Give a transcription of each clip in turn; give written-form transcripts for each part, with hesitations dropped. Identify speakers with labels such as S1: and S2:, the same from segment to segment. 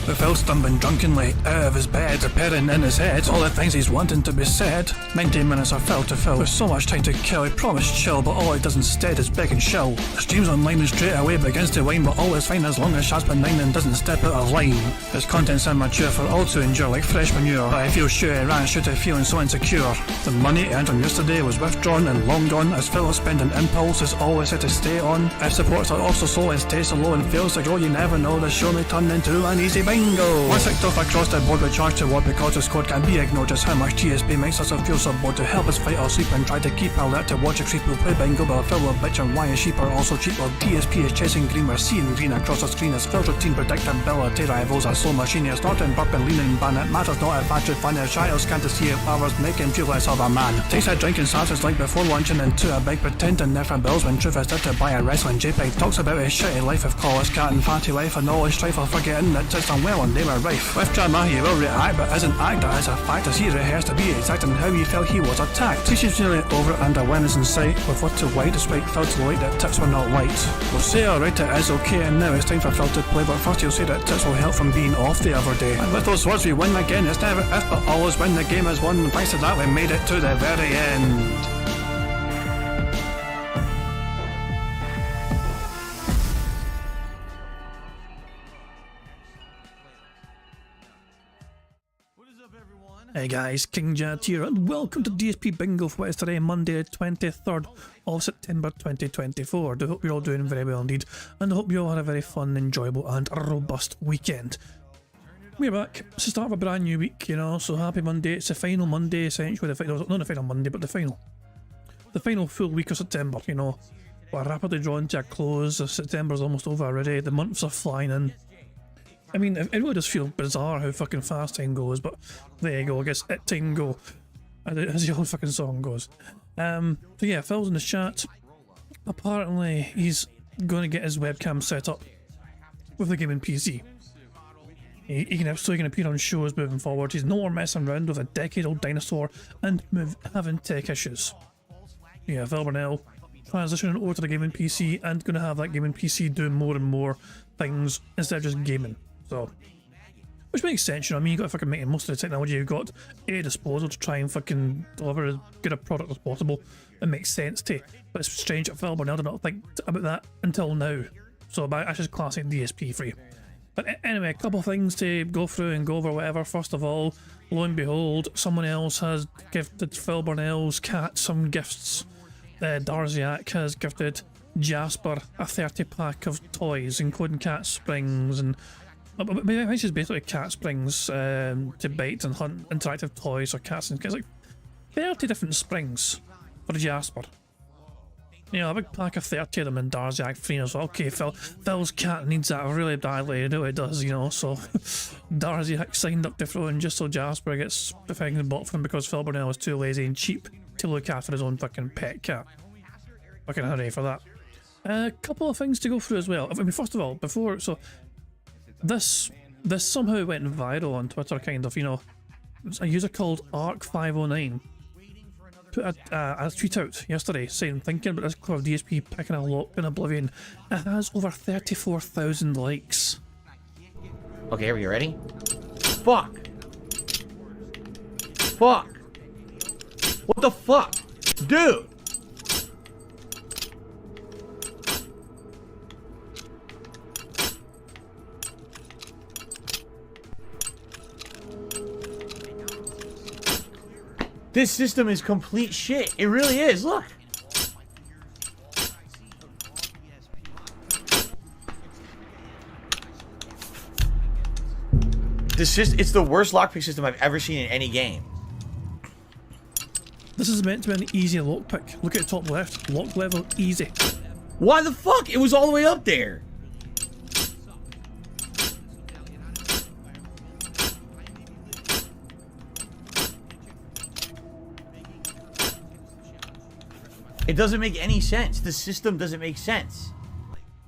S1: With Phil stumbling drunkenly out of his bed, preparing in his head all the things he's wanting to be said. 19 minutes of Phil to Phil, with so much time to kill. He promised chill, but all he does instead is beg and show. The stream's online and straight away begins to whine, but all is fine as long as Shad's benign and doesn't step out of line. His content's immature for all to endure like fresh manure, but I feel sure he ran straight to feeling so insecure. The money he earned from yesterday was withdrawn and long gone, as Phil's spending impulse is always set to stay on. If supports are also slow and stays so low and fails to grow, you never know, the show may turn into an easy bingo. Once kicked off across the board with charge to what because his code can be ignored, just how much DSP makes us feel so bored. To help us fight or sleep and try to keep alert to watch a creep. We'll play bingo, but Phil will bitch on why his sheep are also cheap. While DSP is chasing green, we're seeing green across the screen as Phil's routine predictability rivals are slow machine. He's snorting, burping, leaning, ban. It matters not if battery fun, his shadows can't see if powers make him feel less of a man. Takes a drink and starts his like before lunching into a bike, pretending they're for bills when truth is there to buy a wrestling JPEG. Talks about his shitty life of call his cat and fatty wife and all his strife, while forgetting that it's unwell and they were rife. With drama he will react, but isn't act that is a fact, as he rehearsed to be exact in how he felt he was attacked. Teaches nearly over and awareness in sight, with what to white despite Phil to light that tips were not white. We'll say alright it is okay, and now it's time for Phil to play, but first he'll say that tips will help from being off the other day. And with those words we win again, it's never if but always when the game is won, and thanks to that we made it to the very end. Hey guys, King Jad here, and welcome to DSP Bingo for what is today, Monday, 23rd of September 2024. I hope you're all doing very well indeed, and I hope you all had a very fun, enjoyable, and robust weekend. We're back. It's the start of a brand new week, you know, so happy Monday. It's the final Monday, essentially. Not the final Monday, but the final full week of September, you know. We're rapidly drawing to a close. September's almost over already. The months are flying in. I mean, it really does feel bizarre how fucking fast time goes, but there you go, I guess it time go, as the old fucking song goes. So yeah, Phil's in the chat. Apparently, he's going to get his webcam set up with the gaming PC. He can appear on shows moving forward. He's no more messing around with a decade-old dinosaur and having tech issues. Yeah, Phil Burnell transitioning over to the gaming PC and going to have that gaming PC doing more and more things instead of just gaming. So, which makes sense, you know what I mean? You got to fucking make the most of the technology you've got at your disposal to try and fucking deliver as good a product as possible. It makes sense to, but it's strange that Phil Burnell did not think about that until now. So, that's just classic DSP for you. But anyway, a couple of things to go through and go over, whatever. First of all, lo and behold, someone else has gifted Phil Burnell's cat some gifts. Darziak has gifted Jasper a 30-pack of toys, including cat springs and which is basically cat springs to bait and hunt interactive toys for cats and kids. Like 30 different springs for Jasper. You know, a big pack of 30 of them in Darziak free as well. Okay, Phil's cat needs that really badly. I know it does, you know, so Darziak signed up to throw in just so Jasper gets the thing bought for him because Phil Burnell was too lazy and cheap to look after his own fucking pet cat. Fucking hurry for that. A couple of things to go through as well. I mean, first of all, this somehow went viral on Twitter, kind of, you know. A user called Arc509 put a tweet out yesterday saying, thinking about this clip of DSP picking a lock in Oblivion. It has over 34,000 likes.
S2: Okay, are you ready? Fuck! Fuck! What the fuck? Dude! This system is complete shit. It really is. Look. It's the worst lockpick system I've ever seen in any game.
S1: This is meant to be an easy lockpick. Look at the top left. Lock level easy.
S2: Why the fuck? It was all the way up there. It doesn't make any sense. The system doesn't make sense.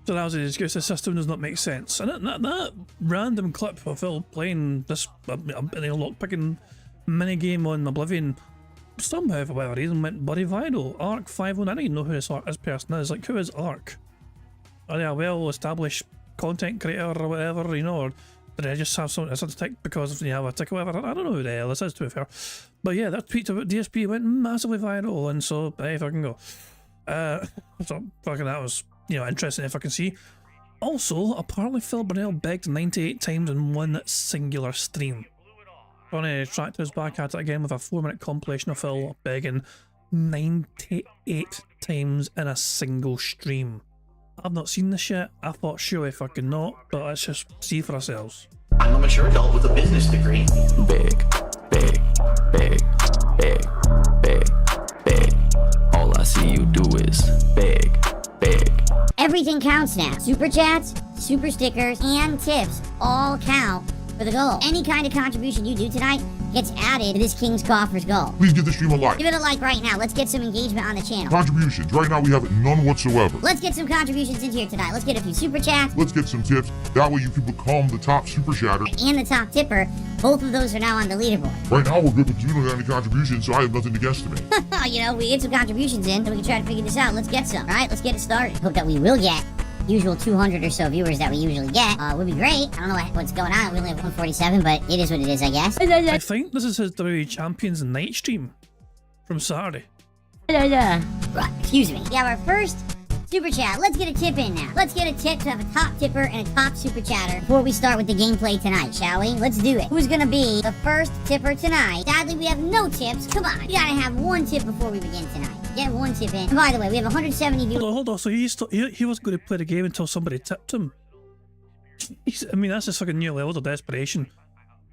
S1: So that was the excuse. The system does not make sense. And that random clip of Phil playing this lockpicking minigame on Oblivion somehow, for whatever reason, went bloody viral. Arc509, I don't even know who this person is. Like, who is Arc? Are they a well-established content creator or whatever, you know? Or Did I just have something to tick because you have a tick or whatever? I don't know who the hell this is, to be fair. But yeah, that tweet about DSP went massively viral, and so hey, fucking go. So fucking that was, you know, interesting if I can see. Also, apparently Phil Burnell begged 98 times in one singular stream. Ronnie Tractor is back at it again with a 4-minute compilation of Phil begging 98 times in a single stream. I've not seen this yet. I thought surely fucking not, but let's just see for ourselves.
S3: I'm a mature adult with a business degree.
S4: Big, big, big, big, big, big. All I see you do is big, big.
S5: Everything counts now. Super chats, super stickers, and tips all count for the goal. Any kind of contribution you do tonight gets added to this King's Coffers goal.
S6: Please give the stream a like.
S5: Give it a like right now. Let's get some engagement on the channel.
S6: Contributions. Right now we have none whatsoever.
S5: Let's get some contributions in here tonight. Let's get a few super chats
S6: Let's get some tips. That way you can become the top super chatter.
S5: and the top tipper. Both of those are now on the leaderboard.
S6: Right now we're good with doing any contributions, so I have nothing against me.
S5: You know, we get some contributions in, so we can try to figure this out. Let's get some. All right, let's get it started. Hope that we will get usual 200 or so viewers that we usually get. Would be great. I don't know what's going on. We only have 147, but it is what it is, I guess.
S1: I think this is his WWE Champions Night stream from Saturday.
S5: Right, excuse me. We have our first super chat. Let's get a tip in now. Let's get a tip to have a top tipper and a top super chatter before we start with the gameplay tonight, shall we? Let's do it. Who's gonna be the first tipper tonight? Sadly, we have no tips. Come on. We gotta have one tip before we begin tonight. Get one tip in. And by the way, we have 170 viewers.
S1: Hold on. So he wasn't going to play the game until somebody tipped him. I mean, that's just fucking new levels of desperation.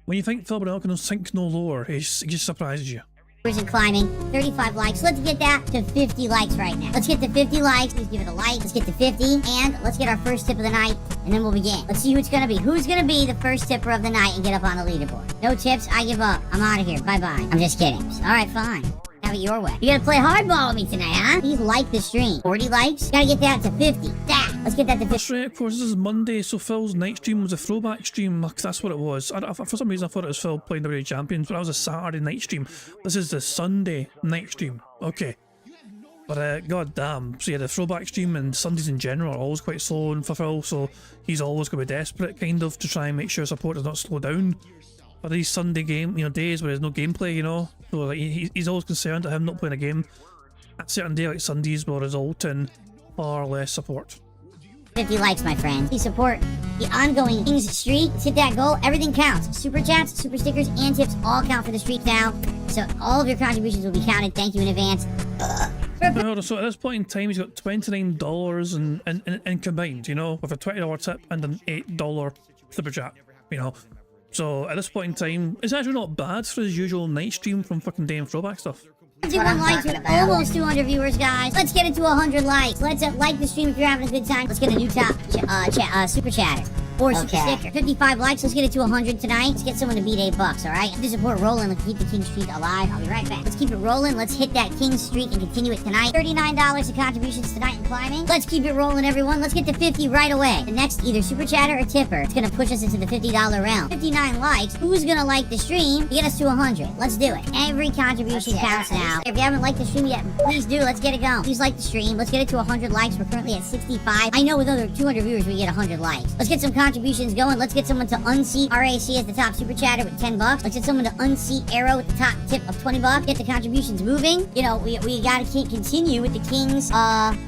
S1: When you think Phil Burnell can sink no lower, he just surprises you.
S5: And climbing, 35 likes. Let's get that to 50 likes right now. Let's get to 50 likes. Please give it a like. Let's get to 50, and let's get our first tip of the night, and then we'll begin. Let's see who it's gonna be. Who's gonna be the first tipper of the night and get up on the leaderboard? No tips. I give up. I'm out of here. Bye bye. I'm just kidding. All right, fine. Have it your way. You gotta play hardball with me tonight, huh? Please like the stream. 40 likes. Gotta get that to 50. Let's get that to 50.
S1: That's right, of course, this is Monday, so Phil's night stream was a throwback stream, because that's what it was. For some reason I thought it was Phil playing WWE Champions, but that was a Saturday night stream. This is the Sunday night stream. Okay. But god damn, so yeah, the throwback stream and Sundays in general are always quite slow for Phil, so he's always going to be desperate, kind of, to try and make sure support does not slow down for these Sunday days where there's no gameplay, you know. So like, he's always concerned that him not playing a game at a certain day like Sundays will result in far less support.
S5: 50 likes, my friend. Please support the ongoing Kings streak. Let's hit that goal. Everything counts. Super chats, super stickers, and tips all count for the streak now. So all of your contributions will be counted. Thank you in advance.
S1: So at this point in time, he's got $29 in combined, you know, with a $20 tip and an $8 super chat, you know. So at this point in time, it's actually not bad for his usual night stream from fucking damn throwback stuff.
S5: 51 likes with almost 200 viewers, guys. Let's get it to 100 likes. Let's like the stream if you're having a good time. Let's get a new top super chatter. Or super sticker. 55 likes. Let's get it to 100 tonight. Let's get someone to beat $8, alright? To support rolling, let's keep the King streak alive. I'll be right back. Let's keep it rolling. Let's hit that King streak and continue it tonight. $39 of contributions tonight and climbing. Let's keep it rolling, everyone. Let's get to 50 right away. The next either super chatter or tipper. It's gonna push us into the $50 realm. 59 likes. Who's gonna like the stream to get us to 100? Let's do it. Every contribution counts now. If you haven't liked the stream yet, please do. Let's get it going. Please like the stream. Let's get it to 100 likes. We're currently at 65. I know with other 200 viewers we get 100 likes. Let's get some contributions going. Let's get someone to unseat RAC as the top super chatter with $10. Let's get someone to unseat Arrow with the top tip of $20. Get the contributions moving. You know, we gotta continue with the King's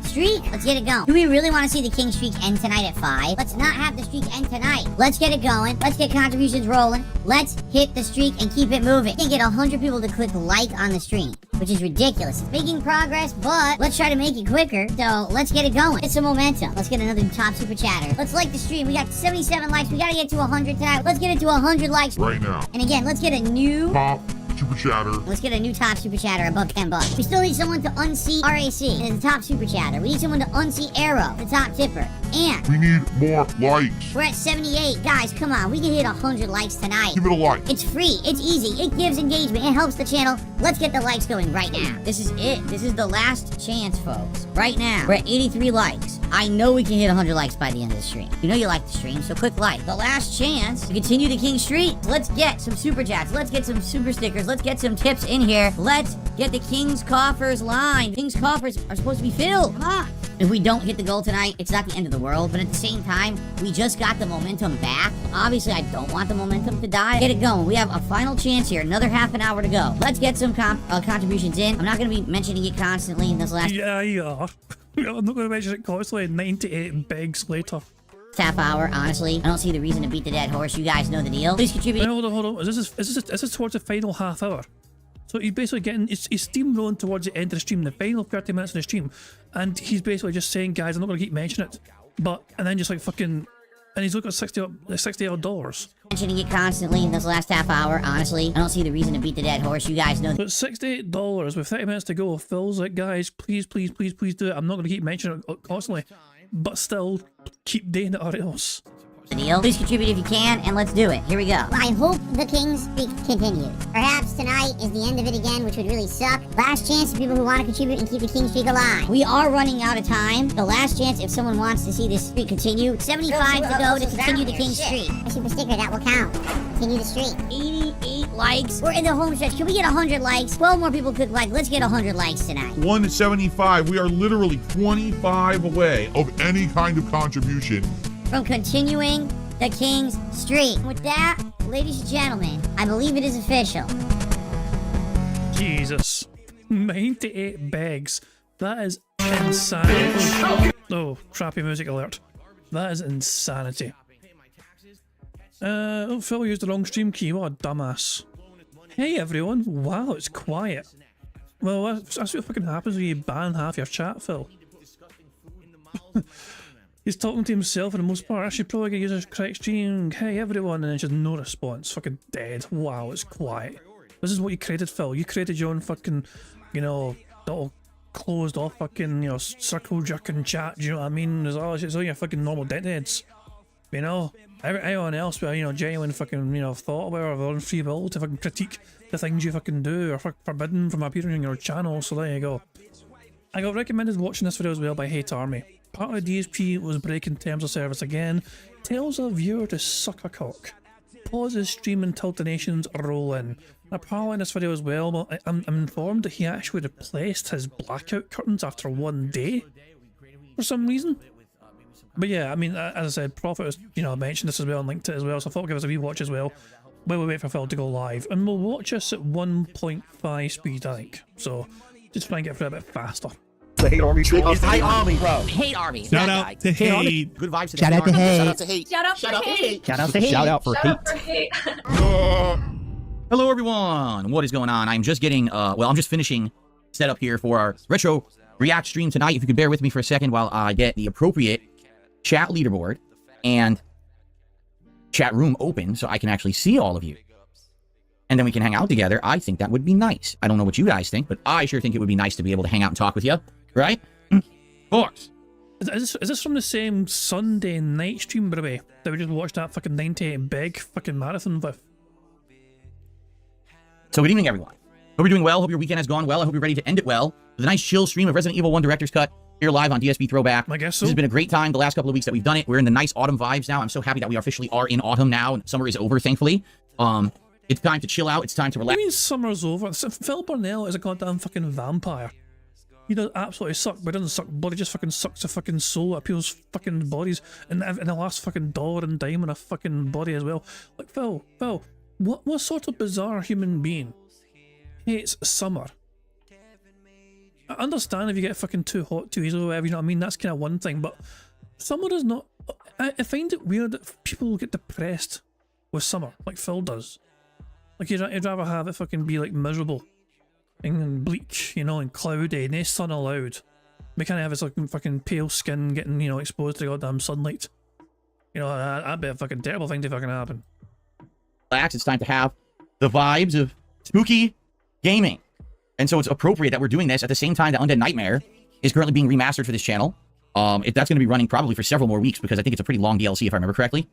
S5: streak. Let's get it going. Do we really want to see the King streak end tonight at 5? Let's not have the streak end tonight. Let's get it going. Let's get contributions rolling. Let's hit the streak and keep it moving. We can get 100 people to click like on the stream, which is ridiculous. It's making progress, but let's try to make it quicker. So let's get it going. Get some momentum. Let's get another top super chatter. Let's like the stream. We got 77 likes. We gotta get to 100 tonight. Let's get it to 100 likes
S6: right now.
S5: And again, let's get a new
S6: top super chatter.
S5: Let's get a new top super chatter above $10. We still need someone to unseat RAC as the top super chatter. We need someone to unseat Arrow, the top tipper. And
S6: we need more likes.
S5: We're at 78. Guys, come on. We can hit 100 likes tonight.
S6: Give it a like.
S5: It's free. It's easy. It gives engagement. It helps the channel. Let's get the likes going right now. This is it. This is the last chance, folks. Right now, we're at 83 likes. I know we can hit 100 likes by the end of the stream. You know you like the stream, so click like. The last chance to continue the King streak. Let's get some super chats. Let's get some super stickers. Let's get some tips in here. Let's get the King's coffers lined. King's coffers are supposed to be filled. Come on. If we don't hit the goal tonight, it's not the end of the world, but at the same time, we just got the momentum back. Obviously, I don't want the momentum to die. Get it going. We have a final chance here, another half an hour to go. Let's get some contributions in. I'm not going to be mentioning it constantly in this last
S1: Yeah, you are. I'm not going to mention it constantly. 98 begs later.
S5: half hour, honestly. I don't see the reason to beat the dead horse. You guys know the deal. Please contribute.
S1: Hold on. Is this towards the final half hour? So he's basically getting, he's steamrolling towards the end of the stream, the final 30 minutes of the stream, and he's basically just saying, guys, I'm not going to keep mentioning it, and then just like fucking, and he's looking at $60 odd dollars.
S5: Mentioning it constantly in this last half hour, honestly. I don't see the reason to beat the dead horse. You guys know.
S1: So it's $68 with 30 minutes to go. Phil's like, guys, please do it. I'm not going to keep mentioning it constantly, but still keep doing it or else.
S5: The deal. Please contribute if you can, and let's do it. Here we go.
S7: I hope the Kings streak continues. Perhaps tonight is the end of it again, which would really suck. Last chance for people who want to contribute and keep the King streak alive.
S5: We are running out of time. The last chance if someone wants to see this streak continue. 75 to go to continue the King streak.
S7: A super sticker, that will count. Continue the streak.
S5: 88 likes. We're in the home stretch. Can we get 100 likes? 12 more people could like. Let's get 100 likes tonight.
S6: 175. We are literally 25 away of any kind of contribution.
S5: From continuing the King's streak. With that, ladies and gentlemen, I believe it is official.
S1: Jesus. 98 begs. That is insanity. Oh, crappy music alert. That is insanity. Oh, Phil used the wrong stream key. What a dumbass. Hey everyone. Wow, it's quiet. Well, that's what fucking happens when you ban half your chat, Phil. He's talking to himself for the most part. I should probably get users correct stream. Hey everyone, and then just no response. Fucking dead. Wow, it's quiet. This is what you created, Phil. You created your own fucking, you know, little closed off fucking, you know, circle jerking chat. Do you know what I mean? It's all your fucking normal deadheads. You know, everyone else with, you know, genuine fucking, you know, thought about their own free will to fucking critique the things you fucking do or forbidden from appearing on your channel. So there you go. I got recommended watching this video as well by Hate Army. Part of the DSP was breaking terms of service again, tells a viewer to suck a cock, pauses stream until donations roll in. Apparently in this video as well, I'm informed that he actually replaced his blackout curtains after one day for some reason. But yeah, I mean, as I said, Prophet has, you know, mentioned this as well and linked it as well, so I thought I'd give us a wee watch as well while we wait for Phil to go live. And we'll watch us at 1.5 speed, I think. So just try and get through a bit faster.
S8: The Hate Army streak is
S2: Hate Army,
S8: bro.
S2: Hate Army.
S9: Shout out to Hate.
S2: Good vibes to
S8: Shout out to Hate.
S3: Hate.
S10: Shout out for hate.
S8: Shout out to Hate. Shout out for Hate.
S2: Hello everyone, what is going on? I'm just getting, I'm just finishing setup here for our retro react stream tonight. If you could bear with me for a second while I get the appropriate chat leaderboard and chat room open so I can actually see all of you. And then we can hang out together. I think that would be nice. I don't know what you guys think, but I sure think it would be nice to be able to hang out and talk with you, right? Of course.
S1: Is this from the same Sunday night stream, by the way, that we just watched that fucking 98 big fucking marathon with?
S2: So good evening, everyone. Hope you're doing well. Hope your weekend has gone well. I hope you're ready to end it well with a nice chill stream of Resident Evil 1 Director's Cut here live on DSP Throwback.
S1: I guess so.
S2: This has been a great time the last couple of weeks that we've done it. We're in the nice autumn vibes now. I'm so happy that we officially are in autumn now and summer is over, thankfully. It's time to chill out. It's time to relax.
S1: I mean, summer's over. Phil Burnell is a goddamn fucking vampire. He does absolutely suck, but he doesn't suck blood. He just fucking sucks a fucking soul out of people's fucking bodies and the last fucking dollar and dime in a fucking body as well. Like, Phil, what sort of bizarre human being hates summer? I understand if you get fucking too hot too easily or whatever, you know what I mean? That's kind of one thing, but summer is not... I find it weird that people get depressed with summer, like Phil does. Like, you'd rather have it fucking be, like, miserable and bleak, you know, and cloudy, no sun allowed. We can't have his like, fucking pale skin getting, you know, exposed to the goddamn sunlight. You know, that'd be a fucking terrible thing to fucking happen.
S2: It's time to have the vibes of spooky gaming. And so it's appropriate that we're doing this at the same time that Undead Nightmare is currently being remastered for this channel. That's going to be running probably for several more weeks because I think it's a pretty long DLC if I remember correctly.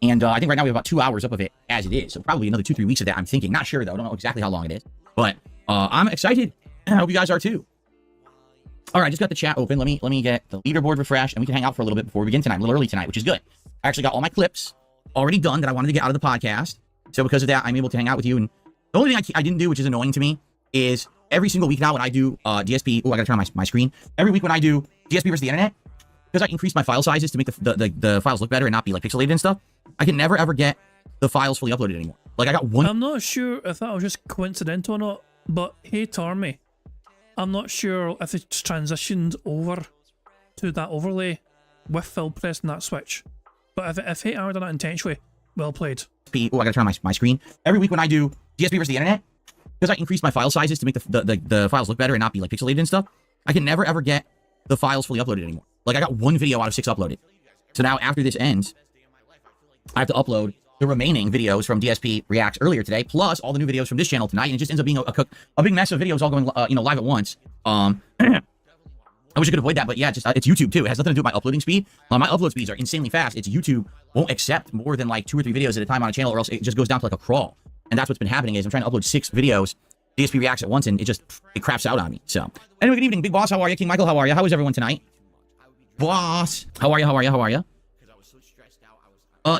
S2: And I think right now we have about 2 hours up of it as it is. So probably another 2-3 weeks of that, I'm thinking. Not sure, though. I don't know exactly how long it is. But I'm excited. I hope you guys are, too. All right, just got the chat open. Let me get the leaderboard refreshed, and we can hang out for a little bit before we begin tonight. A little early tonight, which is good. I actually got all my clips already done that I wanted to get out of the podcast. So because of that, I'm able to hang out with you. And the only thing I didn't do, which is annoying to me, is every single week now when I do DSP, oh, I gotta turn on my screen. Every week when I do DSP versus the internet, because I increase my file sizes to make the files look better and not be like pixelated and stuff, I can never ever get the files fully uploaded anymore. Like I got one.
S1: I'm not sure if that was just coincidental or not, but hey Tormy, I'm not sure if it's transitioned over to that overlay with Phil pressing that switch. But if Hate Armor done that intentionally, well played.
S2: Oh, I gotta turn on my screen. Every week when I do DSP versus the internet, because I increase my file sizes to make the files look better and not be like pixelated and stuff, I can never ever get the files fully uploaded anymore. Like I got one video out of 6 uploaded. So now after this ends, I have to upload the remaining videos from DSP Reacts earlier today, plus all the new videos from this channel tonight, and it just ends up being a big mess of videos all going live at once. I wish I could avoid that, but yeah, just it's YouTube too. It has nothing to do with my uploading speed. My upload speeds are insanely fast. It's YouTube won't accept more than like 2 or 3 videos at a time on a channel, or else it just goes down to like a crawl. And that's what's been happening is I'm trying to upload 6 videos, DSP Reacts at once, and it craps out on me. So anyway, good evening, Big Boss. How are you? King Michael, how are you? How is everyone tonight? Boss, how are you? How are you? How are you?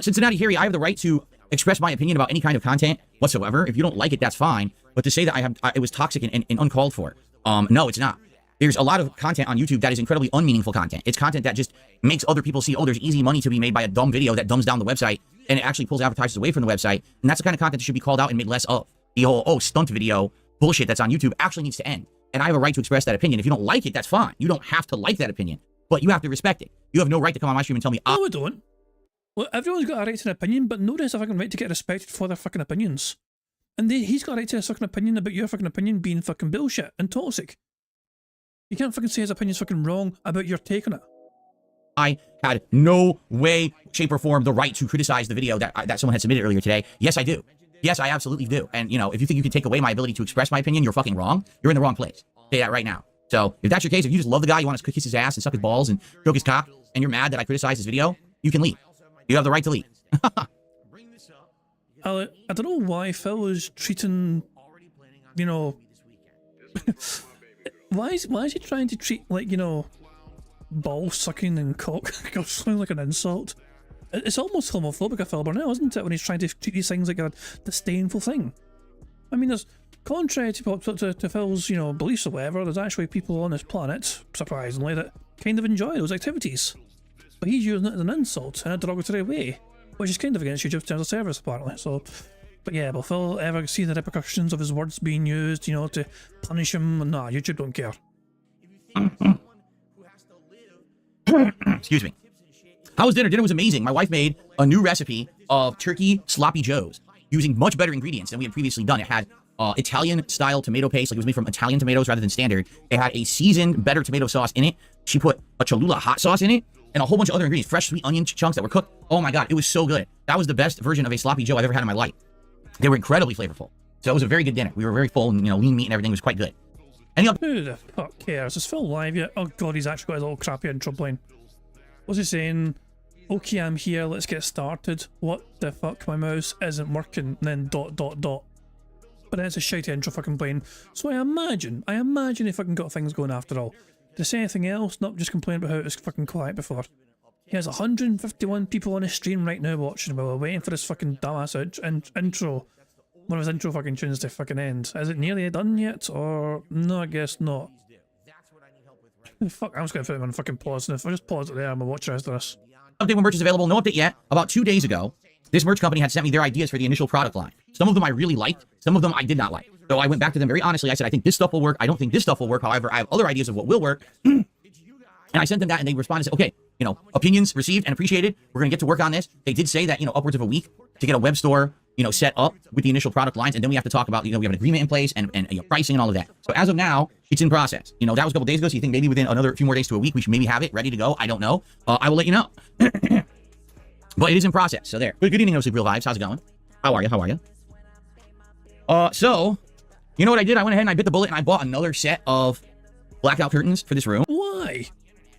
S2: Cincinnati Harry, I have the right to express my opinion about any kind of content whatsoever. If you don't like it, that's fine. But to say that it was toxic and uncalled for, no, it's not. There's a lot of content on YouTube that is incredibly unmeaningful content. It's content that just makes other people see, oh, there's easy money to be made by a dumb video that dumbs down the website, and it actually pulls advertisers away from the website. And that's the kind of content that should be called out and made less of. The whole, oh, stunt video bullshit that's on YouTube actually needs to end. And I have a right to express that opinion. If you don't like it, that's fine. You don't have to like that opinion, but you have to respect it. You have no right to come on my stream and tell me,
S1: No, we don't. Well, everyone's got a right to an opinion, but nobody has a fucking right to get respected for their fucking opinions. And he's got a right to a fucking opinion about your fucking opinion being fucking bullshit and toxic. You can't fucking say his opinion's fucking wrong about your take on it.
S2: I had no way, shape, or form the right to criticize the video that someone had submitted earlier today. Yes, I do. Yes, I absolutely do. And, you know, if you think you can take away my ability to express my opinion, you're fucking wrong. You're in the wrong place. I'll say that right now. So if that's your case, if you just love the guy, you want to kiss his ass and suck his balls and stroke his cock, and you're mad that I criticized his video, you can leave. You have the right to leave.
S1: I don't know why Phil is treating, you know... why is he trying to treat, like, you know, ball sucking and cock sounding like an insult? It's almost homophobic of Phil Burnell, isn't it, when he's trying to treat these things like a disdainful thing? I mean, there's, contrary to Phil's, you know, beliefs or whatever, there's actually people on this planet, surprisingly, that kind of enjoy those activities. But he's using it as an insult in a derogatory way, which is kind of against YouTube's terms of service, apparently. So, but yeah, will Phil ever see the repercussions of his words being used, you know, to punish him? Nah, YouTube don't care.
S2: Excuse me. How was dinner? Dinner was amazing. My wife made a new recipe of turkey sloppy joes using much better ingredients than we had previously done. It had Italian-style tomato paste, like it was made from Italian tomatoes rather than standard. It had a seasoned, better tomato sauce in it. She put a Cholula hot sauce in it and a whole bunch of other ingredients, fresh sweet onion chunks that were cooked. Oh my God, it was so good. That was the best version of a sloppy joe I've ever had in my life. They were incredibly flavorful. So it was a very good dinner. We were very full, and, you know, lean meat and everything was quite good. Any other?
S1: Who the fuck cares? Is Phil live yet? Oh God, he's actually got his little crappy intro playing. What's he saying? Okay, I'm here, let's get started. What the fuck, my mouse isn't working, and then ... But then it's a shitty intro fucking playing. So I imagine he fucking got things going after all. Did he say anything else? Not just complain about how it was fucking quiet before. He has 151 people on his stream right now watching while we're waiting for this fucking dumbass intro. One of his intro fucking tunes to fucking end. Is it nearly done yet? Or no, I guess not. Fuck, I'm just gonna put him on fucking pause, and if I just pause it there, I'm gonna watch the rest of this.
S2: Update when merch is available. No update yet. About 2 days ago, this merch company had sent me their ideas for the initial product line. Some of them I really liked. Some of them I did not like. So I went back to them very honestly. I said, I think this stuff will work. I don't think this stuff will work. However, I have other ideas of what will work. And I sent them that, and they responded and said, okay, you know, opinions received and appreciated. We're going to get to work on this. They did say that, you know, upwards of a week to get a web store, you know, set up with the initial product lines. And then we have to talk about, you know, we have an agreement in place and you know, pricing and all of that. So as of now, it's in process. You know, that was a couple days ago. So you think maybe within another few more days to a week, we should maybe have it ready to go. I don't know. I will let you know. But it is in process. So there. Good evening, No Sleep Real Vibes. How's it going? How are you? How are you? So, you know what I did? I went ahead and I bit the bullet and I bought another set of blackout curtains for this room.
S1: Why?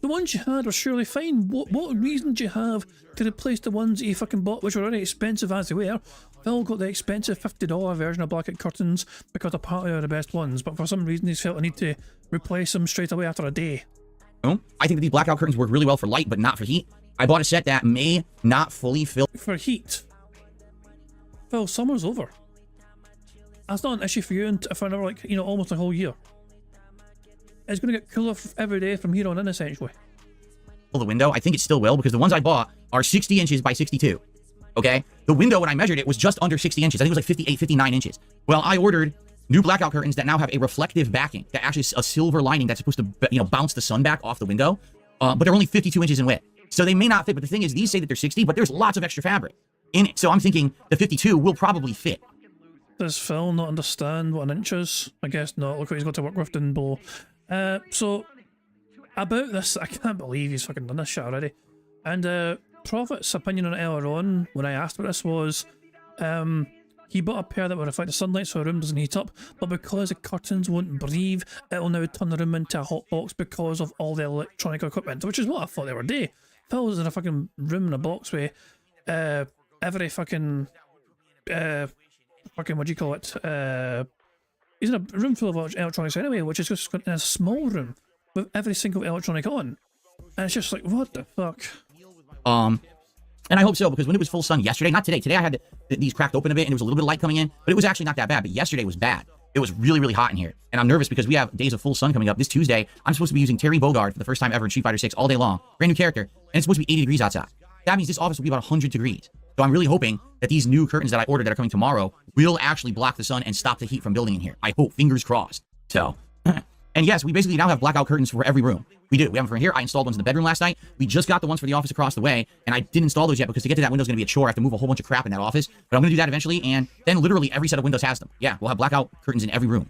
S1: The ones you had were surely fine. What reason did you have to replace the ones that you fucking bought, which were already expensive as they were? Phil got the expensive $50 version of blackout curtains because apparently they're the best ones, but for some reason he's felt a need to replace them straight away after a day.
S2: I think that these blackout curtains work really well for light, but not for heat. I bought a set that may not fully fill...
S1: For heat? Phil, summer's over. That's not an issue for you for another, like, you know, almost a whole year. It's going to get cooler every day from here on in, essentially.
S2: The window, I think it still will, because the ones I bought are 60 inches by 62. Okay? The window, when I measured it, was just under 60 inches. I think it was like 58, 59 inches. Well, I ordered new blackout curtains that now have a reflective backing, that actually is a silver lining that's supposed to, you know, bounce the sun back off the window. But they're only 52 inches in width. So they may not fit, but the thing is, these say that they're 60, but there's lots of extra fabric in it. So I'm thinking the 52 will probably fit.
S1: Does Phil not understand what an inch is? I guess not. Look what he's got to work with down below. So, about this, I can't believe he's fucking done this shit already. And Prophet's opinion on it earlier on, when I asked about this, was he bought a pair that would reflect the sunlight so the room doesn't heat up, but because the curtains won't breathe, it'll now turn the room into a hot box because of all the electronic equipment, which is what I thought they were doing. Phil was in a fucking room in a box with every fucking what do you call it? He's in a room full of electronics anyway, which is just in a small room with every single electronic on. And it's just like, what the fuck?
S2: And I hope so, because when it was full sun yesterday, not today, today I had these cracked open a bit and there was a little bit of light coming in, but it was actually not that bad. But yesterday was bad. It was really, really hot in here. And I'm nervous because we have days of full sun coming up. This Tuesday, I'm supposed to be using Terry Bogard for the first time ever in Street Fighter 6 all day long. Brand new character. And it's supposed to be 80 degrees outside. That means this office will be about 100 degrees. So I'm really hoping that these new curtains that I ordered that are coming tomorrow will actually block the sun and stop the heat from building in here. I hope. Fingers crossed. So, and yes, we basically now have blackout curtains for every room. We do. We have them for here. I installed ones in the bedroom last night. We just got the ones for the office across the way, and I didn't install those yet because to get to that window is going to be a chore. I have to move a whole bunch of crap in that office, but I'm going to do that eventually, and then literally every set of windows has them. Yeah, we'll have blackout curtains in every room.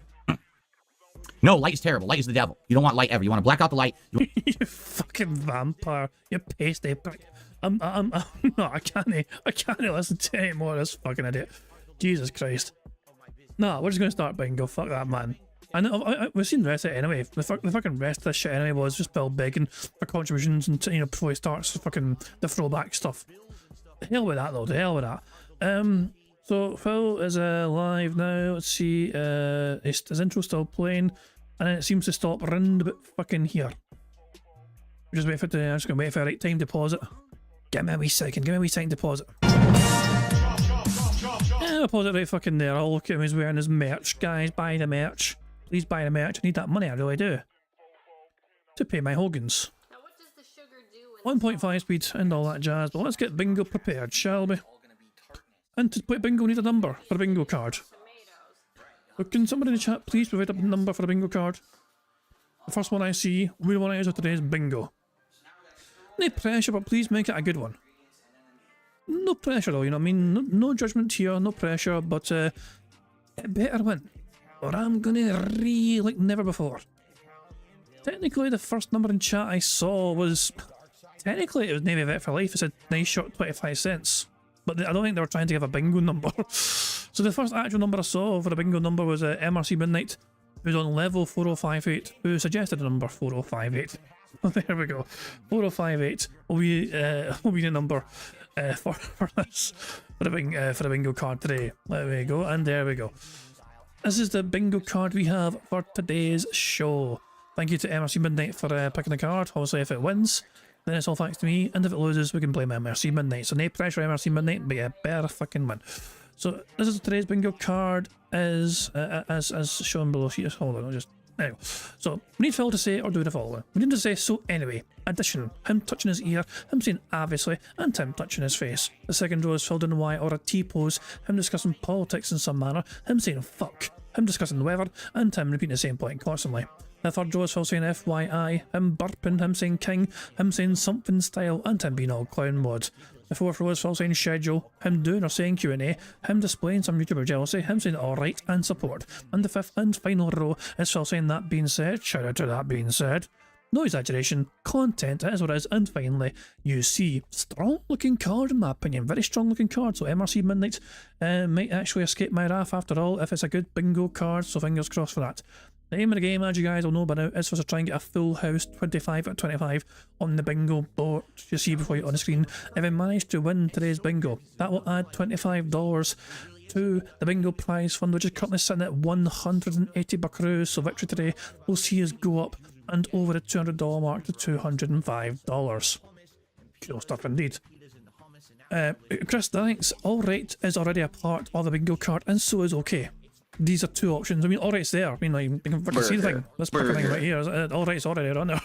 S2: No, light is terrible. Light is the devil. You don't want light ever. You want to black out the light.
S1: You fucking vampire. You pasty prick. No, I can't listen to any more of this fucking idiot. Jesus Christ. Nah, we're just going to start bingo. Fuck that, man. And we've seen the rest of it anyway. The fucking rest of this shit anyway was just Bill begging for contributions and, you know, before he starts fucking the throwback stuff. The hell with that, though. The hell with that. So Phil is live now. Let's see. His intro's still playing, and then it seems to stop round about fucking here. Just wait for it to. I'm just gonna wait for the right time to pause it. Give me a wee second. Give me a wee second to pause it. Yeah, I'll pause it right fucking there. I'll look at him. He's wearing his merch, guys. Buy the merch. Please buy the merch. I need that money. I really do. To pay my Hogans. 1.5 speed and all that jazz. But let's get bingo prepared, shall we? And to play bingo, we need a number for a bingo card. But can somebody in the chat please provide a number for a bingo card? The first one I see, we want to use today is bingo. No pressure, but please make it a good one. No pressure though, you know what I mean? No judgment here, no pressure, but it better win. Or I'm gonna reel like never before. Technically, the first number in chat I saw was... Technically, it was Navy Vet for Life. It said nice shot 25 cents. But I don't think they were trying to give a bingo number. So the first actual number I saw for a bingo number was MRC Midnight, who's on level 4058, who suggested a number 4058. Oh, there we go. 4058 will be the number for this for the bingo card today. There we go, and there we go. This is the bingo card we have for today's show. Thank you to MRC Midnight for picking the card. Obviously, if it wins, then it's all thanks to me, and if it loses, we can blame MRC Midnight. So no pressure, MRC Midnight, but yeah, better fucking win. So this is today's bingo card, as shown below here. Hold on, I'll just... There you go. So we need Phil to say or do the following. We need to say so anyway. Addition, him touching his ear, him saying obviously, and him touching his face. The second row is filled in Y or a T-pose, him discussing politics in some manner, him saying fuck, him discussing the weather, and him repeating the same point constantly. The third row is Phil saying FYI, him burping, him saying king, him saying something style, and him being all clown mod. The fourth row is Phil saying schedule, him doing or saying Q&A, him displaying some YouTuber jealousy, him saying alright and support. And the fifth and final row is Phil saying that being said, shout out to that being said. No exaggeration, content, it is what it is, and finally, you see, strong looking card in my opinion, very strong looking card, so MRC Midnight might actually escape my wrath after all if it's a good bingo card, so fingers crossed for that. The aim of the game, as you guys will know by now, is for us to try and get a full house 25 out of 25 on the bingo board you see before you on the screen. If I manage to win today's bingo, that will add $25 to the bingo prize fund, which is currently sitting at 180 buckaroos. So victory today will see us go up and over the $200 mark to $205. Cool stuff indeed. Chris, thanks. Alright is already a part of the bingo card, and so is okay. these are two options. I mean, all right's there. I mean, like, you can fucking see the thing. This fucking thing right here. All right's already on there.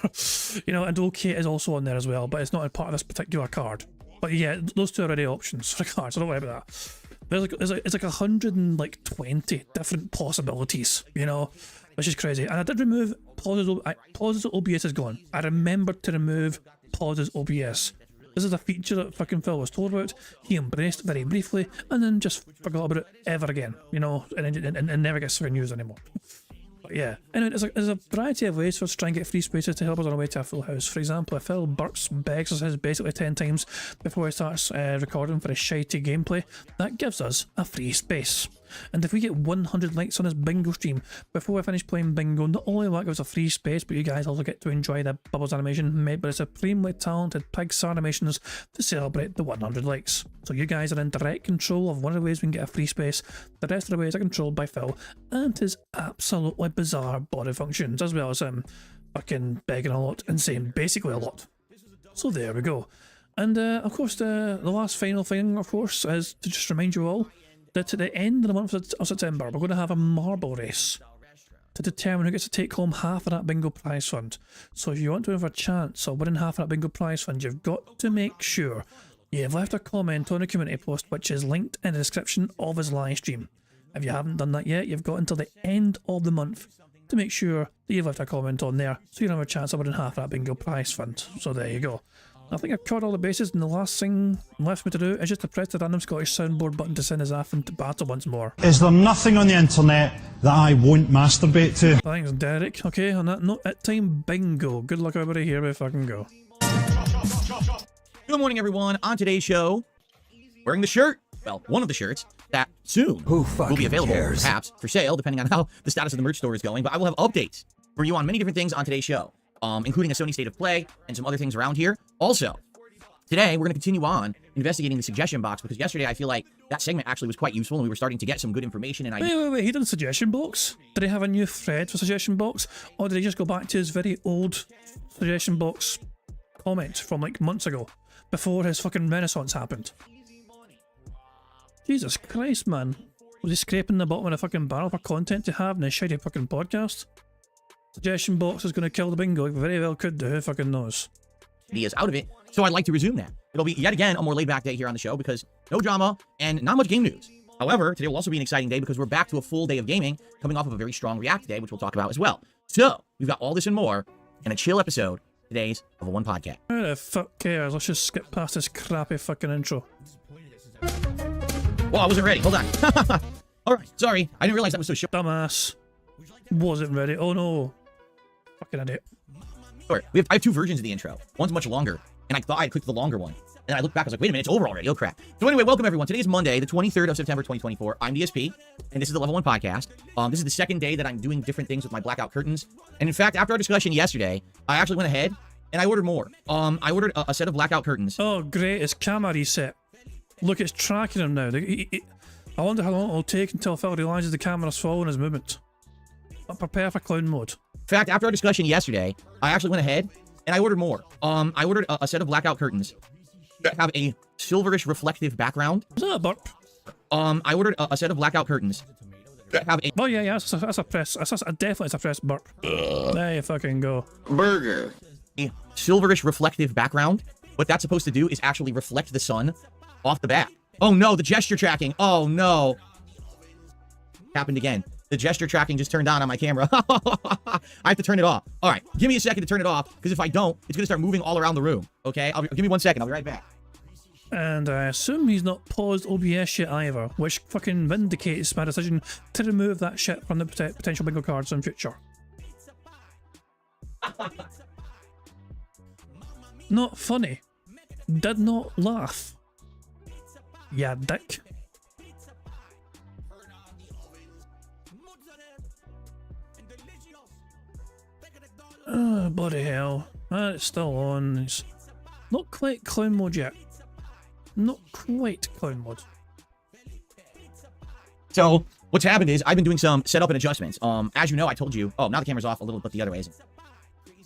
S1: You know, and OK is also on there as well, but it's not a part of this particular card. But yeah, those two are already options for cards, so don't worry about that. It's like 120 different possibilities, you know, which is crazy. And I did remove pauses. Pauses OBS is gone. I remembered to remove pauses OBS. This is a feature that fucking Phil was told about. He embraced very briefly and then just forgot about it ever again, you know, and never gets fucking used anymore. But yeah, anyway, there's a variety of ways for us to try and get free spaces to help us on our way to a full house. For example, if Phil burps, begs us his basically 10 times before he starts recording for his shitey gameplay, that gives us a free space. And if we get 100 likes on this bingo stream before we finish playing bingo, not only will that give us a free space, but you guys also get to enjoy the Bubbles animation made by the supremely talented Pixar Animations to celebrate the 100 likes. So you guys are in direct control of one of the ways we can get a free space. The rest of the ways are controlled by Phil and his absolutely bizarre body functions, as well as him fucking begging a lot and saying basically a lot. So there we go. And of course the last final thing, of course, is to just remind you all that at the end of the month of September, we're going to have a marble race to determine who gets to take home half of that bingo prize fund. So if you want to have a chance of winning half of that bingo prize fund, you've got to make sure you've left a comment on a community post, which is linked in the description of his live stream. If you haven't done that yet, you've got until the end of the month to make sure that you've left a comment on there, so you don't have a chance of winning half of that bingo prize fund. So there you go. I think I've covered all the bases, and the last thing left me to do is just to press the random Scottish soundboard button to send his aff into battle once more.
S9: Is there nothing on the internet that I won't masturbate to?
S1: Thanks, Derek. Okay, on that note, at time bingo. Good luck, everybody. Here we fucking go.
S2: Good morning, everyone. On today's show, wearing the shirt, well, one of the shirts that soon will be available, perhaps for sale, depending on how the status of the merch store is going. But I will have updates for you on many different things on today's show, including a Sony State of Play and some other things around here. Also, today we're going to continue on investigating the suggestion box, because yesterday I feel like that segment actually was quite useful and we were starting to get some good information. And
S1: Wait, he did a suggestion box? Did he have a new thread for suggestion box? Or did he just go back to his very old suggestion box comment from like months ago, before his fucking renaissance happened? Jesus Christ, man. Was he scraping the bottom of the fucking barrel for content to have in his shitty fucking podcast? Suggestion box is going to kill the bingo. It very well could do. Who fucking knows?
S2: Ideas out of it, so I'd like to resume that. It'll be yet again a more laid-back day here on the show, because no drama and not much game news. However, today will also be an exciting day because we're back to a full day of gaming, coming off of a very strong React day, which we'll talk about as well. So we've got all this and more in a chill episode today's of a One Podcast.
S1: Who the fuck cares? Let's just skip past this crappy fucking intro.
S2: Well, I wasn't ready. Hold on. All right, sorry, I didn't realize that was so short.
S1: Dumbass. Wasn't ready. Oh no. Fucking idiot.
S2: I have two versions of the intro. One's much longer, and I thought I clicked the longer one. And I looked back, I was like, wait a minute, it's over already. Oh, crap. So anyway, welcome everyone. Today is Monday, the 23rd of September, 2024. I'm DSP, and this is the Level 1 Podcast. This is the second day that I'm doing different things with my blackout curtains. And in fact, after our discussion yesterday, I actually went ahead and I ordered more. I ordered a set of blackout curtains.
S1: Oh, great. His camera reset. Look, it's tracking him now. I wonder how long it'll take until Phil realises the camera's following his movement. But prepare for clown mode.
S2: In fact, after our discussion yesterday, I actually went ahead and I ordered more. I ordered a set of blackout curtains that have a silverish reflective background.
S1: Is that a burp?
S2: I ordered a set of blackout curtains that have a...
S1: Oh yeah, that's a press. Definitely it's a press burp. There you fucking go.
S3: Burger.
S2: A silverish reflective background. What that's supposed to do is actually reflect the sun off the back. Oh no, the gesture tracking. Oh no. Happened again. The gesture tracking just turned on my camera. I have to turn it off. All right, give me a second to turn it off, because if I don't, it's going to start moving all around the room. Okay, give me 1 second. I'll be right back.
S1: And I assume he's not paused OBS yet either, which fucking vindicates my decision to remove that shit from the potential bingo cards in future. Not funny. Did not laugh. Yeah, dick. Oh, bloody hell. It's still on. It's not quite clown mode yet. Not quite clown mode.
S2: So, what's happened is I've been doing some setup and adjustments. As you know, I told you... Oh, now the camera's off a little, but the other way isn't.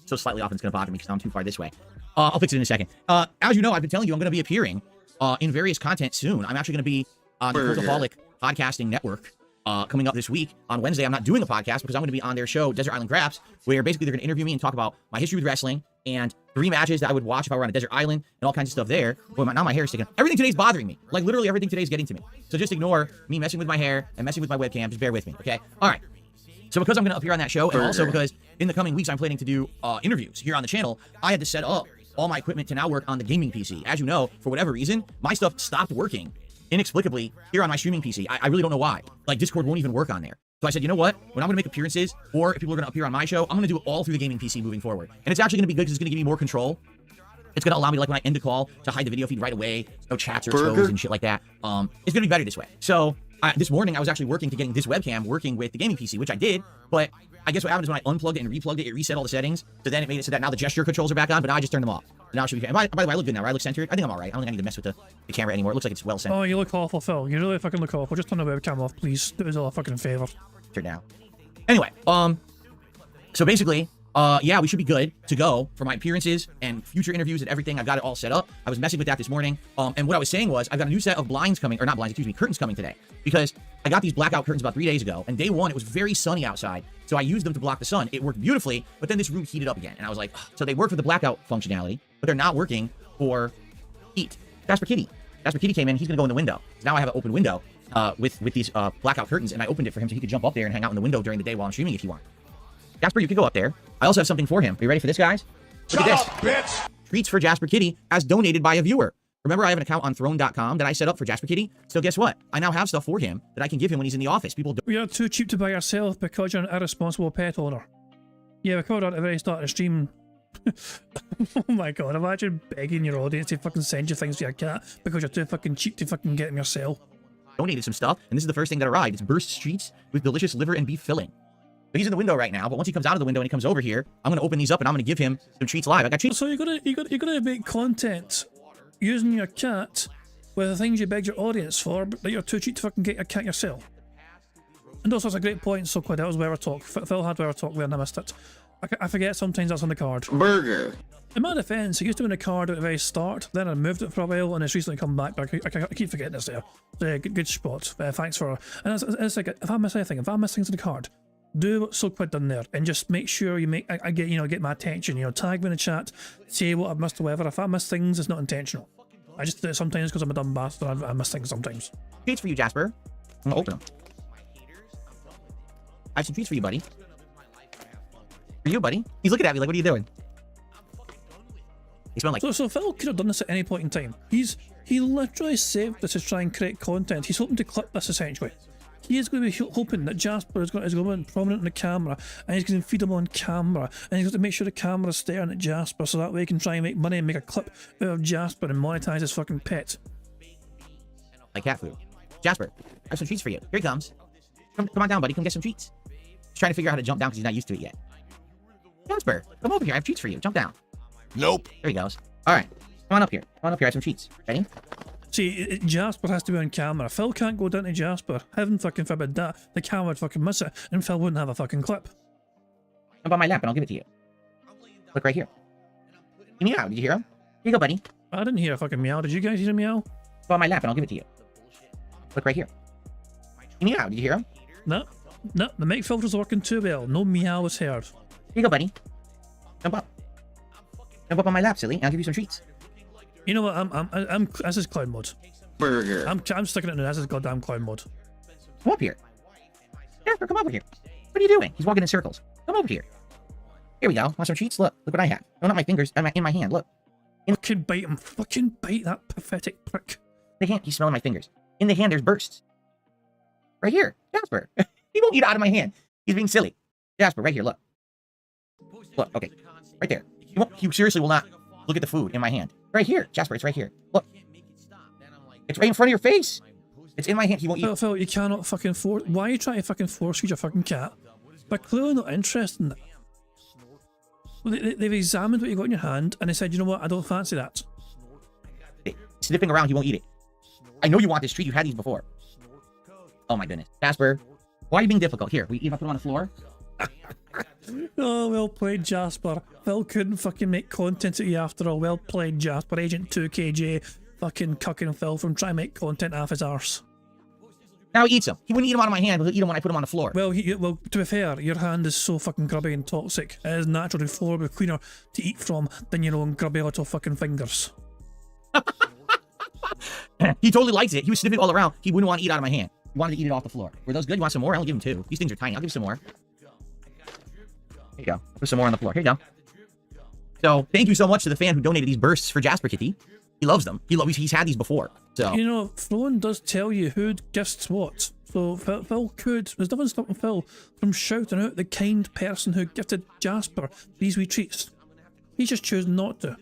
S2: So slightly off, and it's going to bother me because I'm too far this way. I'll fix it in a second. As you know, I've been telling you I'm going to be appearing in various content soon. I'm actually going to be on the Cultaholic Podcasting Network. coming up this week on Wednesday. I'm not doing a podcast because I'm going to be on their show, Desert Island Graps, where basically they're going to interview me and talk about my history with wrestling and 3 matches that I would watch if I were on a desert island and all kinds of stuff there. Boy, now my hair is sticking. Everything today's bothering me. Like literally everything today's getting to me. So just ignore me messing with my hair and messing with my webcam. Just bear with me, okay? All right. So because I'm going to appear on that show, and also because in the coming weeks I'm planning to do interviews here on the channel, I had to set up all my equipment to now work on the gaming PC. As you know, for whatever reason, my stuff stopped working inexplicably here on my streaming PC. I really don't know why. Like Discord won't even work on there. So I said, you know what? When I'm going to make appearances, or if people are going to appear on my show, I'm going to do it all through the gaming PC moving forward. And it's actually going to be good because it's going to give me more control. It's going to allow me, like when I end a call, to hide the video feed right away. No chats or exposed and shit like that. It's going to be better this way. So this morning I was actually working to getting this webcam working with the gaming PC, which I did. But I guess what happened is when I unplugged it and replugged it, it reset all the settings. So then it made it so that now the gesture controls are back on, but now I just turned them off. So now it should be. By the way, I look good now. Right? I look centered. I think I'm all right. I don't think I need to mess with the camera anymore. It looks like it's well centered.
S1: Oh, you look awful, Phil. You really fucking look awful. Just turn the webcam off, please. Do us all a fucking favor.
S2: Now. Anyway, so basically, yeah, we should be good to go for my appearances and future interviews and everything. I've got it all set up. I was messing with that this morning. And what I was saying was I've got a new set of blinds coming, or not blinds, excuse me, curtains coming today. Because I got these blackout curtains about 3 days ago, and day one, it was very sunny outside. So I used them to block the sun. It worked beautifully, but then this room heated up again. And I was like, ugh. So they work for the blackout functionality, but they're not working for heat. Jasper Kitty came in. He's going to go in the window. Now I have an open window with these blackout curtains, and I opened it for him so he could jump up there and hang out in the window during the day while I'm streaming if you want. Jasper, you can go up there. I also have something for him. Are you ready for this, guys? Look at this.
S6: Shut up, bitch!
S2: Treats for Jasper Kitty as donated by a viewer. Remember, I have an account on Throne.com that I set up for Jasper Kitty. So guess what? I now have stuff for him that I can give him when he's in the office. People don't.
S1: You're too cheap to buy yourself because you're an irresponsible pet owner. Yeah, we covered that at the very start of the stream. Oh my god, imagine begging your audience to fucking send you things for your cat because you're too fucking cheap to fucking get them yourself.
S2: Donated some stuff, and this is the first thing that arrived. It's burst treats with delicious liver and beef filling. But he's in the window right now, but once he comes out of the window and he comes over here, I'm going to open these up and I'm going to give him some treats live. I got treats.
S1: So you gotta make content using your cat with the things you begged your audience for, but that you're too cheap to fucking get your cat yourself. And also, it's a great point. So quite that was Weather Talk. Phil had Weather Talk there and I missed it. I forget sometimes that's on the card.
S8: Burger.
S1: In my defense, I used to be in the card at the very start, then I moved it for a while, and it's recently come back, but I keep forgetting it's there. So yeah, good spot. Thanks for... And it's like, if I miss anything, if I miss things in the card, do what Silkwood done there, and just make sure you make... I get my attention, tag me in the chat, say what I've missed or whatever. If I miss things, it's not intentional. I just do it sometimes because I'm a dumb bastard, I miss things sometimes.
S2: Treats for you, Jasper. I'm going to open them. I have some treats for you, buddy. For you, buddy. He's looking at me like, what are you doing? He smelled like...
S1: So Phil could have done this at any point in time. He literally saved this to try and create content. He's hoping to clip this essentially. He is going to be hoping that Jasper is going to be prominent in the camera, and he's going to feed him on camera, and he's going to make sure the camera's staring at Jasper, so that way he can try and make money and make a clip out of Jasper and monetize his fucking pet.
S2: Like cat food. Jasper, I have some treats for you. Here he comes. Come on down, buddy. Come get some treats. He's trying to figure out how to jump down because he's not used to it yet. Jasper, come over here. I have treats for you. Jump down.
S6: Nope.
S2: There he goes. All right. Come on up here. Come on up here. I have some treats. Ready?
S1: See, Jasper has to be on camera. Phil can't go down to Jasper. Heaven fucking forbid that. The camera would fucking miss it, and Phil wouldn't have a fucking clip.
S2: Jump on my lap and I'll give it to you. Look right here. He meow. Did you hear him? Here you go, buddy.
S1: I didn't hear a fucking meow. Did you guys hear a meow?
S2: Jump on my lap and I'll give it to you. Look right here. He meow. Did you hear him?
S1: No, the mic filter's working too well. No meow was heard.
S2: Here you go, buddy. Jump up. Jump up on my lap, silly, and I'll give you some treats.
S1: You know what? I'm. This is clown mode.
S8: Burger.
S1: I'm sticking it in. This is goddamn clown mode.
S2: Come up here. Jasper, come over here. What are you doing? He's walking in circles. Come over here. Here we go. Want some treats? Look what I have. No, not my fingers. In my hand. Look.
S1: Fucking bite him. Fucking bite that pathetic prick.
S2: The hand. He's smelling my fingers. In the hand, there's bursts. Right here. Jasper. He won't eat out of my hand. He's being silly. Jasper, right here. Look. Look. Okay. Right there. He seriously will not look at the food in my hand. Right here. Jasper, it's right here. Look. It's right in front of your face. It's in my hand. He won't eat.
S1: Phil, you cannot fucking force... Why are you trying to fucking force feed your fucking cat? They're clearly not interested in it. They've examined what you got in your hand, and they said, you know what, I don't fancy that.
S2: Sniffing around, he won't eat it. I know you want this treat. You've had these before. Oh my goodness. Jasper, why are you being difficult? Here, we even put him on the floor.
S1: Oh, well played, Jasper. Phil couldn't fucking make content at you after all. Well played, Jasper. Agent 2KJ fucking cucking Phil from trying to make content off his arse.
S2: Now he eats them. He wouldn't eat them out of my hand, but he'll eat them when I put them on the floor.
S1: Well, well, to be fair, your hand is so fucking grubby and toxic. It is naturally far cleaner to eat from than your own grubby little fucking fingers.
S2: He totally likes it. He was sniffing all around. He wouldn't want to eat out of my hand. He wanted to eat it off the floor. Were those good? You want some more? I'll give him 2. These things are tiny. I'll give you some more. Here you go. Put some more on the floor. Here you go. So thank you so much to the fan who donated these bursts for Jasper Kitty. He loves them. He's had these before. So
S1: you know, Flown does tell you who gifts what. So Phil could. There's nothing stopping Phil from shouting out the kind person who gifted Jasper these wee treats. He just chose not to.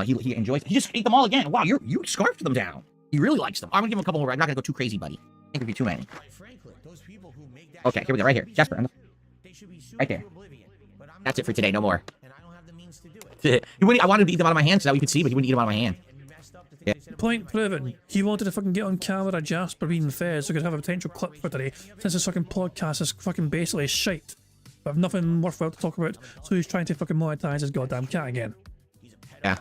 S2: He enjoys. He just ate them all again. Wow, you scarfed them down. He really likes them. I'm gonna give him a couple more. I'm not gonna go too crazy, buddy. I think it'd be too many. Okay, here we go. Right here, Jasper. Right there. That's it for today. No more. I wanted him to eat them out of my hand so that we could see, but he wouldn't eat them out of my hand. Yeah.
S1: Point proven. He wanted to fucking get on camera Jasper being fed so we could have a potential clip for today, since this fucking podcast is fucking basically shite. We have nothing worthwhile to talk about, so he's trying to fucking monetize his goddamn cat again.
S2: Yeah.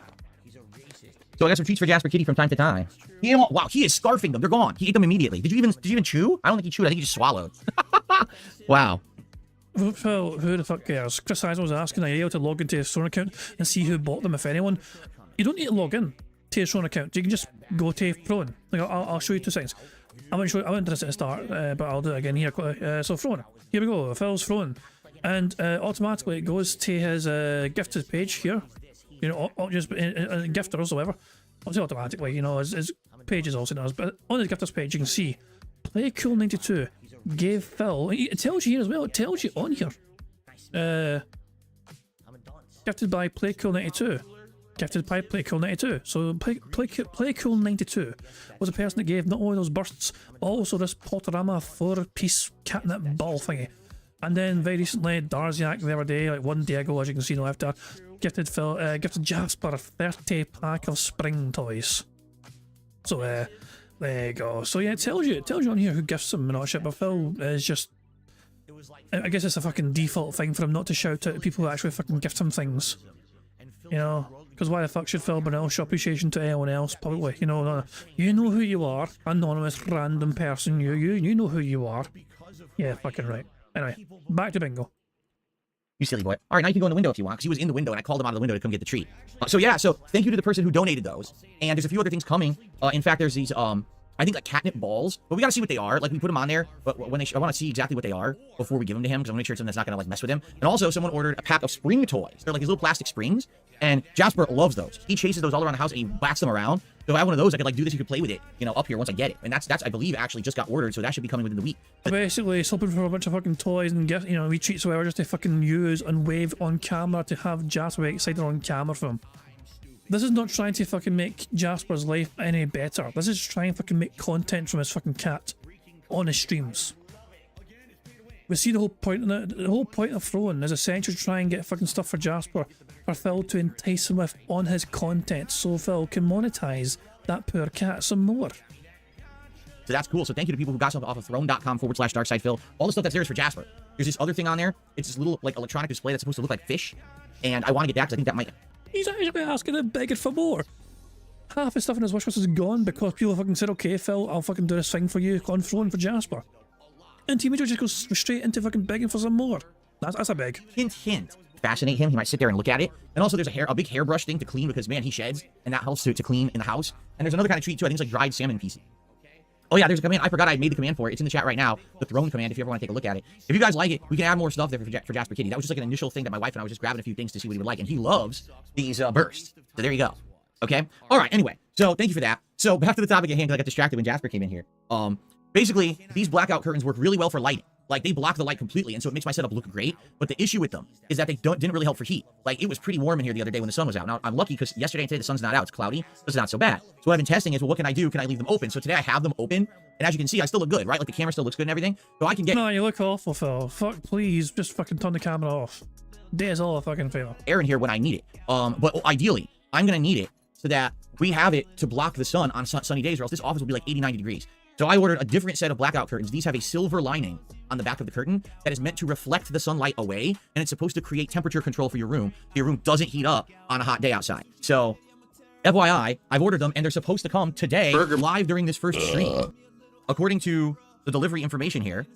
S2: So I got some treats for Jasper Kitty from time to time. Wow, he is scarfing them. They're gone. He ate them immediately. Did you even chew? I don't think he chewed. I think he just swallowed. Wow.
S1: Well, who the fuck cares? Chris Heisel was asking, are you able to log into his Throne account and see who bought them, if anyone? You don't need to log in to your Throne account. You can just go to Throne. Like, I'll show you 2 seconds. I went to this at the start, but I'll do it again here. So Throne. Here we go. Phil's Throne. And automatically it goes to his gifted page here. You know, just gifters or whatever. I'll say automatically, you know, his page is also does. But on his gifters page, you can see PlayCool92 gave Phil. It tells you here as well. It tells you on here. Gifted by PlayCool92. Gifted by PlayCool92. So PlayCool92 was a person that gave not only those bursts, but also this Potterama 4-piece catnip ball thingy. And then very recently, Darziak the other day, like 1 day ago, as you can see on the left there, gifted Jasper a 30 pack of spring toys. So there you go. So yeah, it tells you on here who gifts them and all that shit, but Phil is just, I guess it's a fucking default thing for him not to shout out to people who actually fucking gift him things. You know, because why the fuck should Phil Burnell show appreciation to anyone else publicly? You know who you are, anonymous random person. You know who you are. Yeah, fucking right. Anyway, back to bingo.
S2: You silly boy. All right, now you can go in the window if you want, because he was in the window and I called him out of the window to come get the treat. So yeah, so thank you to the person who donated those. And there's a few other things coming. In fact, there's these, I think like catnip balls, but we gotta see what they are. Like we put them on there, but when I want to see exactly what they are before we give them to him, because I want to make sure it's something that's not gonna like mess with him. And also, someone ordered a pack of spring toys. They're like these little plastic springs, and Jasper loves those. He chases those all around the house and he whacks them around. So if I have one of those, I could like do this. You could play with it, you know, up here once I get it. And that's I believe actually just got ordered, so that should be coming within the week.
S1: Basically, he's hoping for a bunch of fucking toys and get, you know, we treats or whatever just to fucking use and wave on camera to have Jasper excited on camera for him. This is not trying to fucking make Jasper's life any better. This is trying to fucking make content from his fucking cat on his streams. We see the whole point of the whole point of Throne is essentially to try and get fucking stuff for Jasper for Phil to entice him with on his content so Phil can monetize that poor cat some more.
S2: So that's cool. So thank you to people who got stuff off of throne.com/darksidephil. All the stuff that's there is for Jasper. There's this other thing on there. It's this little like electronic display that's supposed to look like fish. And I want to get that because I think that might...
S1: He's actually asking and begging for more. Half his stuff in his wish list is gone because people fucking said, okay, Phil, I'll fucking do this thing for you on Throne for Jasper. And Team just goes straight into fucking begging for some more. That's a beg.
S2: Hint, hint. Fascinate him. He might sit there and look at it. And also there's a big hairbrush thing to clean because, man, he sheds. And that helps to clean in the house. And there's another kind of treat, too. I think it's like dried salmon pieces. Oh, yeah, there's a command. I forgot I made the command for it. It's in the chat right now. The Throne command, if you ever want to take a look at it. If you guys like it, we can add more stuff there for Jasper Kitty. That was just like an initial thing that my wife and I was just grabbing a few things to see what he would like. And he loves these bursts. So there you go. Okay? All right, anyway. So thank you for that. So back to the topic at hand because I got distracted when Jasper came in here. Basically, these blackout curtains work really well for lighting. Like, they block the light completely, and so it makes my setup look great. But the issue with them is that they didn't really help for heat. Like, it was pretty warm in here the other day when the sun was out. Now, I'm lucky because yesterday and today the sun's not out. It's cloudy, so it's not so bad. So what I've been testing is, well, what can I do? Can I leave them open? So today I have them open, and as you can see, I still look good, right? Like, the camera still looks good and everything. So I can get...
S1: No, you look awful, Phil. Fuck, please, just fucking turn the camera off. Day is all a fucking favor.
S2: Air in here when I need it. But ideally, I'm going to need it so that we have it to block the sun on sunny days, or else this office will be like 80, 90 degrees. So I ordered a different set of blackout curtains. These have a silver lining on the back of the curtain that is meant to reflect the sunlight away, and it's supposed to create temperature control for your room so your room doesn't heat up on a hot day outside. So, FYI, I've ordered them, and they're supposed to come today live during this first stream. according to the delivery information here,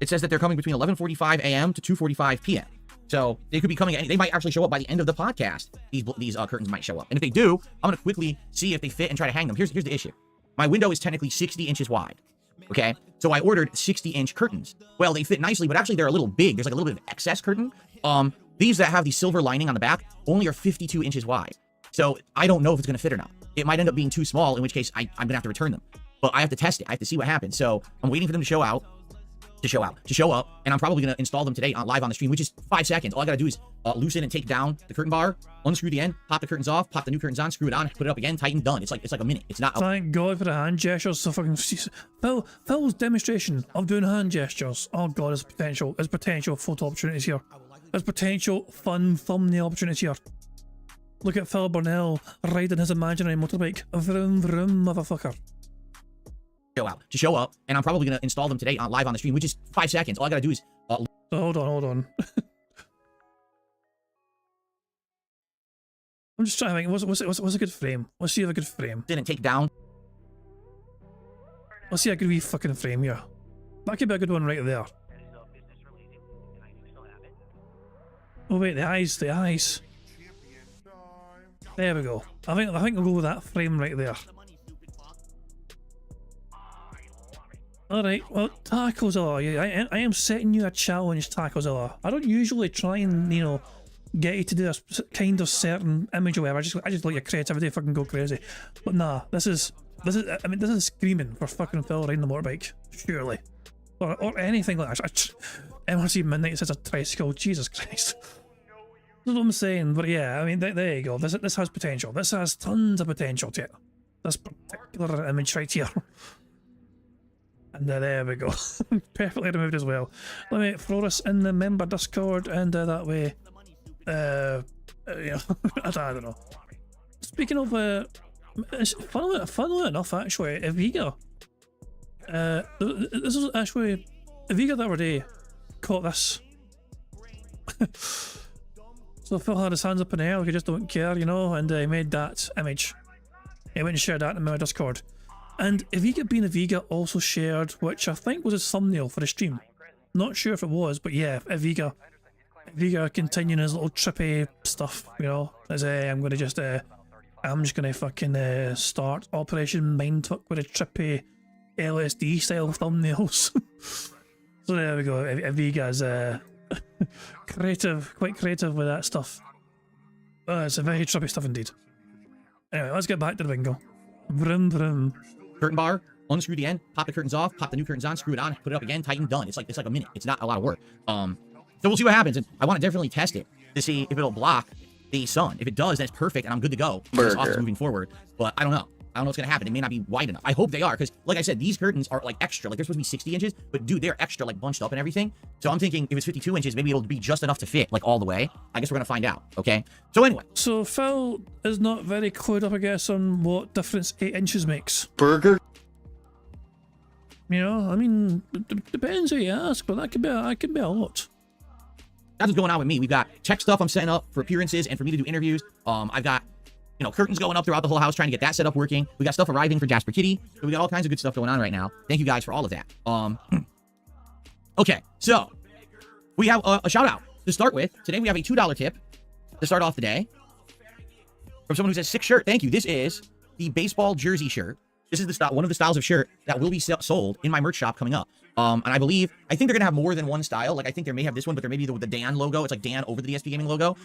S2: it says that they're coming between 11:45 a.m. to 2:45 p.m. So they could be coming. They might actually show up by the end of the podcast. These curtains might show up, and if they do, I'm gonna quickly see if they fit and try to hang them. Here's the issue. My window is technically 60 inches wide. Okay, so I ordered 60-inch curtains. Well, they fit nicely, but actually they're a little big. There's like a little bit of excess curtain. These that have the silver lining on the back only are 52 inches wide. So I don't know if it's gonna fit or not. It might end up being too small, in which case I'm gonna have to return them. But I have to test it. I have to see what happens. So I'm waiting for them to show up, and I'm probably gonna install them today live on the stream, which is 5 seconds. All I gotta do is loosen and take down the curtain bar, unscrew the end, pop the curtains off, pop the new curtains on, screw it on, put it up again, tighten, done. It's like a minute. It's not.
S1: Thank God for the hand gestures. So fucking Phil's demonstration of doing hand gestures. Oh God, there's potential photo opportunities here. There's potential fun thumbnail opportunities here. Look at Phil Burnell riding his imaginary motorbike. Vroom vroom, motherfucker.
S2: Show up, and I'm probably gonna install them today live on the stream, which is 5 seconds. All I gotta do is
S1: so hold on. I'm just trying to think. What's a good frame? Let's see if a good frame.
S2: and take down.
S1: Let's see a good wee fucking frame here. That could be a good one right there. Oh wait, the eyes. There we go. I think I'll go with that frame right there. Alright, well, Tacozilla, I am setting you a challenge, Tacozilla. I don't usually try and, get you to do a kind of certain image or whatever. I just let your creativity fucking go crazy. But nah, this is screaming for fucking Phil riding the motorbike, surely. Or anything like that. MRC Midnight says a tricycle, Jesus Christ. That's what I'm saying, but yeah, I mean, there you go. This has potential. This has tons of potential to it. This particular image right here. And there we go. Perfectly removed as well. Let me throw this in the member Discord, and that way, I don't know. Speaking of, funnily enough, actually, Eviga, this is actually, Eviga the other day caught this. So Phil had his hands up in the air, like he just don't care, and he made that image. He went and shared that in my Discord. And Eviga being Eviga also shared, which I think was his thumbnail for the stream. Not sure if it was, but yeah, Eviga continuing his little trippy stuff, as I'm just gonna fucking start Operation Mindfuck with a trippy LSD style thumbnails. So there we go. Eviga's quite creative with that stuff. It's a very trippy stuff indeed. Anyway, let's get back to the bingo. Vroom vroom.
S2: Curtain bar, unscrew the end, pop the curtains off, pop the new curtains on, screw it on, put it up again, tighten, done. It's like a minute. It's not a lot of work. So we'll see what happens, and I want to definitely test it to see if it'll block the sun. If it does, then it's perfect, and I'm good to go. This office moving forward, but I don't know. I don't know what's gonna happen. It may not be wide enough. I hope they are, because like I said, these curtains are like extra. Like they're supposed to be 60 inches, but dude, they're extra, like bunched up and everything. So I'm thinking if it's 52 inches, maybe it'll be just enough to fit, like all the way. I guess we're gonna find out. Okay. So anyway.
S1: So Phil is not very clued up, I guess, on what difference 8 inches makes.
S8: Burger.
S1: I mean, depends who you ask, but that could be a lot.
S2: That's what's going on with me. We've got tech stuff I'm setting up for appearances and for me to do interviews. I've got, curtains going up throughout the whole house, trying to get that set up working. We got stuff arriving for Jasper Kitty. So we got all kinds of good stuff going on right now. Thank you guys for all of that. Okay, so we have a shout out to start with. Today we have a $2 tip to start off the day from someone who says, "Sick shirt. Thank you." This is the baseball jersey shirt. This is one of the styles of shirt that will be sold in my merch shop coming up. And I think they're gonna have more than one style. Like I think they may have this one, but there may be the Dan logo. It's like Dan over the DSP Gaming logo.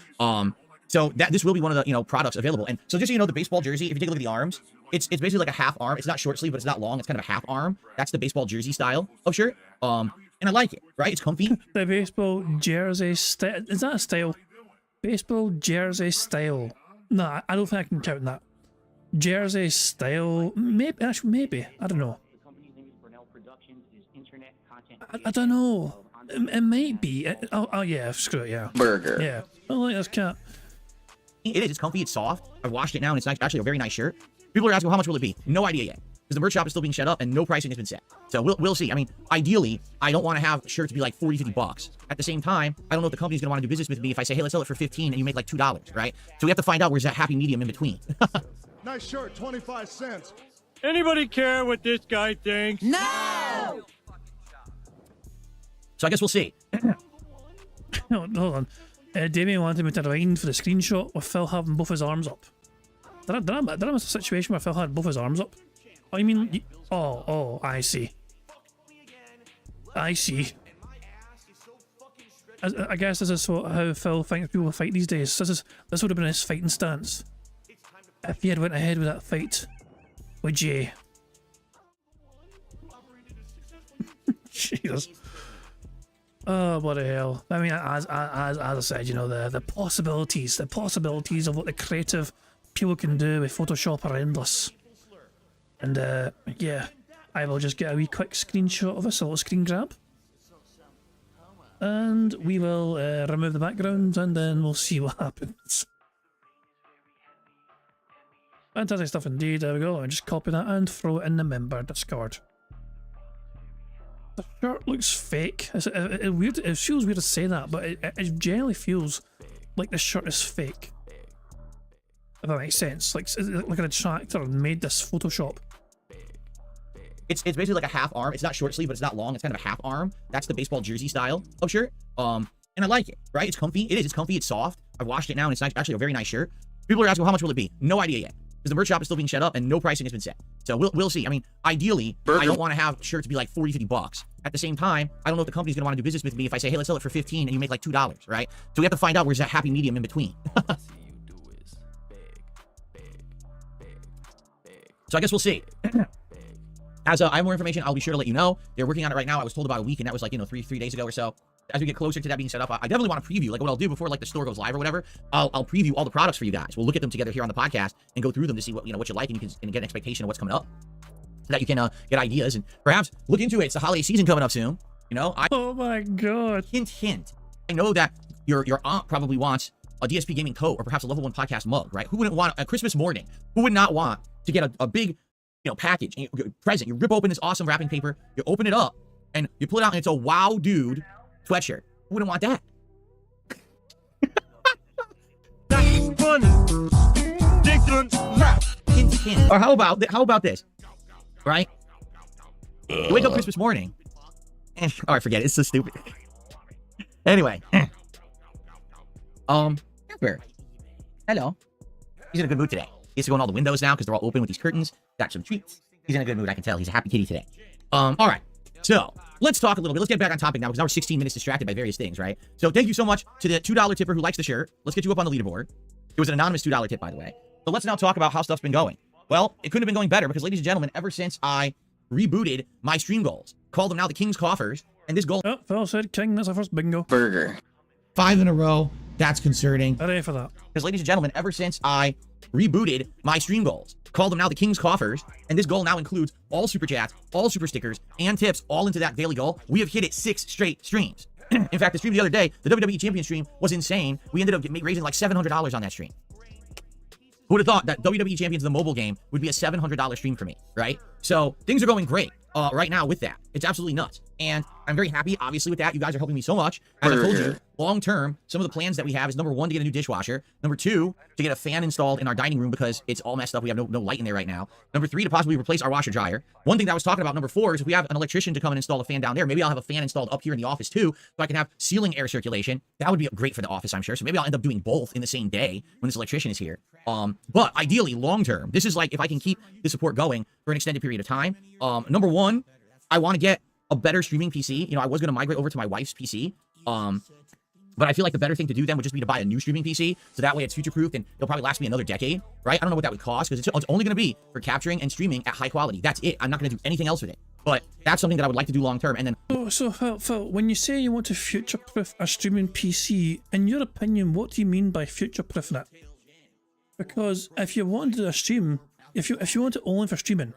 S2: So this will be one of the products available. And so just so you know, the baseball jersey, if you take a look at the arms, it's basically like a half arm. It's not short sleeve, but it's not long. It's kind of a half arm. That's the baseball jersey style of shirt. And I like it. Right? It's comfy.
S1: The baseball jersey style, is that a style? Baseball jersey style. No, I don't think I can count that. Jersey style, maybe. I don't know. I don't know. It might be. Oh yeah, screw it. Yeah.
S8: Burger.
S1: Yeah. I like this cat.
S2: It is. It's comfy. It's soft. I've washed it now, and it's actually a very nice shirt. People are asking, well, how much will it be? No idea yet, because the merch shop is still being set up and no pricing has been set. So we'll see. I mean, ideally, I don't want to have shirts be like 40, 50 bucks. At the same time, I don't know if the company's gonna want to do business with me if I say, hey, let's sell it for 15 and you make like $2, right? So we have to find out where's that happy medium in between.
S10: Nice shirt, 25 cents. Anybody care what this guy thinks?
S2: So I guess we'll see.
S1: Hold on. Damien wanted me to rewind for the screenshot with Phil having both his arms up. Did I miss a situation where Phil had both his arms up? Oh, you mean... Oh, I see. I see. I guess this is how Phil thinks people fight these days. This would have been his fighting stance if he had went ahead with that fight with Jay. Jesus. Oh, what the hell. I mean, as I said, you know, the possibilities of what the creative people can do with Photoshop are endless. And yeah, I will just get a wee quick screenshot of this, a little screen grab. And we will remove the background and then we'll see what happens. Fantastic stuff indeed. There we go. I'll just copy that and throw it in the member Discord. The shirt looks fake. It weird. It feels weird to say that, but it generally feels like the shirt is fake. If that makes sense. Like an attractor made this Photoshop.
S2: It's basically like a half arm. It's not short sleeve, but it's not long. It's kind of a half arm. That's the baseball jersey style of shirt. And I like it, right? It's comfy. It is. It's comfy. It's soft. I've washed it now, and it's actually a very nice shirt. People are asking, well, how much will it be? No idea yet, because the merch shop is still being set up and no pricing has been set. So we'll see. I mean, ideally, I don't want to have shirts be like 40, 50 bucks. At the same time, I don't know if the company's going to want to do business with me if I say, hey, let's sell it for 15 and you make like $2, right? So we have to find out where's that happy medium in between. So I guess we'll see. As I have more information, I'll be sure to let you know. They're working on it right now. I was told about a week, and that was like, you know, three days ago or so. As we get closer to that being set up, I definitely want to preview. Like what I'll do before like the store goes live or whatever, I'll preview all the products for you guys. We'll look at them together here on the podcast and go through them to see what you like, and you can get an expectation of what's coming up, so that you can get ideas and perhaps look into it. It's the holiday season coming up soon. You know,
S1: oh my god.
S2: Hint. I know that your aunt probably wants a DSP gaming coat or perhaps a level 1 podcast mug, right? Who wouldn't want a Christmas morning? Who would not want to get a big, package, present? You rip open this awesome wrapping paper, you open it up, and you pull it out, and it's a wow dude sweatshirt. Who wouldn't want that?
S10: That's funny.
S2: Hint. Or how about this? Right? You wake up Christmas morning. Oh, I forget. It's so stupid. Anyway. Jasper. Hello. He's in a good mood today. He has to go in all the windows now because they're all open with these curtains. Got some treats. He's in a good mood, I can tell. He's a happy kitty today. All right. So, let's talk a little bit. Let's get back on topic now because now we're 16 minutes distracted by various things, right? So, thank you so much to the $2 tipper who likes the shirt. Let's get you up on the leaderboard. It was an anonymous $2 tip, by the way. So, let's now talk about how stuff's been going. Well, it couldn't have been going better because, ladies and gentlemen, ever since I rebooted my stream goals, called them now the King's Coffers, and this goal...
S1: Oh, Phil said King, that's our first bingo.
S4: Burger.
S2: 5 in a row. That's concerning.
S1: Ready for that.
S2: Because, ladies and gentlemen, ever since I rebooted my stream goals, called them now the King's Coffers, and this goal now includes all super chats, all super stickers, and tips all into that daily goal, we have hit it 6 straight streams. In fact, the stream the other day, the WWE Champion stream, was insane. We ended up raising like $700 on that stream. Who would have thought that WWE Champions, the mobile game, would be a $700 stream for me, right? So things are going great right now with that. It's absolutely nuts. And I'm very happy, obviously, with that. You guys are helping me so much. As I told you, long term, some of the plans that we have is number 1, to get a new dishwasher. Number 2, to get a fan installed in our dining room because it's all messed up. We have no light in there right now. Number 3, to possibly replace our washer dryer. One thing that I was talking about, number 4, is if we have an electrician to come and install a fan down there, maybe I'll have a fan installed up here in the office too, so I can have ceiling air circulation. That would be great for the office, I'm sure. So maybe I'll end up doing both in the same day when this electrician is here. But ideally, long term, this is like if I can keep the support going for an extended period of time. Number 1, I want to get a better streaming PC. I was going to migrate over to my wife's PC. But I feel like the better thing to do then would just be to buy a new streaming PC. So that way it's future-proofed and it'll probably last me another decade, right? I don't know what that would cost because it's only going to be for capturing and streaming at high quality. That's it. I'm not going to do anything else with it. But that's something that I would like to do long-term. And then...
S1: So Phil, when you say you want to future-proof a streaming PC, in your opinion, what do you mean by future-proofing it? Because if you want to do a stream, if you want it only for streaming,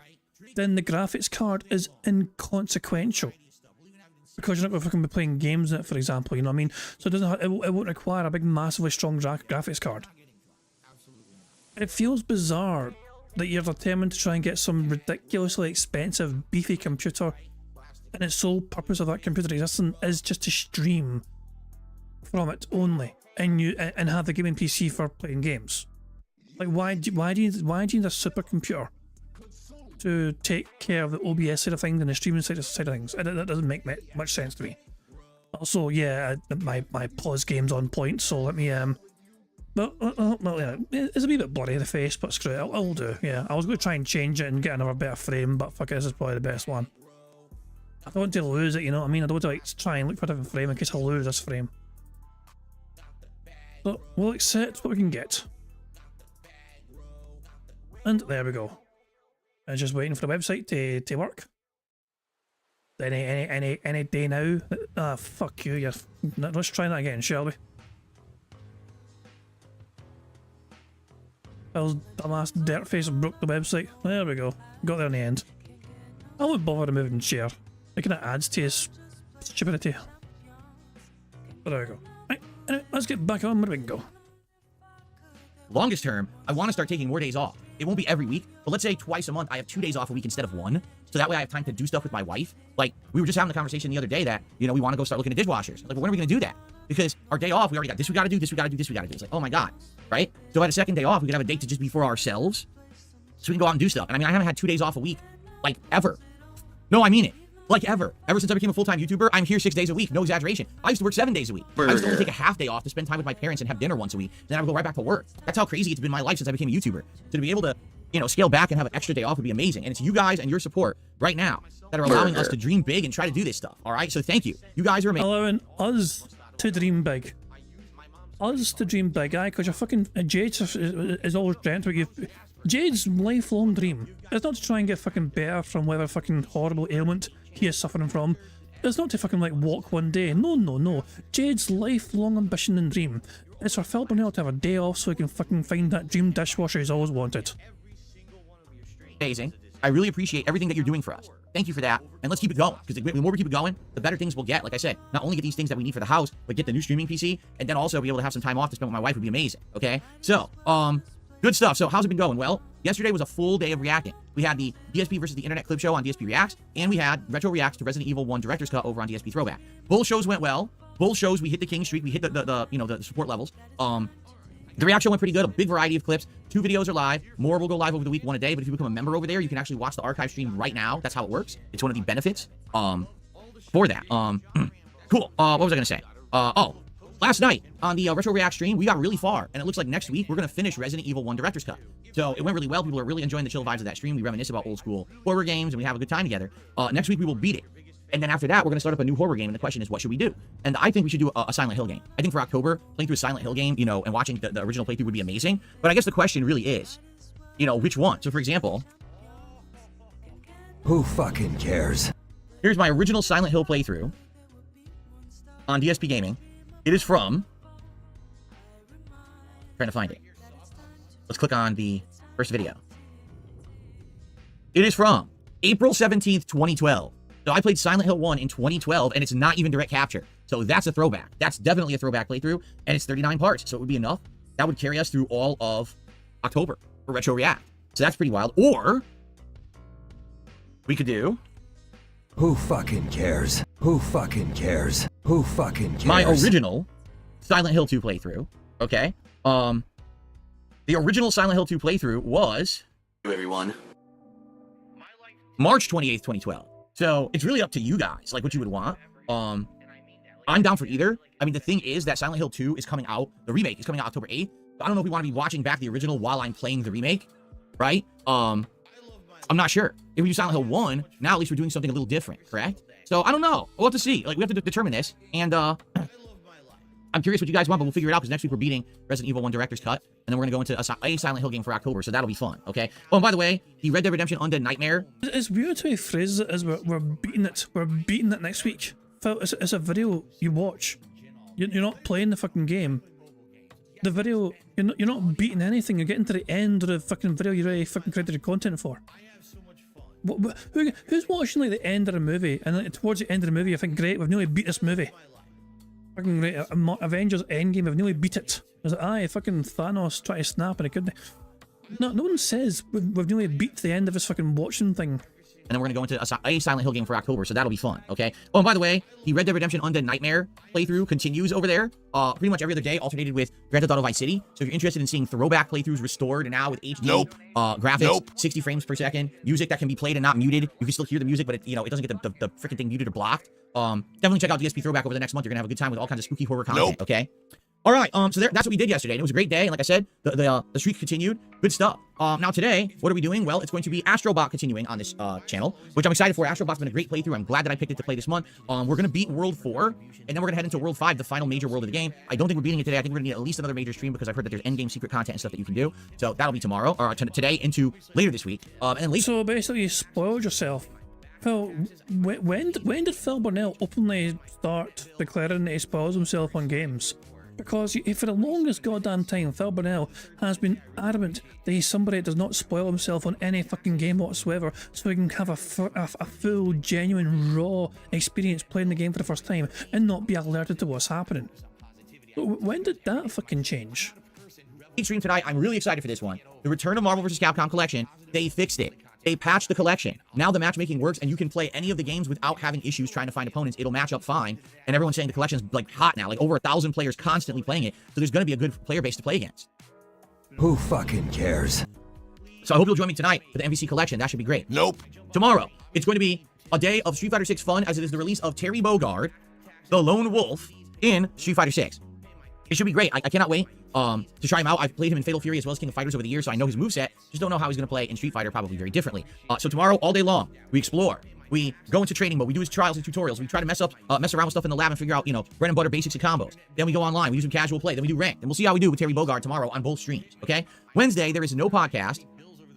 S1: then the graphics card is inconsequential. Because you're not going to be playing games in it, for example, you know what I mean? So it won't require a big, massively strong graphics card. It feels bizarre that you're determined to try and get some ridiculously expensive, beefy computer, and its sole purpose of that computer existing is just to stream from it only, and have the gaming PC for playing games. Like, why do you need a supercomputer to take care of the OBS side of things and the streaming side of things. That doesn't make much sense to me. Also, yeah, my pause game's on point, so let me well, yeah, it's a wee bit blurry the face, but screw it, I'll do. Yeah, I was going to try and change it and get another better frame, but fuck it, this is probably the best one. I don't want to lose it, you know what I mean? I don't want to like try and look for a different frame in case I lose this frame. So we'll accept what we can get. And there we go. I'm just waiting for the website to work. Any day now. Ah, fuck you. Let's try that again, shall we? Phil's dumbass dirtface broke the website. There we go. Got there in the end. I won't bother removing share. It kind of adds to his stupidity. But there we go. Right, anyway, let's get back on with Bingo.
S2: Longest term, I want to start taking more days off. It won't be every week, but let's say twice a month I have 2 days off a week instead of 1. So that way I have time to do stuff with my wife. Like, we were just having the conversation the other day that, you know, we want to go start looking at dishwashers. Like, well, when are we going to do that? Because our day off, we already got this we got to do, this we got to do, this we got to do. It's like, oh my God, right? So at a second day off, we could have a date to just be for ourselves. So we can go out and do stuff. And I mean, I haven't had 2 days off a week, like, ever. No, I mean it. Like, ever. Ever since I became a full-time YouTuber, I'm here 6 days a week. No exaggeration. I used to work 7 days a week. I used to only take a half day off to spend time with my parents and have dinner once a week. Then I would go right back to work. That's how crazy it's been my life since I became a YouTuber. So to be able to, you know, scale back and have an extra day off would be amazing. And it's you guys and your support right now that are allowing us to dream big and try to do this stuff. All right? So thank you. You guys are amazing.
S1: Allowing us to dream big. Us to dream big, aye, because your fucking Jade is always trying to give. Jade's lifelong dream is not to try and get fucking better from whatever fucking horrible ailment he is suffering from. It's not to fucking like walk one day. No. Jade's lifelong ambition and dream is for Phil Burnell to have a day off so he can fucking find that dream dishwasher he's always wanted.
S2: Amazing. I really appreciate everything that you're doing for us. Thank you for that. And let's keep it going. Because the more we keep it going, the better things we'll get. Like I said, not only get these things that we need for the house, but get the new streaming PC, and then also be able to have some time off to spend with my wife would be amazing. Okay? So, good stuff. So how's it been going? Well, yesterday was a full day of reacting. We had the DSP versus the Internet Clip Show on DSP Reacts, and we had Retro Reacts to Resident Evil 1 Director's Cut over on DSP Throwback. Both shows went well. Both shows we hit the king streak. We hit the support levels. The reaction went pretty good. A big variety of clips. 2 videos are live. More will go live over the week, 1 a day. But if you become a member over there, you can actually watch the archive stream right now. That's how it works. It's one of the benefits for that. Cool. What was I gonna say? Last night on the Retro React stream, we got really far, and it looks like next week we're gonna finish Resident Evil 1 Director's Cut. So it went really well. People are really enjoying the chill vibes of that stream. We reminisce about old school horror games, and we have a good time together. Next week we will beat it. And then after that, we're going to start up a new horror game, and the question is, what should we do? And I think we should do a Silent Hill game. I think for October, playing through a Silent Hill game, you know, and watching the original playthrough would be amazing. But I guess the question really is, you know, which one? So for example...
S11: Who fucking cares?
S2: Here's my original Silent Hill playthrough on DSP Gaming. It is from... trying to find it. Let's click on the first video. It is from April 17th, 2012. So I played Silent Hill 1 in 2012, and it's not even direct capture. So that's a throwback. That's definitely a throwback playthrough, and it's 39 parts, so it would be enough. That would carry us through all of October for Retro React. So that's pretty wild. Or we could do...
S11: Who fucking cares? Who fucking cares? Who fucking cares?
S2: My original Silent Hill 2 playthrough, okay? The original Silent Hill 2 playthrough was...
S3: everyone.
S2: March 28th, 2012. So it's really up to you guys, like what you would want. I'm down for either. I mean, the thing is that Silent Hill 2 is coming out, the remake is coming out October 8th. I don't know if we want to be watching back the original while I'm playing the remake, right? I'm not sure. If we do Silent Hill 1, now at least we're doing something a little different, correct? So I don't know. We'll have to see. Like, we have to determine this. And I'm curious what you guys want, but we'll figure it out because next week we're beating Resident Evil 1 Director's Cut, and then we're going to go into a Silent Hill game for October, so that'll be fun, okay? Oh, and by the way, the Red Dead Redemption Undead Nightmare...
S1: It's weird how he phrases it as we're beating it. We're beating it next week. Phil, it's a video you watch. You're not playing the fucking game. The video, you're not beating anything. You're getting to the end of the fucking video you already fucking credited content for. Who's watching like the end of a movie, and like, towards the end of the movie you think, great, we've nearly beat this movie. Fucking great, Avengers Endgame, we've nearly beat it. I was like, aye, fucking Thanos tried to snap and it couldn't. No one says we've nearly beat the end of this fucking watching thing.
S2: and then we're going to go into a Silent Hill game for October, so that'll be fun, okay? Oh, and by the way, the Red Dead Redemption Undead Nightmare playthrough continues over there, pretty much every other day, alternated with Grand Theft Auto Vice City. So if you're interested in seeing throwback playthroughs restored and now with HD graphics, 60 frames per second, music that can be played and not muted, you can still hear the music, but it, you know, it doesn't get the freaking thing muted or blocked. Definitely check out DSP Throwback over the next month. You're gonna have a good time with all kinds of spooky horror content, okay? All right, so that's what we did yesterday, and it was a great day, and like I said, the streak continued. Good stuff. Now today, what are we doing? Well, it's going to be Astrobot continuing on this channel, which I'm excited for. Astrobot's been a great playthrough. I'm glad that I picked it to play this month. We're going to beat World 4, and then we're going to head into World 5, the final major world of the game. I don't think we're beating it today. I think we're going to need at least another major stream because I've heard that there's endgame secret content and stuff that you can do. So that'll be tomorrow, or today into later this week. And then later. So
S1: basically, you spoiled yourself. Phil, when did Phil Burnell openly start declaring that he spoils himself on games? Because for the longest goddamn time, Phil Burnell has been adamant that he's somebody that does not spoil himself on any fucking game whatsoever, so he can have a full, genuine, raw experience playing the game for the first time and not be alerted to what's happening. When did that fucking change?
S2: Stream tonight, I'm really excited for this one. The Return of Marvel vs. Capcom collection, they fixed it. They patched the collection. Now the matchmaking works, and you can play any of the games without having issues trying to find opponents. It'll match up fine. And everyone's saying the collection's like hot now, like over 1,000 players constantly playing it. So there's going to be a good player base to play against.
S11: Who fucking cares?
S2: So I hope you'll join me tonight for the MVC collection. That should be great. Tomorrow, it's going to be a day of Street Fighter 6 fun, as it is the release of Terry Bogard, the Lone Wolf, in Street Fighter 6. It should be great. I cannot wait to try him out. I've played him in Fatal Fury as well as King of Fighters over the years, so I know his moveset. Just don't know how he's going to play in Street Fighter, probably very differently. So tomorrow, all day long, we explore. We go into training mode. We do his trials and tutorials. We try to mess around with stuff in the lab and figure out, you know, bread and butter basics of combos. Then we go online. We do some casual play. Then we do ranked. And we'll see how we do with Terry Bogard tomorrow on both streams, okay? Wednesday, there is no podcast,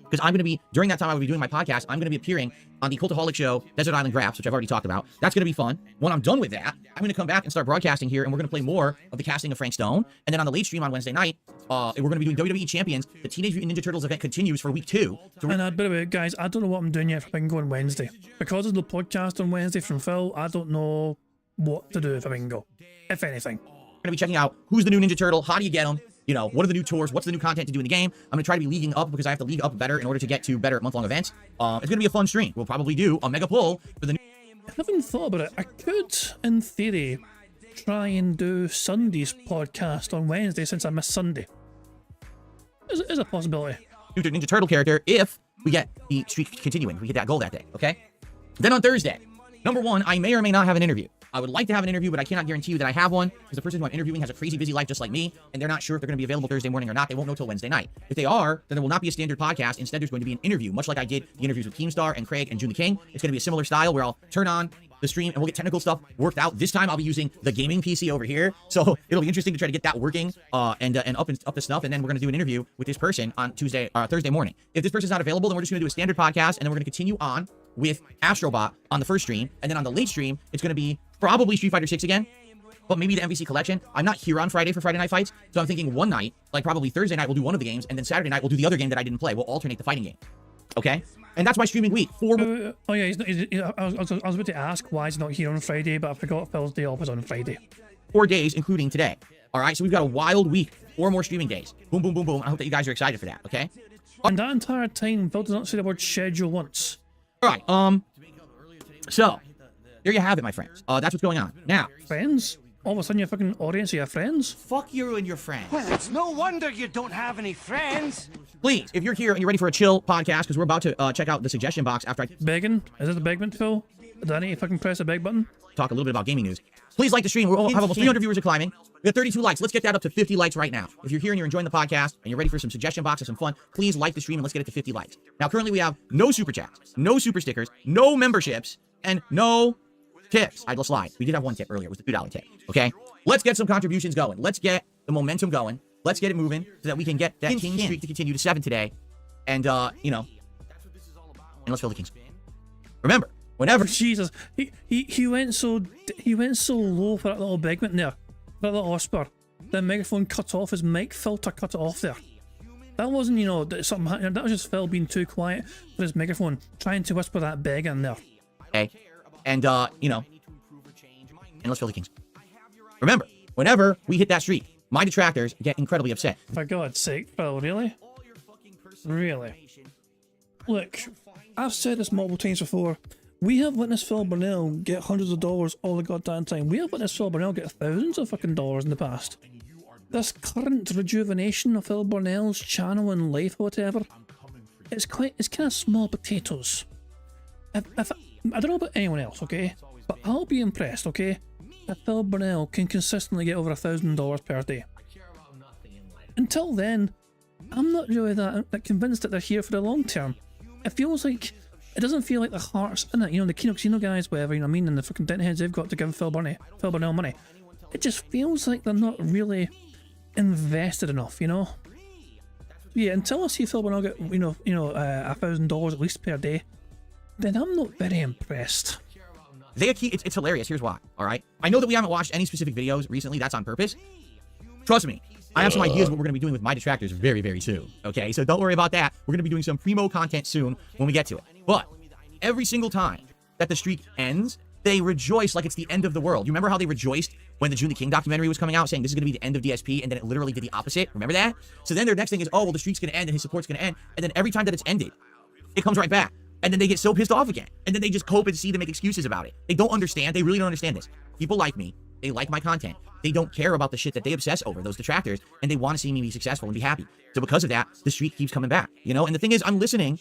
S2: because I'm going to be, during that time I will be doing my podcast, I'm going to be appearing on the Cultaholic Show, Desert Island Graphs, which I've already talked about. That's going to be fun. When I'm done with that, I'm going to come back and start broadcasting here, and we're going to play more of the casting of Frank Stone. And then on the late stream on Wednesday night, we're going to be doing WWE Champions. The Teenage Mutant Ninja Turtles event continues for week 2. So
S1: and by the way, guys, I don't know what I'm doing yet for Bingo on Wednesday. Because of the podcast on Wednesday from Phil, I don't know what to do for Bingo, if anything.
S2: We're going to be checking out who's the new Ninja Turtle, how do you get them, you know, what are the new tours, what's the new content to do in the game. I'm going to try to be leaguing up because I have to league up better in order to get to better month-long events. It's going to be a fun stream. We'll probably do a mega pull for the new...
S1: I haven't thought about it. I could, in theory, try and do Sunday's podcast on Wednesday since I missed Sunday. Is a possibility.
S2: Ninja Turtle character if we get the streak continuing. We get that goal that day, okay? Then on Thursday, number 1, I may or may not have an interview. I would like to have an interview, but I cannot guarantee you that I have one because the person who I'm interviewing has a crazy busy life just like me, and they're not sure if they're going to be available Thursday morning or not. They won't know till Wednesday night. If they are, then there will not be a standard podcast. Instead, there's going to be an interview, much like I did the interviews with Keemstar and Craig and June the King. It's going to be a similar style where I'll turn on the stream and we'll get technical stuff worked out. This time I'll be using the gaming PC over here, so it'll be interesting to try to get that working and up to snuff. And then we're going to do an interview with this person on Thursday morning. If this person's not available, then we're just going to do a standard podcast, and then we're going to continue on with Astrobot on the first stream, and then on the late stream it's going to be probably Street Fighter 6 again, but maybe the MVC collection. I'm not here on Friday for Friday Night Fights, so I'm thinking one night, like probably Thursday night, we'll do one of the games, and then Saturday night we'll do the other game that I didn't play. We'll alternate the fighting game, okay? And that's my streaming week.
S1: Oh yeah, I was about to ask why he's not here on Friday, but I forgot Phil's day off is on Friday.
S2: 4 days, including today. All right, so we've got a wild week. 4 more streaming days. Boom, boom, boom, boom. I hope that you guys are excited for that, okay?
S1: And that entire time, Phil does not say the word schedule once.
S2: All right, so there you have it, my friends. That's what's going on. Now,
S1: friends? All of a sudden, your fucking audience are your friends?
S3: Fuck you and your friends.
S10: Well, it's no wonder you don't have any friends.
S2: Please, if you're here and you're ready for a chill podcast, because we're about to check out the suggestion box after I...
S1: Begging? Is it the beg button, Phil? Do I need to fucking press the beg button?
S2: Talk a little bit about gaming news. Please like the stream. We'll have almost 300 viewers and climbing. We have 32 likes. Let's get that up to 50 likes right now. If you're here and you're enjoying the podcast and you're ready for some suggestion boxes, some fun, please like the stream and let's get it to 50 likes. Now, currently we have no super chats, no super stickers, no memberships, and no tips. I just lied. We did have one tip earlier. It was the $2 tip. Okay? Let's get some contributions going. Let's get the momentum going. Let's get it moving so that we can get that king streak to continue to 7 today. And, you know, and let's fill the kings. Remember, whenever...
S1: Jesus, he went so low for that little segment there. That little whisper. The microphone cut off, his mic filter cut it off there. That wasn't, you know, something. That was just Phil being too quiet for his microphone, trying to whisper that beg in there.
S2: Okay, and you know, and let's fill the kings. Remember, whenever we hit that streak, my detractors get incredibly upset.
S1: For God's sake, Phil, really? Really? Look, I've said this multiple times before. We have witnessed Phil Burnell get hundreds of dollars all the goddamn time. We have witnessed Phil Burnell get thousands of fucking dollars in the past. This current rejuvenation of Phil Burnell's channel and life or whatever, it's kind of small potatoes. I don't know about anyone else, okay? But I'll be impressed, okay? If Phil Burnell can consistently get over $1,000 per day. Until then, I'm not really that convinced that they're here for the long term. It feels like, it doesn't feel like the heart's in it, you know, the Kino Casino guys, whatever, you know what I mean, and the fucking dent heads they've got to give Phil Burnell money. It just feels like they're not really invested enough, you know? Yeah, until I see Phil Burnell get, $1,000 at least per day, then I'm not very impressed.
S2: It's hilarious. Here's why, all right? I know that we haven't watched any specific videos recently. That's on purpose. Trust me, I have some ideas what we're going to be doing with my detractors very, very soon, okay? So don't worry about that. We're going to be doing some primo content soon when we get to it. But every single time that the streak ends, they rejoice like it's the end of the world. You remember how they rejoiced when the June the King documentary was coming out, saying this is going to be the end of DSP, and then it literally did the opposite? Remember that? So then their next thing is, oh, well, the streak's going to end and his support's going to end. And then every time that it's ended, it comes right back. And then they get so pissed off again. And then they just cope and see to make excuses about it. They don't understand. They really don't understand this. People like me. They like my content. They don't care about the shit that they obsess over, those detractors, and they want to see me be successful and be happy. So because of that, the streak keeps coming back, you know? And the thing is, I'm listening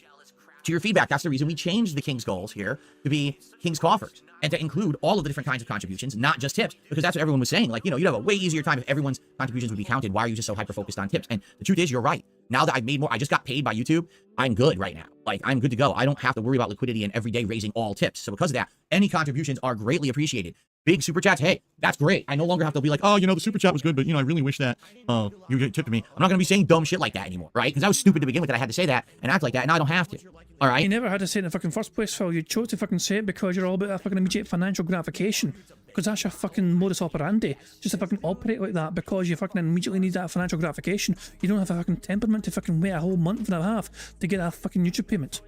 S2: to your feedback. That's the reason we changed the King's goals here to be King's coffers and to include all of the different kinds of contributions, not just tips, because that's what everyone was saying. Like, you know, you'd have a way easier time if everyone's contributions would be counted. Why are you just so hyper-focused on tips? And the truth is, you're right. Now that I've made more, I just got paid by YouTube, I'm good right now. Like, I'm good to go. I don't have to worry about liquidity and every day raising all tips. So because of that, any contributions are greatly appreciated. Big super chats, hey, that's great. I no longer have to be like, oh, you know, the super chat was good, but, you know, I really wish that you tipped me. I'm not going to be saying dumb shit like that anymore, right? Because I was stupid to begin with that I had to say that and act like that, and now I don't have to. All right?
S1: You never had to say it in the fucking first place, Phil. You chose to fucking say it because you're all about that fucking immediate financial gratification. Because that's your fucking modus operandi. Just to fucking operate like that because you fucking immediately need that financial gratification. You don't have a fucking temperament to fucking wait a whole month and a half to get that fucking YouTube payment.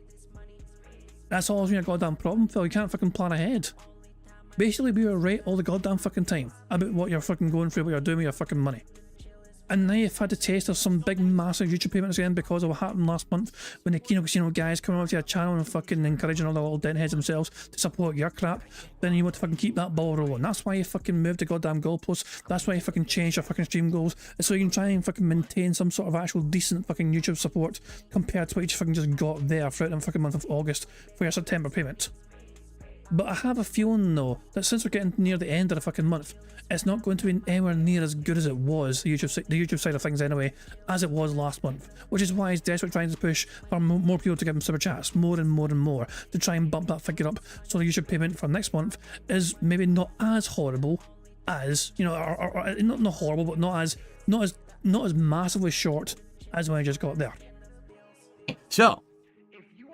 S1: That's always been a goddamn problem, Phil. You can't fucking plan ahead. Basically, we were right all the goddamn fucking time about what you're fucking going through, what you're doing with your fucking money. And now you've had the taste of some big massive YouTube payments again because of what happened last month when the Kino Casino guys coming onto your channel and fucking encouraging all the little dentheads themselves to support your crap. Then you want to fucking keep that ball rolling. That's why you fucking moved the goddamn goalposts. That's why you fucking changed your fucking stream goals. It's so you can try and fucking maintain some sort of actual decent fucking YouTube support compared to what you just fucking just got there throughout the fucking month of August for your September payment. But I have a feeling though that since we're getting near the end of the fucking month, it's not going to be anywhere near as good as it was, the YouTube side of things anyway, as it was last month. Which is why he's desperately trying to push for more people to give him super chats, more and more and more, to try and bump that figure up so the YouTube payment for next month is maybe not as horrible as, you know, or not horrible, but not as massively short as when I just got there.
S2: So,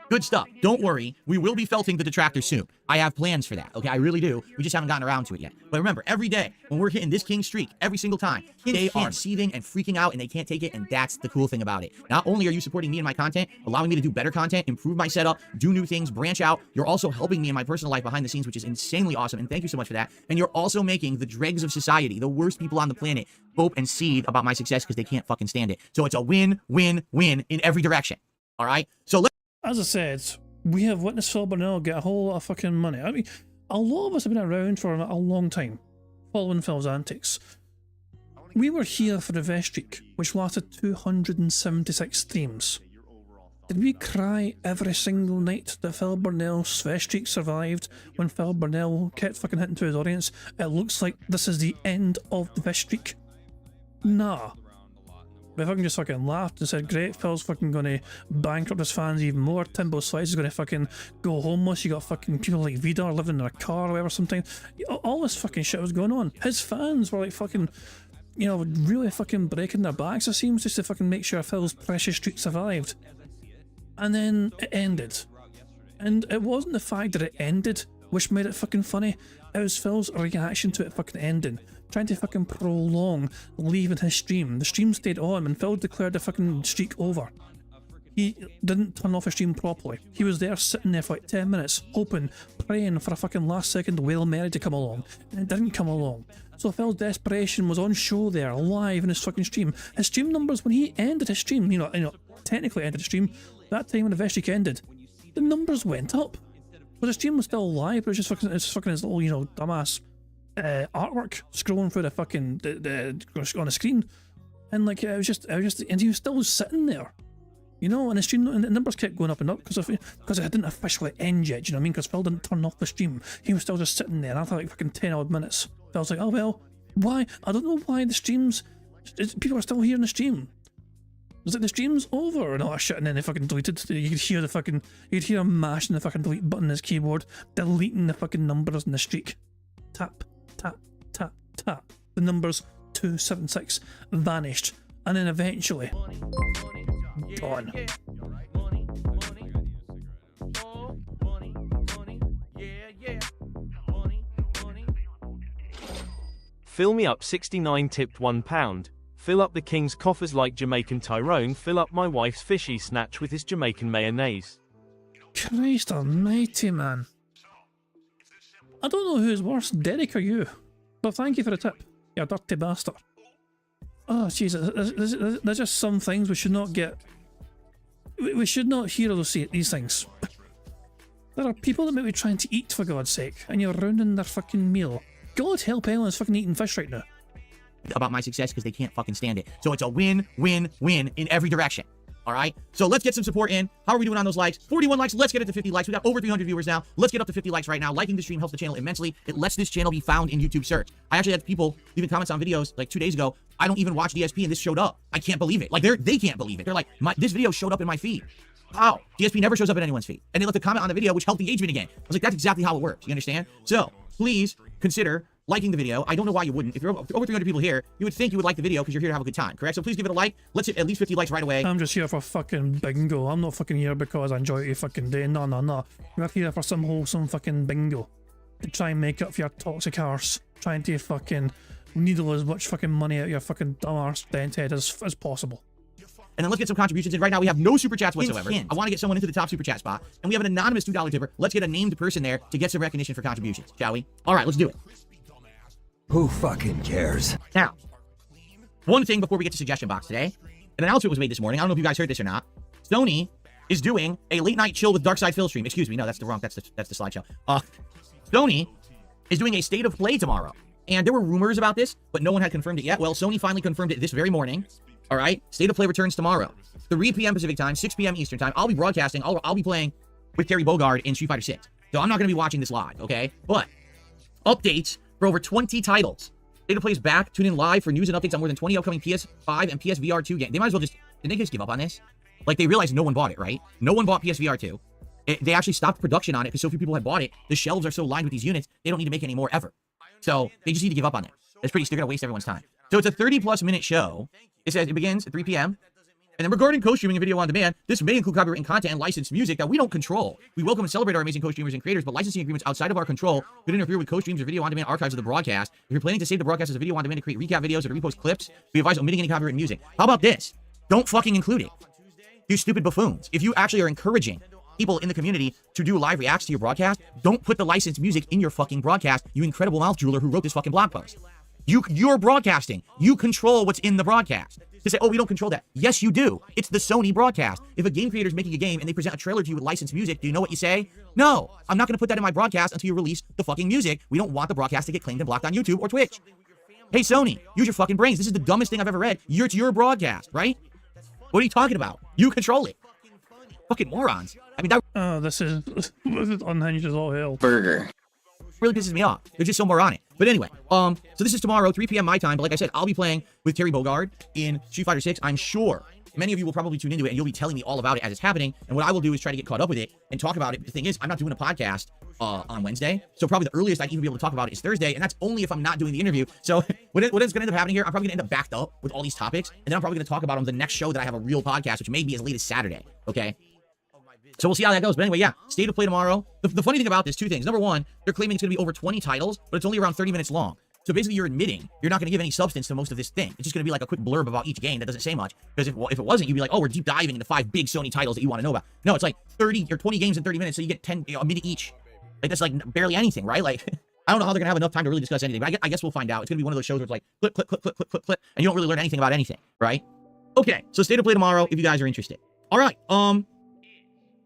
S2: good stuff. Don't worry. We will be felting the detractors soon. I have plans for that. Okay, I really do. We just haven't gotten around to it yet. But remember, every day when we're hitting this king streak, every single time, they are seething and freaking out and they can't take it. And that's the cool thing about it. Not only are you supporting me and my content, allowing me to do better content, improve my setup, do new things, branch out, you're also helping me in my personal life behind the scenes, which is insanely awesome. And thank you so much for that. And you're also making the dregs of society, the worst people on the planet, hope and seed about my success because they can't fucking stand it. So it's a win, win, win in every direction. All right? So let's.
S1: As I said, we have witnessed Phil Burnell get a whole lot of fucking money. I mean, a lot of us have been around for a long time, following Phil's antics. We were here for the Vest streak, which lasted 276 streams. Did we cry every single night that Phil Burnell's Vest streak survived when Phil Burnell kept fucking hitting to his audience? It looks like this is the end of the Vest streak. Nah. But fucking just fucking laughed and said, great, Phil's fucking gonna bankrupt his fans even more. Timbo Slice is gonna fucking go homeless. You got fucking people like Vidar living in a car or whatever sometimes. All this fucking shit was going on. His fans were like fucking, you know, really fucking breaking their backs, it seems, just to fucking make sure Phil's precious streak survived. And then it ended. And it wasn't the fact that it ended which made it fucking funny. It was Phil's reaction to it fucking ending. Trying to fucking prolong leaving his stream. The stream stayed on and Phil declared the fucking streak over. He didn't turn off his stream properly. He was there sitting there for like 10 minutes, hoping, praying for a fucking last second Whale Mary to come along. And it didn't come along. So Phil's desperation was on show there, live in his fucking stream. His stream numbers, when he ended his stream, you know, technically ended the stream, that time when the Vest streak ended, the numbers went up. But the stream was still live, but it's just fucking this little, you know, dumbass artwork scrolling through the fucking on the screen, and like it was just, and he was still sitting there, you know, and the stream and the numbers kept going up and up because it didn't officially end yet. Do you know what I mean? Because Phil didn't turn off the stream, he was still just sitting there. And after like fucking 10 odd minutes, Phil's like, oh well, why? I don't know why the streams, people are still here in the stream. Was it the stream's over and all that shit, and then they fucking deleted. You could hear him mashing the fucking delete button on his keyboard, deleting the fucking numbers in the streak. Tap, tap, tap, tap. The numbers 276 vanished, and then eventually gone.
S12: Fill me up 69 tipped £1. Fill up the king's coffers like Jamaican Tyrone. Fill up my wife's fishy snatch with his Jamaican mayonnaise.
S1: Christ almighty, man. I don't know who's worse, Derek or you, but thank you for the tip, you dirty bastard. Oh Jesus, there's just some things we should not get. We should not hear these things. There are people that may be trying to eat, for God's sake, and you're ruining their fucking meal. God help anyone's fucking eating fish right now.
S2: About my success because they can't fucking stand it. So it's a win, win, win in every direction. All right? So let's get some support in. How are we doing on those likes? 41 likes. Let's get it to 50 likes. We got over 300 viewers now. Let's get up to 50 likes right now. Liking the stream helps the channel immensely. It lets this channel be found in YouTube search. I actually had people leaving comments on videos like 2 days ago. I don't even watch DSP and this showed up. I can't believe it. Like they can't believe it. They're like, this video showed up in my feed. Wow. DSP never shows up in anyone's feed. And they left a comment on the video which helped engagement again. I was like, that's exactly how it works. You understand? So please consider liking the video. I don't know why you wouldn't. If you're over 300 people here, you would think you would like the video because you're here to have a good time, correct? So please give it a like. Let's hit at least 50 likes right away.
S1: I'm just here for fucking bingo. I'm not fucking here because I enjoy your fucking day. No, no, no. We're here for some wholesome fucking bingo. To try and make up for your toxic arse. Trying to fucking needle as much fucking money out of your fucking dumb arse dent head as possible.
S2: And then let's get some contributions in. Right now, we have no super chats whatsoever. I want to get someone into the top super chat spot. And we have an anonymous $2 tipper. Let's get a named person there to get some recognition for contributions, shall we? All right, let's do it.
S11: Who fucking cares?
S2: Now, one thing before we get to suggestion box today. An announcement was made this morning. I don't know if you guys heard this or not. Sony is doing a late night chill with Dark Side Phil stream. Excuse me. No, that's the slideshow. Sony is doing a state of play tomorrow. And there were rumors about this, but no one had confirmed it yet. Well, Sony finally confirmed it this very morning. All right. State of play returns tomorrow. 3 p.m. Pacific time, 6 p.m. Eastern time. I'll be broadcasting. I'll be playing with Terry Bogard in Street Fighter 6. So I'm not going to be watching this live, okay? But updates for over 20 titles. State of Play is back. Tune in live for news and updates on more than 20 upcoming PS5 and PSVR 2 games. They might as well just... Did they just give up on this? Like, they realized no one bought it, right? No one bought PSVR 2. They actually stopped production on it because so few people had bought it. The shelves are so lined with these units, they don't need to make any more ever. So they just need to give up on it. That's pretty... They're going to waste everyone's time. So it's a 30-plus minute show. It says it begins at 3 p.m. And then regarding co-streaming and video on demand, this may include copyright content and licensed music that we don't control. We welcome and celebrate our amazing co-streamers and creators, but licensing agreements outside of our control could interfere with co-streams or video on demand archives of the broadcast. If you're planning to save the broadcast as a video on demand to create recap videos or to repost clips, we advise omitting any copyright music. How about this? Don't fucking include it. You stupid buffoons. If you actually are encouraging people in the community to do live reacts to your broadcast, don't put the licensed music in your fucking broadcast, you incredible mouth jeweler who wrote this fucking blog post. You're broadcasting. You control what's in the broadcast. To say, oh, we don't control that. Yes, you do. It's the Sony broadcast. If a game creator is making a game and they present a trailer to you with licensed music, do you know what you say? No, I'm not going to put that in my broadcast until you release the fucking music. We don't want the broadcast to get claimed and blocked on YouTube or Twitch. Hey, Sony, use your fucking brains. This is the dumbest thing I've ever read. It's your broadcast, right? What are you talking about? You control it. Fucking morons. I mean, that...
S1: Oh, this is unhinged as all hell.
S2: Burger. Really pisses me off. They're just so moronic. But anyway, so this is tomorrow, 3 p.m. my time. But like I said, I'll be playing with Terry Bogard in Street Fighter 6. I'm sure many of you will probably tune into it and you'll be telling me all about it as it's happening. And what I will do is try to get caught up with it and talk about it. The thing is, I'm not doing a podcast on Wednesday. So probably the earliest I can even be able to talk about it is Thursday. And that's only if I'm not doing the interview. So what is going to end up happening here, I'm probably going to end up backed up with all these topics. And then I'm probably going to talk about them the next show that I have a real podcast, which may be as late as Saturday. Okay? So we'll see how that goes. But anyway, yeah, state of play tomorrow. The funny thing about this, two things. Number one, they're claiming it's going to be over 20 titles, but it's only around 30 minutes long. So basically, you're admitting you're not going to give any substance to most of this thing. It's just going to be like a quick blurb about each game that doesn't say much. Because if it wasn't, you'd be like, oh, we're deep diving into 5 big Sony titles that you want to know about. No, it's like 30 or 20 games in 30 minutes, so you get 10, a minute each. Like, that's like barely anything, right? Like, I don't know how they're going to have enough time to really discuss anything, but I guess we'll find out. It's going to be one of those shows where it's like, clip, clip, clip, clip, clip, clip, clip, and you don't really learn anything about anything, right? Okay, so state of play tomorrow if you guys are interested. All right,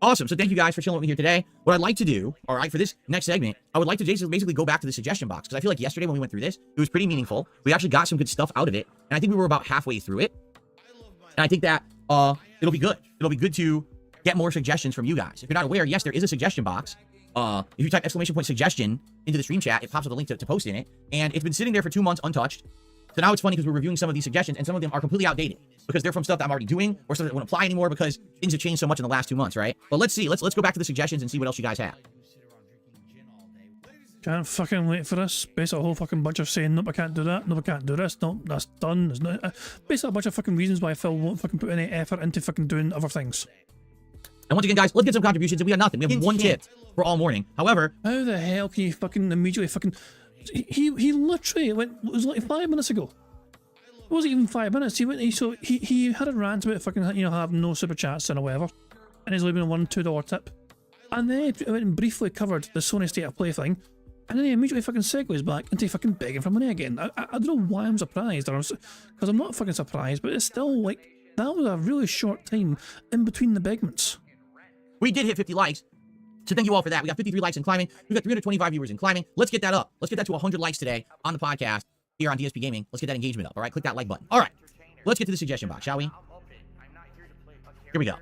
S2: Awesome. So thank you guys for chilling with me here today. What I'd like to do, all right, for this next segment, I would like to basically go back to the suggestion box, because I feel like yesterday when we went through this, it was pretty meaningful. We actually got some good stuff out of it, and I think we were about halfway through it. And I think that it'll be good. It'll be good to get more suggestions from you guys. If you're not aware, yes, there is a suggestion box. If you type !suggestion into the stream chat, it pops with a link to post in it, and it's been sitting there for 2 months untouched. So now it's funny because we're reviewing some of these suggestions, and some of them are completely outdated because they're from stuff that I'm already doing or stuff that won't apply anymore because things have changed so much in the last 2 months, right? But let's see. Let's go back to the suggestions and see what else you guys have.
S1: Can't fucking wait for this. Basically a whole fucking bunch of saying, nope, I can't do that, nope, I can't do this, nope, that's done. It's not, basically a bunch of fucking reasons why Phil won't fucking put any effort into fucking doing other things.
S2: And once again, guys, let's get some contributions. We got nothing. We have one tip for all morning. However,
S1: how the hell can you fucking immediately fucking... He literally went, it was like 5 minutes ago. It wasn't even 5 minutes. He had a rant about fucking, you know, having no super chats and whatever. And he's leaving a $1-2 tip. And then he went and briefly covered the Sony State of Play thing. And then he immediately fucking segues back into fucking begging for money again. I don't know why I'm surprised, because I'm not fucking surprised, but it's still like, that was a really short time in between the begments.
S2: We did hit 50 likes. So thank you all for that. We got 53 likes in climbing. We got 325 viewers in climbing. Let's get that up. Let's get that to 100 likes today on the podcast here on DSP Gaming. Let's get that engagement up. All right, click that like button. All right, let's get to the suggestion box, shall we? Here we go. So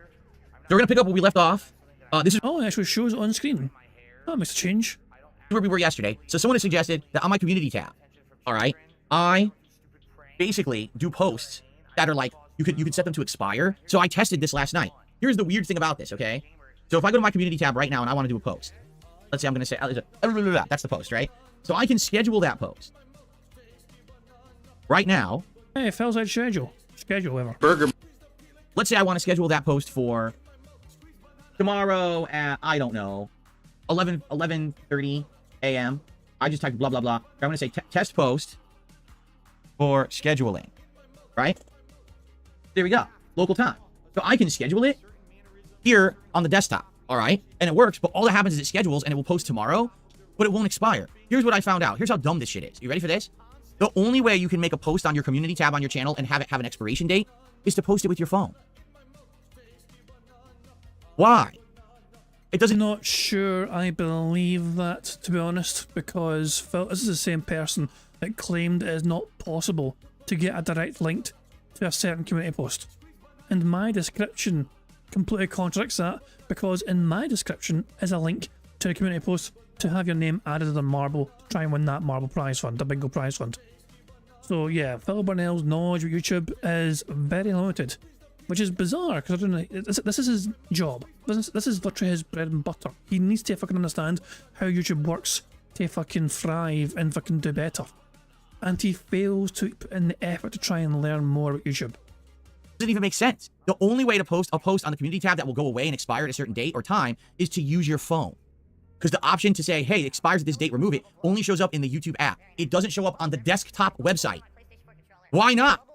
S2: we're gonna pick up where we left off. This is
S1: it actually shows on screen. That makes a change.
S2: Where we were yesterday. So someone has suggested that on my community tab, all right, I basically do posts that are like you could set them to expire. So I tested this last night. Here's the weird thing about this, okay? So if I go to my community tab right now and I want to do a post, let's say I'm going to say, that's the post, right? So I can schedule that post right now.
S1: Hey, it feels like schedule ever.
S2: Burger. Let's say I want to schedule that post for tomorrow at, I don't know, 11:30 a.m. I just typed blah, blah, blah. I'm going to say test post for scheduling, right? There we go. Local time. So I can schedule it here on the desktop, all right? And it works, but all that happens is it schedules and it will post tomorrow, but it won't expire. Here's what I found out. Here's how dumb this shit is. You ready for this? The only way you can make a post on your community tab on your channel and have it have an expiration date is to post it with your phone. Why? It doesn't...
S1: Not sure I believe that, to be honest, because Phil, this is the same person that claimed it is not possible to get a direct link to a certain community post. And my description completely contradicts that, because in my description is a link to a community post to have your name added as a marble to try and win that marble prize fund, the bingo prize fund. So yeah, Phil Burnell's knowledge of YouTube is very limited, which is bizarre because this is his job. This is literally his bread and butter. He needs to fucking understand how YouTube works to fucking thrive and fucking do better. And he fails to put in the effort to try and learn more about YouTube.
S2: Doesn't even make sense. The only way to post a post on the community tab that will go away and expire at a certain date or time is to use your phone. Because the option to say, hey, it expires at this date, remove it, only shows up in the YouTube app. It doesn't show up on the desktop website. Why not?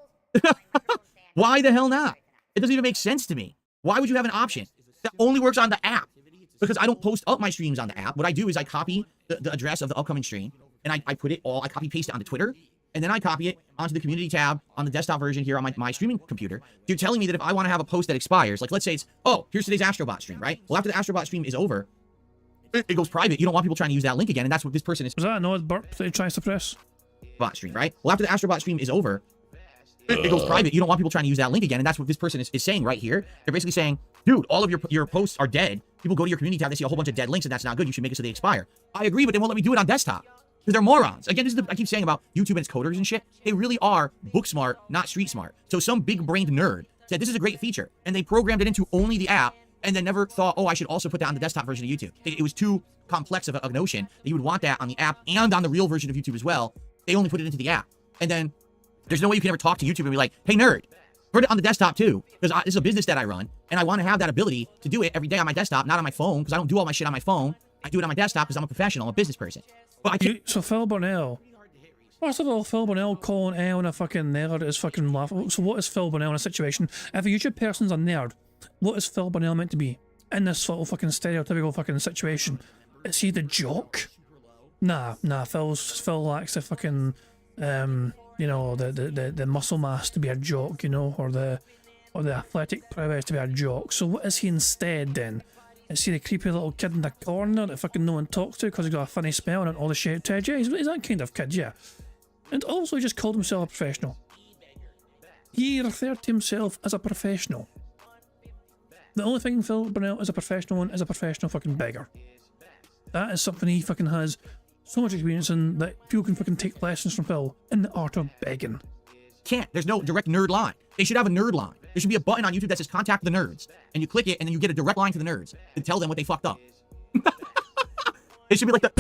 S2: Why the hell not? It doesn't even make sense to me. Why would you have an option that only works on the app? Because I don't post up my streams on the app. What I do is I copy the address of the upcoming stream, and I put it all, I copy paste it onto Twitter, and then I copy it onto the community tab on the desktop version here on my streaming computer. You're telling me that if I want to have a post that expires, like let's say it's, oh, here's today's Astrobot stream, right? Well, after the Astrobot stream is over, it goes private. You don't want people trying to use that link again, and that's what this person is.
S1: Was that a nod burp that he tries to press?
S2: Bot stream, right? Well, after the Astrobot stream is over, it goes private. You don't want people trying to use that link again, and that's what this person is saying right here. They're basically saying, dude, all of your posts are dead. People go to your community tab, they see a whole bunch of dead links, and that's not good. You should make it so they expire. I agree, but they won't let me do it on desktop. Because they're morons. Again, this is I keep saying about YouTube and its coders and shit. They really are book smart, not street smart. So some big-brained nerd said this is a great feature, and they programmed it into only the app, and then never thought, oh, I should also put that on the desktop version of YouTube. It was too complex of a notion that you would want that on the app and on the real version of YouTube as well. They only put it into the app. And then there's no way you can ever talk to YouTube and be like, hey, nerd, put it on the desktop too. Because this is a business that I run, and I want to have that ability to do it every day on my desktop, not on my phone, because I don't do all my shit on my phone. I do it on my desktop because I'm a professional, I'm a business person. But I can't...
S1: So Phil Burnell, first of all, Phil Burnell calling Ellen a fucking nerd is fucking laughable. So what is Phil Burnell in a situation? If a YouTube person's a nerd, what is Phil Burnell meant to be in this sort of fucking stereotypical fucking situation? Is he the jock? Nah, Phil lacks the fucking, you know, the muscle mass to be a jock, you know, or the athletic prowess to be a jock. So what is he instead then? and see the creepy little kid in the corner that fucking no one talks to because he's got a funny smell and all the shit. Yeah, he's that kind of kid, yeah. And also he just called himself a professional. He referred to himself as a professional. The only thing Phil Burnell is a professional one is a professional fucking beggar. That is something he fucking has so much experience in that people can fucking take lessons from Phil in the art of begging.
S2: Can't. There's no direct nerd line. They should have a nerd line. There should be a button on YouTube that says contact the nerds. And you click it and then you get a direct line to the nerds to tell them what they fucked up. It should be like the...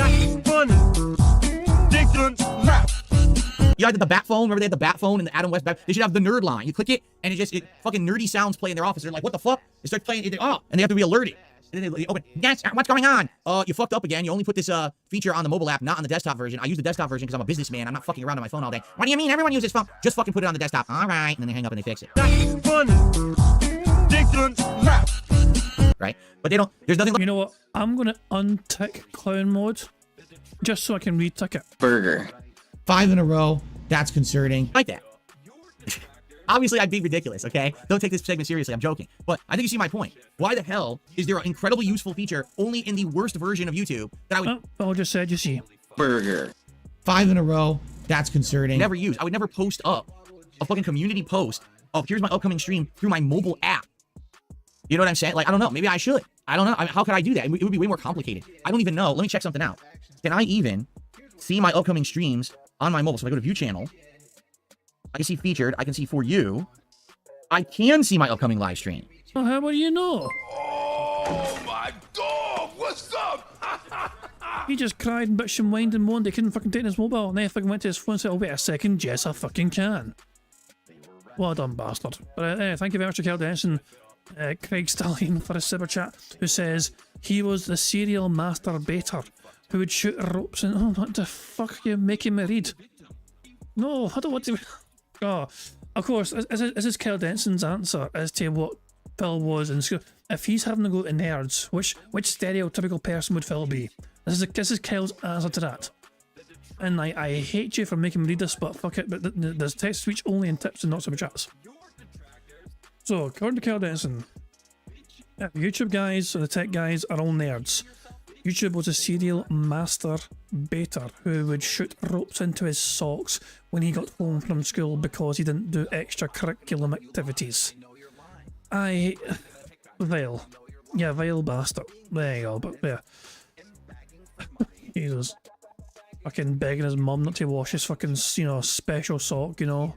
S2: You had the bat phone. Remember they had the bat phone and the Adam West bat? They should have the nerd line. You click it and it fucking nerdy sounds play in their office. They're like, what the fuck? They start playing, and they have to be alerted. And then they open, yes, what's going on? You fucked up again. You only put this feature on the mobile app, not on the desktop version. I use the desktop version because I'm a businessman. I'm not fucking around on my phone all day. What do you mean? Everyone uses phone. Just fucking put it on the desktop. All right. And then they hang up and they fix it. Right? But they don't, there's nothing.
S1: You know what? I'm going to untick clown mode just so I can retick it.
S2: Burger. 5 in a row. That's concerning. Like that. Obviously, I'm being ridiculous, okay? Don't take this segment seriously. I'm joking. But I think you see my point. Why the hell is there an incredibly useful feature only in the worst version of YouTube that I would...
S1: Oh, just said, you see.
S2: Burger. 5 in a row. That's concerning. Never use. I would never post up a fucking community post of here's my upcoming stream through my mobile app. You know what I'm saying? Like, I don't know. Maybe I should. I don't know. I mean, how could I do that? It would be way more complicated. I don't even know. Let me check something out. Can I even see my upcoming streams on my mobile? So if I go to view channel, I can see featured. I can see for you. I can see my upcoming live stream.
S1: Oh, how do you know?
S6: Oh my god, what's up?
S1: He just cried and bitched and whined and moaned he couldn't fucking take his mobile, and then he fucking went to his phone and said, oh wait a second, yes I fucking can. Well done, bastard. But thank you very much to Kel Denson, Craig Stallion for his super chat, who says he was the serial masturbator who would shoot ropes and... Oh, what the fuck are you making me read? No, I don't want to... Oh, of course, this is Kel Denson's answer as to what Phil was in school. If he's having to go to nerds, which stereotypical person would Phil be? This is Kel's answer to that. And I hate you for making me read this, but fuck it, but there's text speech only in tips and not super chats. So, according to Kel Denson, YouTube guys and the tech guys are all nerds. YouTube was a serial masturbator who would shoot ropes into his socks when he got home from school because he didn't do extracurriculum activities. Vile. Yeah, vile bastard. There you go, but yeah. Jesus. Fucking begging his mum not to wash his fucking, you know, special sock, you know.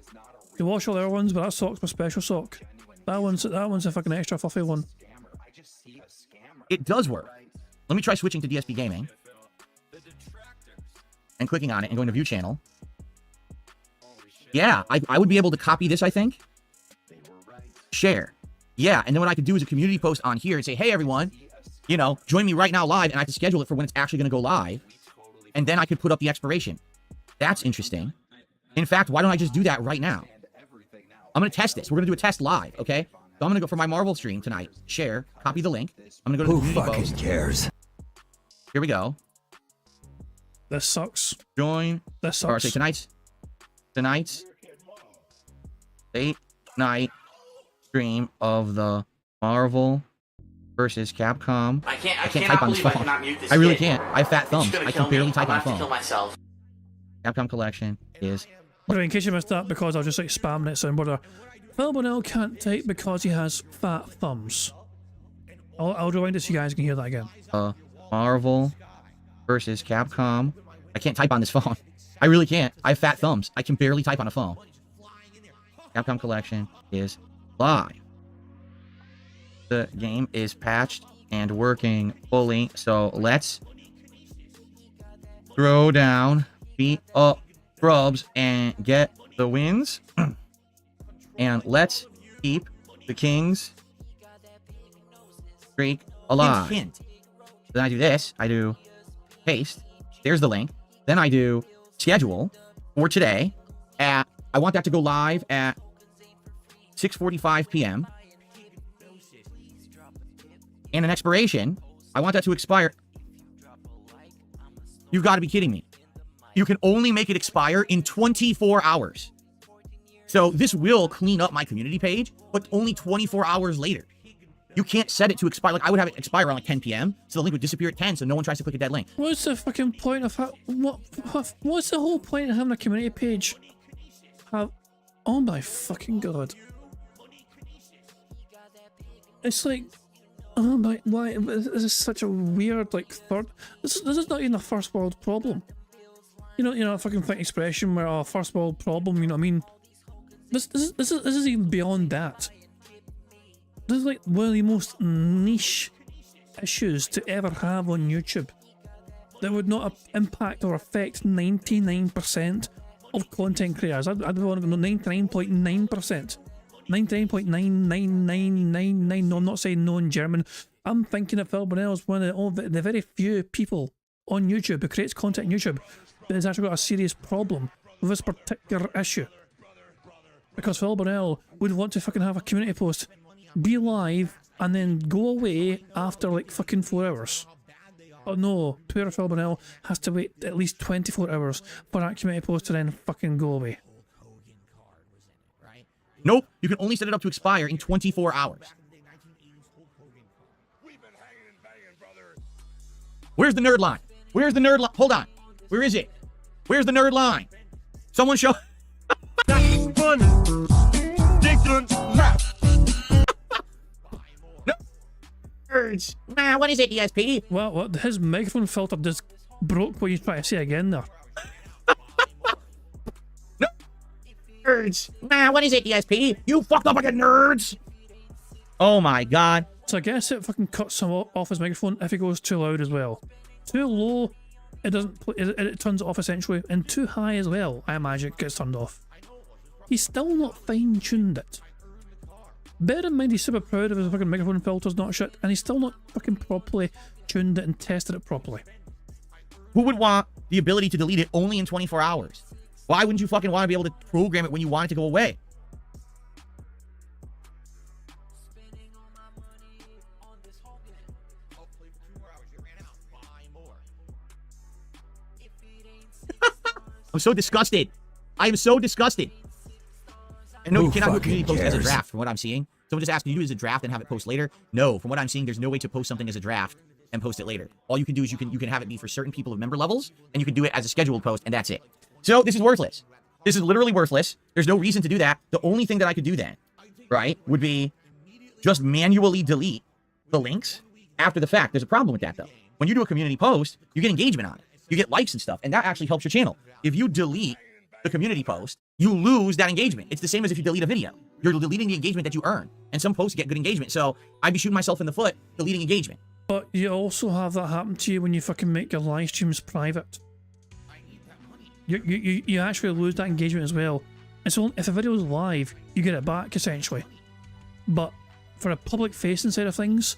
S1: You wash all the other ones, but that sock's my special sock. That one's a fucking extra fluffy one.
S2: It does work. Let me try switching to DSP Gaming and clicking on it and going to view channel. Yeah, I would be able to copy this, I think. Share. Yeah, and then what I could do is a community post on here and say, hey, everyone, you know, join me right now live, and I have to schedule it for when it's actually going to go live. And then I could put up the expiration. That's interesting. In fact, why don't I just do that right now? I'm going to test this. We're going to do a test live, okay? So I'm going to go for my Marvel stream tonight. Share. Copy the link. I'm going to go to the community post.
S11: Who fucking cares?
S2: Here we go.
S1: This sucks.
S2: Join.
S1: This sucks.
S2: Or say tonight's late night stream of the Marvel versus Capcom.
S3: I can't
S2: type on this phone. I really can't. I have fat thumbs. I can barely type on the phone.
S3: Kill myself.
S2: Capcom collection is...
S1: Anyway, in case you missed that, because I was just like spamming it soundboard, Phil Bonnell can't type because he has fat thumbs. I'll rewind it so you guys can hear that again.
S2: Marvel versus Capcom. I can't type on this phone. I really can't. I have fat thumbs. I can barely type on a phone. Capcom collection is live. The game is patched and working fully, so let's throw down, beat up scrubs, and get the wins. And let's keep the Kings streak alive. Hint. Then I do this. I do paste. There's the link. Then I do schedule for today at, I want that to go live at 6:45 p.m. And an expiration, I want that to expire. You've got to be kidding me. You can only make it expire in 24 hours. So this will clean up my community page, but only 24 hours later. You can't set it to expire. Like, I would have it expire around like 10 p.m. So the link would disappear at 10, so no one tries to click a dead link.
S1: What's the fucking point of what's the whole point of having a community page? Oh my fucking god. It's like, oh my, why, this is such a weird, like, third, this is not even a first world problem. You know, a fucking thing expression where, oh, first world problem, you know what I mean? This is even beyond that. This is like one of the most niche issues to ever have on YouTube that would not impact or affect 99% of content creators. I'd want to go 99.9%. 99.99999. No, I'm not saying no in German. I'm thinking that Phil Burnell is one of the very few people on YouTube who creates content on YouTube that has actually got a serious problem with this particular issue. Because Phil Burnell would want to fucking have a community post, be live, and then go away after like fucking 4 hours. Oh no, poor Phil Burnell has to wait at least 24 hours for that community post to then fucking go away.
S2: Nope, you can only set it up to expire in 24 hours. Where's the nerd line? Where's the nerd line? Hold on. Where is it? Where's the nerd line? Someone show...
S10: Funny.
S2: No. Nerds. Nah, what is it, DSP?
S1: Well, his microphone filter just broke what you trying to say again there.
S2: No. Nerds. Nah, what is it, DSP? You fucked up again, nerds. Oh my god.
S1: So I guess it fucking cuts him off his microphone if he goes too loud as well. Too low, it doesn't play, it turns it off essentially, and too high as well, I imagine it gets turned off. He's still not fine-tuned it. Bear in mind he's super proud of his fucking microphone filters, not shit, and he's still not fucking properly tuned it and tested it properly.
S2: Who would want the ability to delete it only in 24 hours? Why wouldn't you fucking want to be able to program it when you want it to go away? I'm so disgusted. I am so disgusted. And no, you cannot do a community post as a draft, from what I'm seeing. Someone just asked me to do it as a draft and have it post later. No, from what I'm seeing, there's no way to post something as a draft and post it later. All you can do is you can have it be for certain people of member levels, and you can do it as a scheduled post, and that's it. So this is worthless. This is literally worthless. There's no reason to do that. The only thing that I could do then, right, would be just manually delete the links after the fact. There's a problem with that, though. When you do a community post, you get engagement on it. You get likes and stuff, and that actually helps your channel. If you delete the community post, you lose that engagement. It's the same as if you delete a video. You're deleting the engagement that you earn, and some posts get good engagement. So I'd be shooting myself in the foot deleting engagement.
S1: But you also have that happen to you when you fucking make your live streams private. You actually lose that engagement as well. And so if a video is live, you get it back essentially. But for a public facing side of things,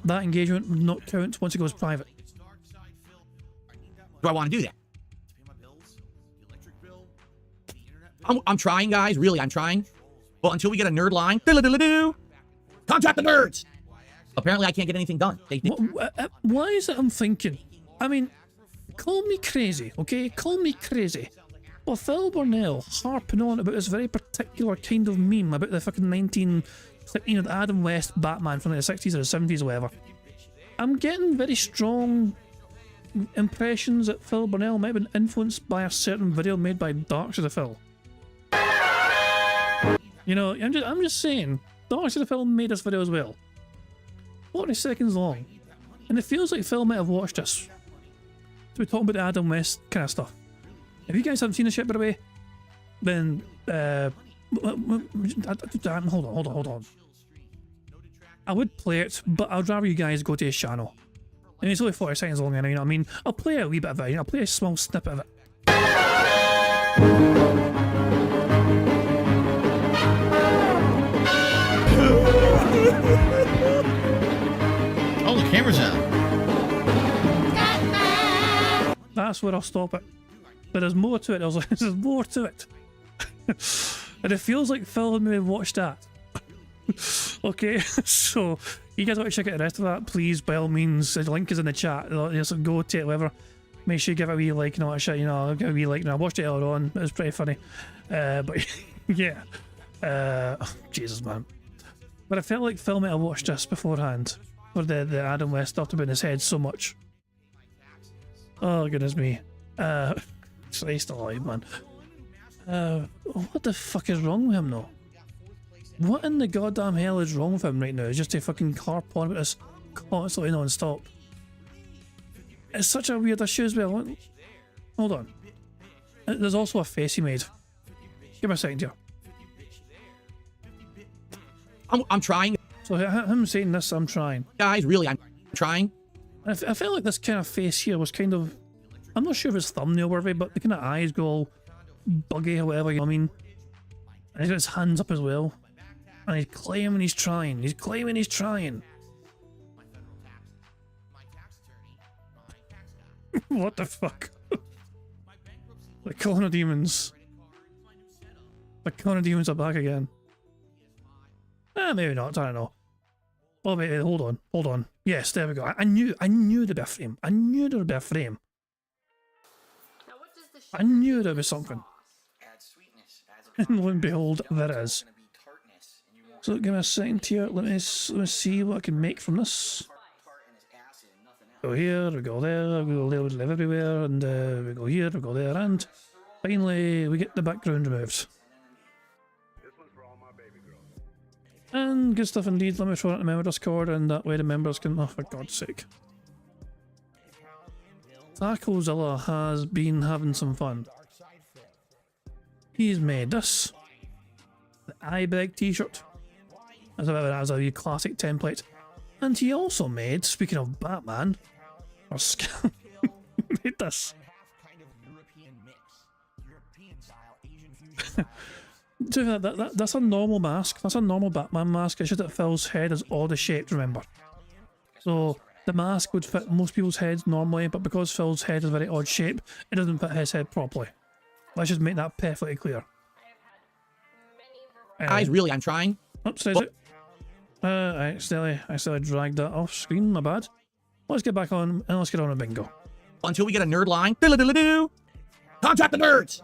S1: that engagement would not count once it goes private.
S2: Do I want to do that? I'm trying, guys. Really, I'm trying. But until we get a nerd line, contact the nerds. Apparently, I can't get anything done.
S1: Why is it I'm thinking? I mean, call me crazy, okay? Call me crazy. But Phil Burnell harping on about this very particular kind of meme about the fucking the Adam West Batman from the 60s or the 70s or whatever. I'm getting very strong impressions that Phil Burnell might have been influenced by a certain video made by Dark Side of Phil. You know, I'm just saying, Dark Side of Phil made this video as well. 40 seconds long. And it feels like Phil might have watched this. So we're talking about the Adam West kind of stuff. If you guys haven't seen this yet, by the way, then hold on. I would play it, but I'd rather you guys go to his channel. And it's only 40 seconds long, you know what I mean? I'll play a wee bit of it, I'll play a small snippet of it.
S2: Oh, the camera's on.
S1: That's where I'll stop it. But there's more to it. There's more to it. And it feels like Phil had maybe watched that. Okay, so you guys want to check out the rest of that, please, by all means. The link is in the chat. Just go to it, whatever. Make sure you give it a wee like and all that shit. You know, I'll give it a wee like. I watched it earlier on. It was pretty funny. But yeah. Jesus, man. But I felt like Phil might have watched this beforehand. For the Adam West stuff to be in his head so much. Oh, goodness me. He's still alive, man. What the fuck is wrong with him, though? What in the goddamn hell is wrong with him right now? Just to fucking harp on about this constantly non-stop. It's such a weird issue as well. Hold on. There's also a face he made. Give me a second here.
S2: I'm trying.
S1: So him saying this, I'm trying.
S2: Guys, really, I'm trying.
S1: I felt like this kind of face here was kind of... I'm not sure if it's thumbnail worthy, but the kind of eyes go all buggy or whatever, you know what I mean? And he's got his hands up as well. And he's claiming he's trying. He's claiming he's trying. What the fuck? The corner demons. The corner demons are back again. Maybe not, I don't know. Oh wait, hold on. Yes, there we go. I knew there'd be a frame. I knew there'd be a frame. I knew there'd be something. And lo and behold, there is. So give me a second here. Let me see what I can make from this. Go here, we go there, we go there, we live everywhere, and we go here, we go there, and finally we get the background removed. And good stuff indeed. Let me throw it in the member Discord, and that way the members can... Oh, for God's sake. Tacozilla has been having some fun. He's made this. The iBeg t-shirt. As a classic template. And he also made, speaking of Batman, or made this. That's a normal mask. That's a normal Batman mask. It's just that Phil's head is oddly shaped, remember. So the mask would fit most people's heads normally, but because Phil's head is a very odd shape, it doesn't fit his head properly. Let's just make that perfectly clear.
S2: Guys, really, I'm trying.
S1: Oops, there's it. I accidentally dragged that off screen, my bad. Let's get back on, and let's get on a bingo.
S2: Until we get a nerd line. Diddle-diddle-doo. Contact the nerds!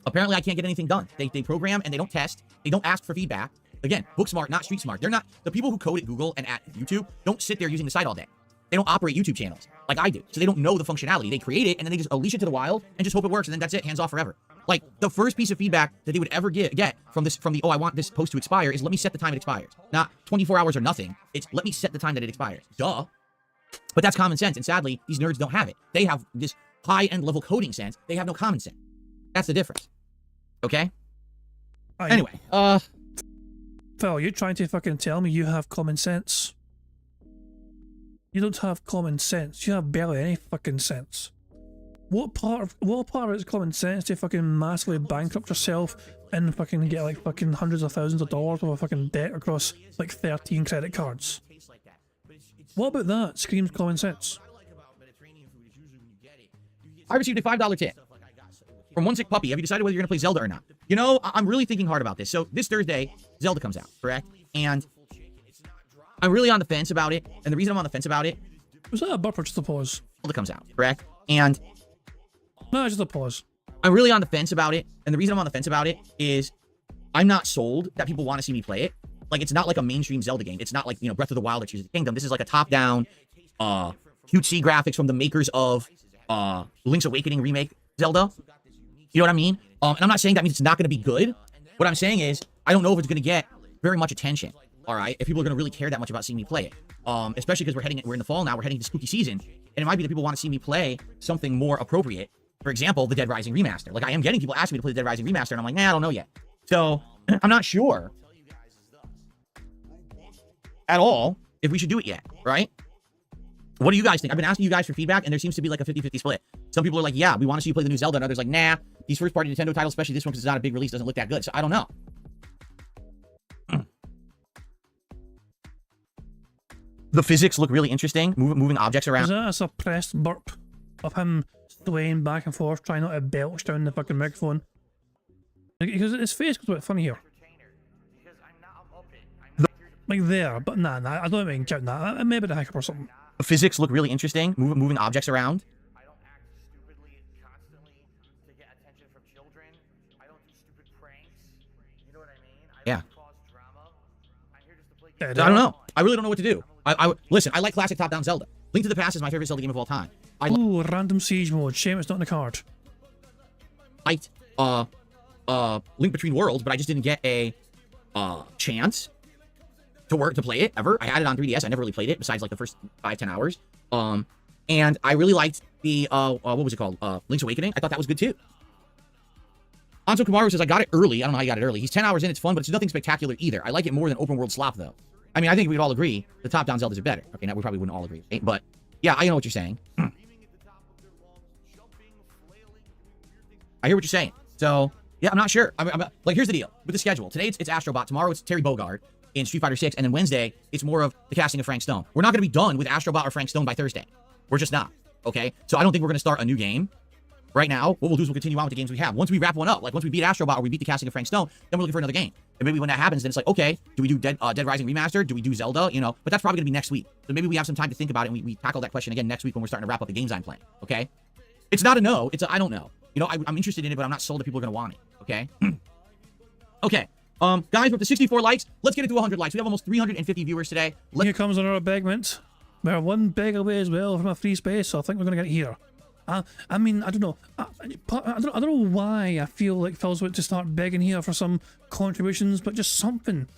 S2: Apparently, I can't get anything done. They program and they don't test. They don't ask for feedback. Again, book smart, not street smart. They're not... The people who code at Google and at YouTube don't sit there using the site all day. They don't operate YouTube channels like I do. So they don't know the functionality. They create it and then they just unleash it to the wild and just hope it works and then that's it. Hands off forever. Like, the first piece of feedback that they would ever get from the, oh, I want this post to expire is let me set the time it expires. Not 24 hours or nothing. It's let me set the time that it expires. Duh. But that's common sense. And sadly, these nerds don't have it. They have this high-end level coding sense. They have no common sense. That's the difference. Okay? Anyway,
S1: Phil, you're trying to fucking tell me you have common sense? You don't have common sense. You have barely any fucking sense. What part of it is common sense to fucking massively bankrupt yourself and fucking get like fucking hundreds of thousands of dollars worth of fucking debt across like 13 credit cards? What about that screams common sense?
S2: I received a $5 tip from One Sick Puppy. Have you decided whether you're going to play Zelda or not? You know, I'm really thinking hard about this. So this Thursday, Zelda comes out, correct? And I'm really on the fence about it. And the reason I'm on the fence about it...
S1: Was that a burp or just a pause?
S2: Zelda comes out, correct? And...
S1: No, just a pause.
S2: I'm really on the fence about it. And the reason I'm on the fence about it is I'm not sold that people want to see me play it. Like, it's not like a mainstream Zelda game. It's not like, you know, Breath of the Wild or Tears of the Kingdom. This is like a top-down, cutesy graphics from the makers of Link's Awakening remake Zelda. You know what I mean? And I'm not saying that means it's not going to be good. What I'm saying is, I don't know if it's going to get very much attention. All right, if people are going to really care that much about seeing me play it, especially because we're in the fall now, we're heading to spooky season, and it might be that people want to see me play something more appropriate. For example, the Dead Rising remaster. Like, I am getting people asking me to play the Dead Rising remaster, and I'm like, nah, I don't know yet. So I'm not sure at all if we should do it yet, right? What do you guys think? I've been asking you guys for feedback, and there seems to be like a 50-50 split. Some people are like, yeah, we want to see you play the new Zelda, and others like, nah, these first-party Nintendo titles, especially this one because it's not a big release, doesn't look that good. So I don't know. The physics look really interesting, moving objects around.
S1: Is that a suppressed burp of him swaying back and forth, trying not to belch down the fucking microphone? Because his face was a bit funny here. Like there, but nah, I don't think count that. Maybe the hiccup or something.
S2: The physics look really interesting, moving objects around.
S3: I don't act stupidly constantly to get attention from children. I don't do stupid pranks. You know what I mean? I don't cause drama. I'm here just to play
S2: I don't know. I really don't know what to do. Listen, I like classic top-down Zelda. Link to the Past is my favorite Zelda game of all time.
S1: Ooh, random siege mode. Shame it's not in the card.
S2: Liked Link Between Worlds, but I just didn't get a chance to play it ever. I had it on 3DS. I never really played it besides like the first 5-10 hours. And I really liked the what was it called? Link's Awakening. I thought that was good too. Anso Kamaru says I got it early. I don't know how you got it early. He's 10 hours in. It's fun, but it's nothing spectacular either. I like it more than open world slop though. I mean, I think we'd all agree the top-down Zeldas are better. Okay, now we probably wouldn't all agree, right? But yeah, I know what you're saying. I hear what you're saying. So yeah, I'm not sure. I'm like, here's the deal with the schedule. Today it's Astrobot. Tomorrow it's Terry Bogard in Street Fighter 6, and then Wednesday it's more of the casting of Frank Stone. We're not going to be done with Astrobot or Frank Stone by Thursday. We're just not. Okay, so I don't think we're going to start a new game right now. What we'll do is we'll continue on with the games we have. Once we wrap one up, like once we beat Astrobot or we beat the casting of Frank Stone, then we're looking for another game. And maybe when that happens, then it's like, okay, do we do Dead Rising Remastered? Do we do Zelda? You know, but that's probably going to be next week. So maybe we have some time to think about it, and we tackle that question again next week when we're starting to wrap up the games I'm playing. Okay, it's not a no. It's a I don't know. You know, I'm interested in it, but I'm not sold that people are going to want it. Okay. Okay. Guys, we're up to 64 likes. Let's get it to 100 likes. We have almost 350 viewers today.
S1: Here comes another begment. We're one beg away as well from a free space, so I think we're going to get it here. I mean, I don't know. I don't know why I feel like Phil's about to start begging here for some contributions, but just something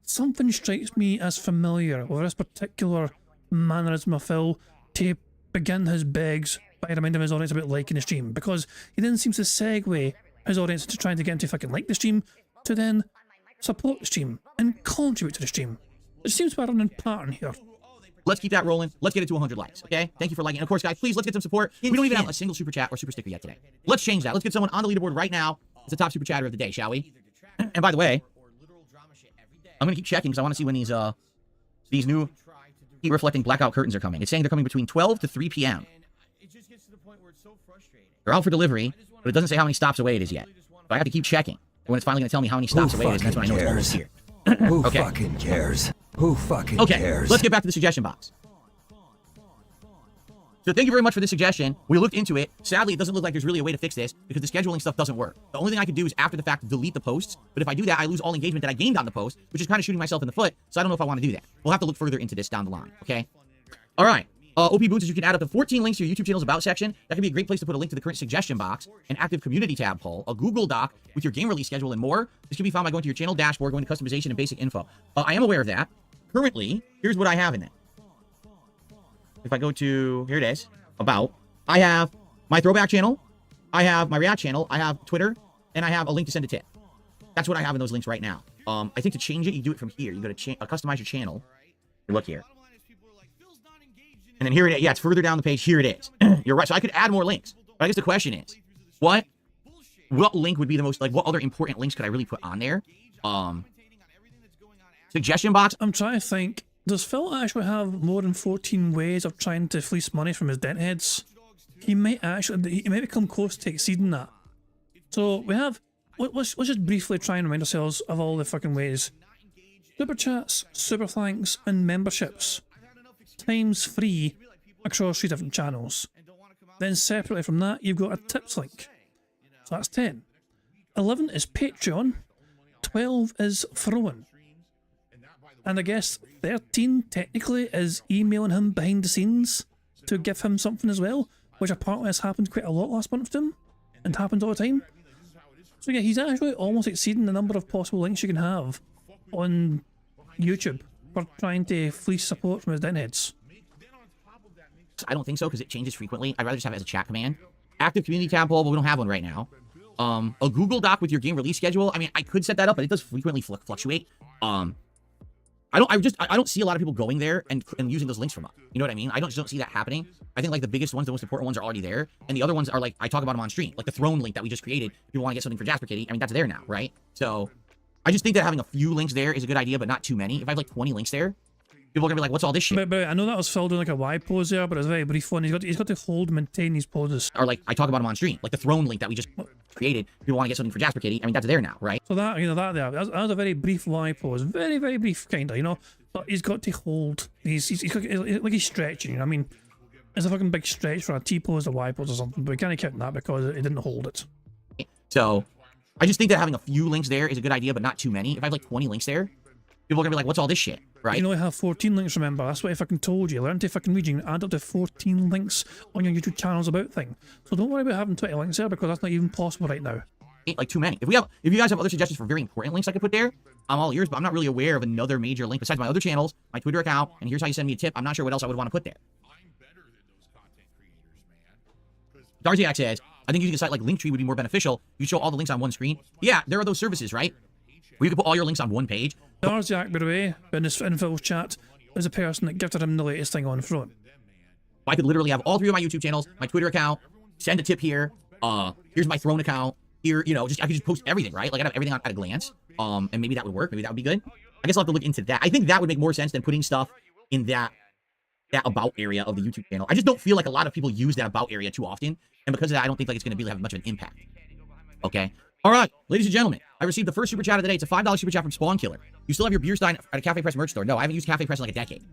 S1: strikes me as familiar with this particular mannerism of Phil to begin his begs by reminding his audience about liking the stream, because he then seems to segue his audience into trying to get into fucking like the stream to then support the stream and contribute to the stream. It seems to be a running pattern here.
S2: Let's keep that rolling. Let's get it to 100 likes, okay? Thank you for liking. And of course, guys, please, let's get some support. We don't even have a single super chat or super sticker yet today. Let's change that. Let's get someone on the leaderboard right now. It's the top super chatter of the day, shall we? And by the way, I'm going to keep checking because I want to see when these new heat-reflecting blackout curtains are coming. It's saying they're coming between 12 to 3 p.m. They're out for delivery, but it doesn't say how many stops away it is yet. So I have to keep checking. And when it's finally going to tell me how many stops away it is, that's when I know it's almost here.
S11: Who fucking cares? Who fucking cares?
S2: Let's get back to the suggestion box. So thank you very much for this suggestion. We looked into it. Sadly, it doesn't look like there's really a way to fix this because the scheduling stuff doesn't work. The only thing I can do is after the fact delete the posts. But if I do that, I lose all engagement that I gained on the post, which is kind of shooting myself in the foot. So I don't know if I want to do that. We'll have to look further into this down the line. Okay. All right. OP Boots says you can add up to 14 links to your YouTube channel's About section. That can be a great place to put a link to the current suggestion box, an active community tab poll, a Google Doc with your game release schedule, and more. This can be found by going to your channel dashboard, going to customization and basic info. I am aware of that. Currently, here's what I have in it. If I go to, here it is, About, I have my throwback channel, I have my React channel, I have Twitter, and I have a link to send a tip. That's what I have in those links right now. I think to change it, you do it from here. You go to customize your channel. You look here. And then here it is. Yeah, it's further down the page. Here it is. You're right. So I could add more links. But I guess the question is, what link would be the most, like, what other important links could I really put on there? Suggestion box.
S1: I'm trying to think. Does Phil actually have more than 14 ways of trying to fleece money from his dent heads? He might become close to exceeding that. So we have, let's just briefly try and remind ourselves of all the fucking ways. Super chats, super thanks, and memberships. Times 3 across 3 different channels. Then separately from that, you've got a tips link. So that's 10. 11 is Patreon. 12 is throwing. And I guess 13 technically is emailing him behind the scenes to give him something as well, which apparently has happened quite a lot last month to him and happens all the time. So yeah, he's actually almost exceeding the number of possible links you can have on YouTube for trying to fleece support from his deadheads.
S2: I don't think so because it changes frequently. I'd rather just have it as a chat command. Active community tab poll, but we don't have one right now. A Google Doc with your game release schedule. I mean, I could set that up, but it does frequently fluctuate. I don't see a lot of people going there and using those links from us. You know what I mean? I don't see that happening. I think like the biggest ones, the most important ones are already there. And the other ones are like, I talk about them on stream. Like the throne link that we just created. If you want to get something for Jasper Kitty, I mean, that's there now, right? So I just think that having a few links there is a good idea, but not too many. If I have like 20 links there, people are gonna be like, what's all this shit?
S1: But I know that was Phil doing like a Y pose there, but it's a very brief one. He's got to hold and maintain these poses.
S2: Or like, I talk about them on stream. Like the throne link that we just created. If you want to get something for Jasper Kitty, I mean, that's there now, right?
S1: So that, you know, that was a very brief Y pose. Very, very brief, kind of, you know? But he's got to hold. He's like he's stretching, you know what I mean? It's a fucking big stretch for a T pose, a Y pose or something, but we can't count that because it didn't hold it.
S2: So I just think that having a few links there is a good idea, but not too many. If I have like 20 links there, people are gonna be like, what's all this shit, right?
S1: You only have 14 links, remember. That's what I fucking told you. Learn to fucking read. You can add up to 14 links on your YouTube channels about thing. So don't worry about having 20 links there because that's not even possible right now.
S2: Like too many. If you guys have other suggestions for very important links I could put there, I'm all ears, but I'm not really aware of another major link besides my other channels, my Twitter account, and here's how you send me a tip. I'm not sure what else I would want to put there. Darziak says, I think using a site like Linktree would be more beneficial. You show all the links on one screen. Yeah, there are those services, right? Where you can put all your links on one page.
S1: Darziak, by the way, in Phil's chat, is a person that gifted him the latest thing on front.
S2: I could literally have all 3 of my YouTube channels, my Twitter account, send a tip here, here's my Throne account, here, you know, I could just post everything, right? Like I'd have everything at a glance. And maybe that would work. Maybe that would be good. I guess I'll have to look into that. I think that would make more sense than putting stuff in that about area of the YouTube channel. I just don't feel like a lot of people use that about area too often. And because of that, I don't think like it's going to have much of an impact. Okay. All right, ladies and gentlemen, I received the first super chat of the day. It's a $5 super chat from Spawn Killer. You still have your beer stein at a Cafe Press merch store? No, I haven't used Cafe Press in like a decade.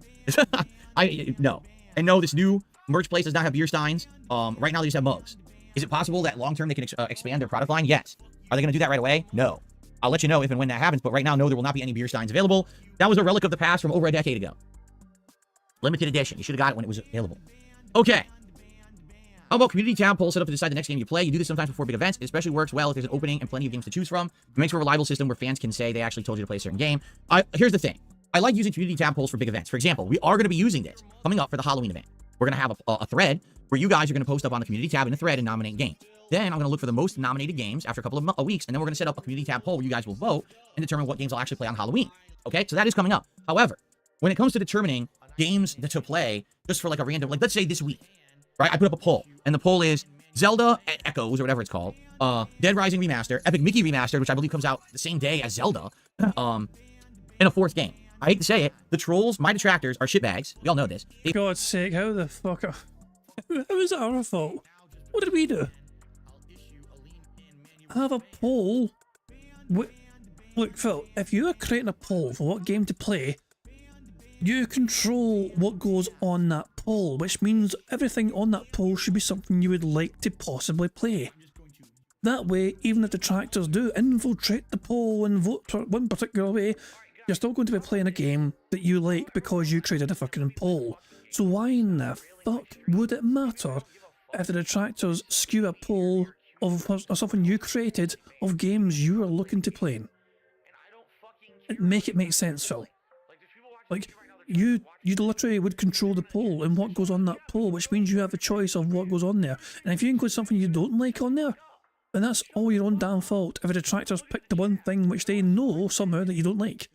S2: No. And no, this new merch place does not have beer steins. Right now they just have mugs. Is it possible that long term they can expand their product line? Yes. Are they going to do that right away? No. I'll let you know if and when that happens, but right now, no, there will not be any beer steins available. That was a relic of the past from over a decade ago. Limited edition. You should have got it when it was available. Okay. How about community tab poll set up to decide the next game you play? You do this sometimes before big events. It especially works well if there's an opening and plenty of games to choose from. It makes for a reliable system where fans can say they actually told you to play a certain game. Here's the thing. I like using community tab polls for big events. For example, we are going to be using this coming up for the Halloween event. We're going to have a thread where you guys are going to post up on the community tab in a thread and nominate games. Then I'm going to look for the most nominated games after a couple of weeks, and then we're going to set up a community tab poll where you guys will vote and determine what games I'll actually play on Halloween. Okay, so that is coming up. However, when it comes to determining games to play, just for like a random, like let's say this week, right? I put up a poll, and the poll is Zelda Echoes, or whatever it's called, Dead Rising Remaster, Epic Mickey Remastered, which I believe comes out the same day as Zelda, and a 4th game. I hate to say it, the trolls, my detractors, are shitbags. We all know this.
S1: For God's sake, how the fuck are... How is it our fault? What did we do? Have a poll? Look, Phil, if you are creating a poll for what game to play, you control what goes on that poll, which means everything on that poll should be something you would like to possibly play. That way, even if detractors do infiltrate the poll and vote for one particular way, you're still going to be playing a game that you like because you created a fucking poll. So why in the fuck would it matter if the detractors skew a poll of something you created of games you are looking to play? Make it make sense, Phil. Like, you literally would control the poll and what goes on that poll, which means you have a choice of what goes on there. And if you include something you don't like on there, then that's all your own damn fault if the detractors pick the one thing which they know somehow that you don't like.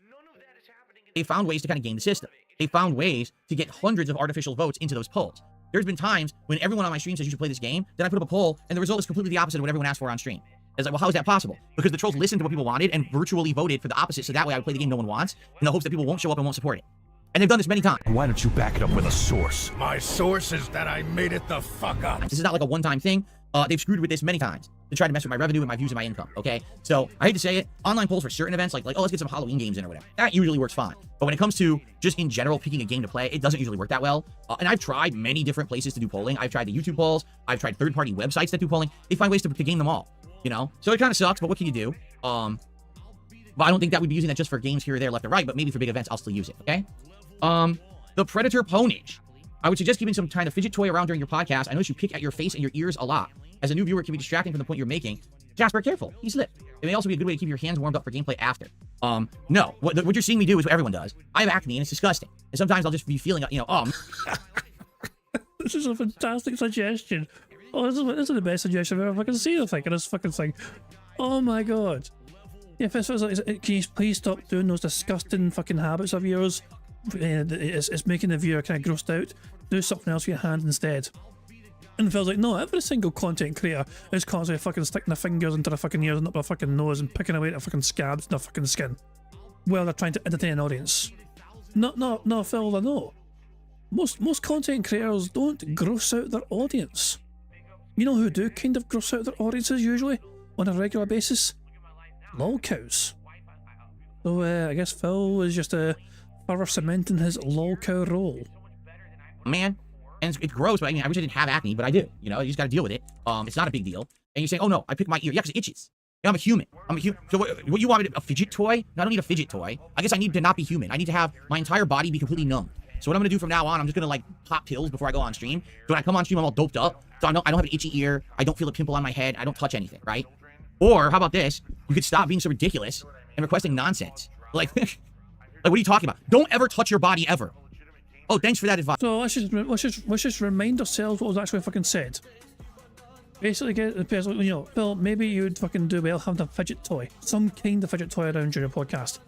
S2: They found ways to kind of game the system. They found ways to get hundreds of artificial votes into those polls. There's been times when everyone on my stream says you should play this game, then I put up a poll, and the result is completely the opposite of what everyone asked for on stream. It's like, well, how is that possible? Because the trolls listened to what people wanted and virtually voted for the opposite, so that way I would play the game no one wants, in the hopes that people won't show up and won't support it. And they've done this many times.
S11: Why don't you back it up with a source?
S10: My source is that I made it the fuck up.
S2: This is not like a one-time thing. They've screwed with this many times to try to mess with my revenue and my views and my income, okay? So, I hate to say it, online polls for certain events, like oh, let's get some Halloween games in or whatever, that usually works fine. But when it comes to just in general picking a game to play, it doesn't usually work that well. And I've tried many different places to do polling. I've tried the YouTube polls. I've tried third-party websites that do polling. They find ways to game them all, you know? So it kind of sucks, but what can you do? But I don't think that we'd be using that just for games here or there, left or right, but maybe for big events, I'll still use it, okay? The Predator Ponage. I would suggest keeping some kind of fidget toy around during your podcast. I notice you pick at your face and your ears a lot. As a new viewer, it can be distracting from the point you're making. Jasper, careful. He slipped. It may also be a good way to keep your hands warmed up for gameplay after. No. What you're seeing me do is what everyone does. I have acne and it's disgusting. And sometimes I'll just be feeling, you know,
S1: This is a fantastic suggestion. Oh, this is the best suggestion I've ever fucking seen, I think, in this fucking thing. Oh my god. Yeah, can you please stop doing those disgusting fucking habits of yours? It's making the viewer kind of grossed out. Do something else with your hand instead. And Phil's like, no, every single content creator is constantly fucking sticking their fingers into their fucking ears and up their fucking nose and picking away at their fucking scabs in their fucking skin. Well, they're trying to entertain an audience. No, Phil, I know. Most content creators don't gross out their audience. You know who do kind of gross out their audiences usually? On a regular basis? Lol cows. So, I guess Phil is just further cementing his lol cow role.
S2: man. And it's gross, but I mean, I wish I didn't have acne, but I do. You know, you just got to deal with it. It's not a big deal. And you say, oh no, I picked my ear. Yeah, because it itches. I'm a human. I'm a human. So what you want me to, a fidget toy? No, I don't need a fidget toy. I guess I need to not be human. I need to have my entire body be completely numb. So what I'm gonna do from now on, I'm just gonna like pop pills before I go on stream. So when I come on stream, I'm all doped up. So I don't have an itchy ear. I don't feel a pimple on my head. I don't touch anything, right? Or how about this? You could stop being so ridiculous and requesting nonsense. Like, like what are you talking about? Don't ever touch your body ever. Oh, thanks for that advice.
S1: So let's just remind ourselves what was actually fucking said. Basically, get the person, you know, Phil, maybe you'd fucking do well having a fidget toy, some kind of fidget toy around your podcast.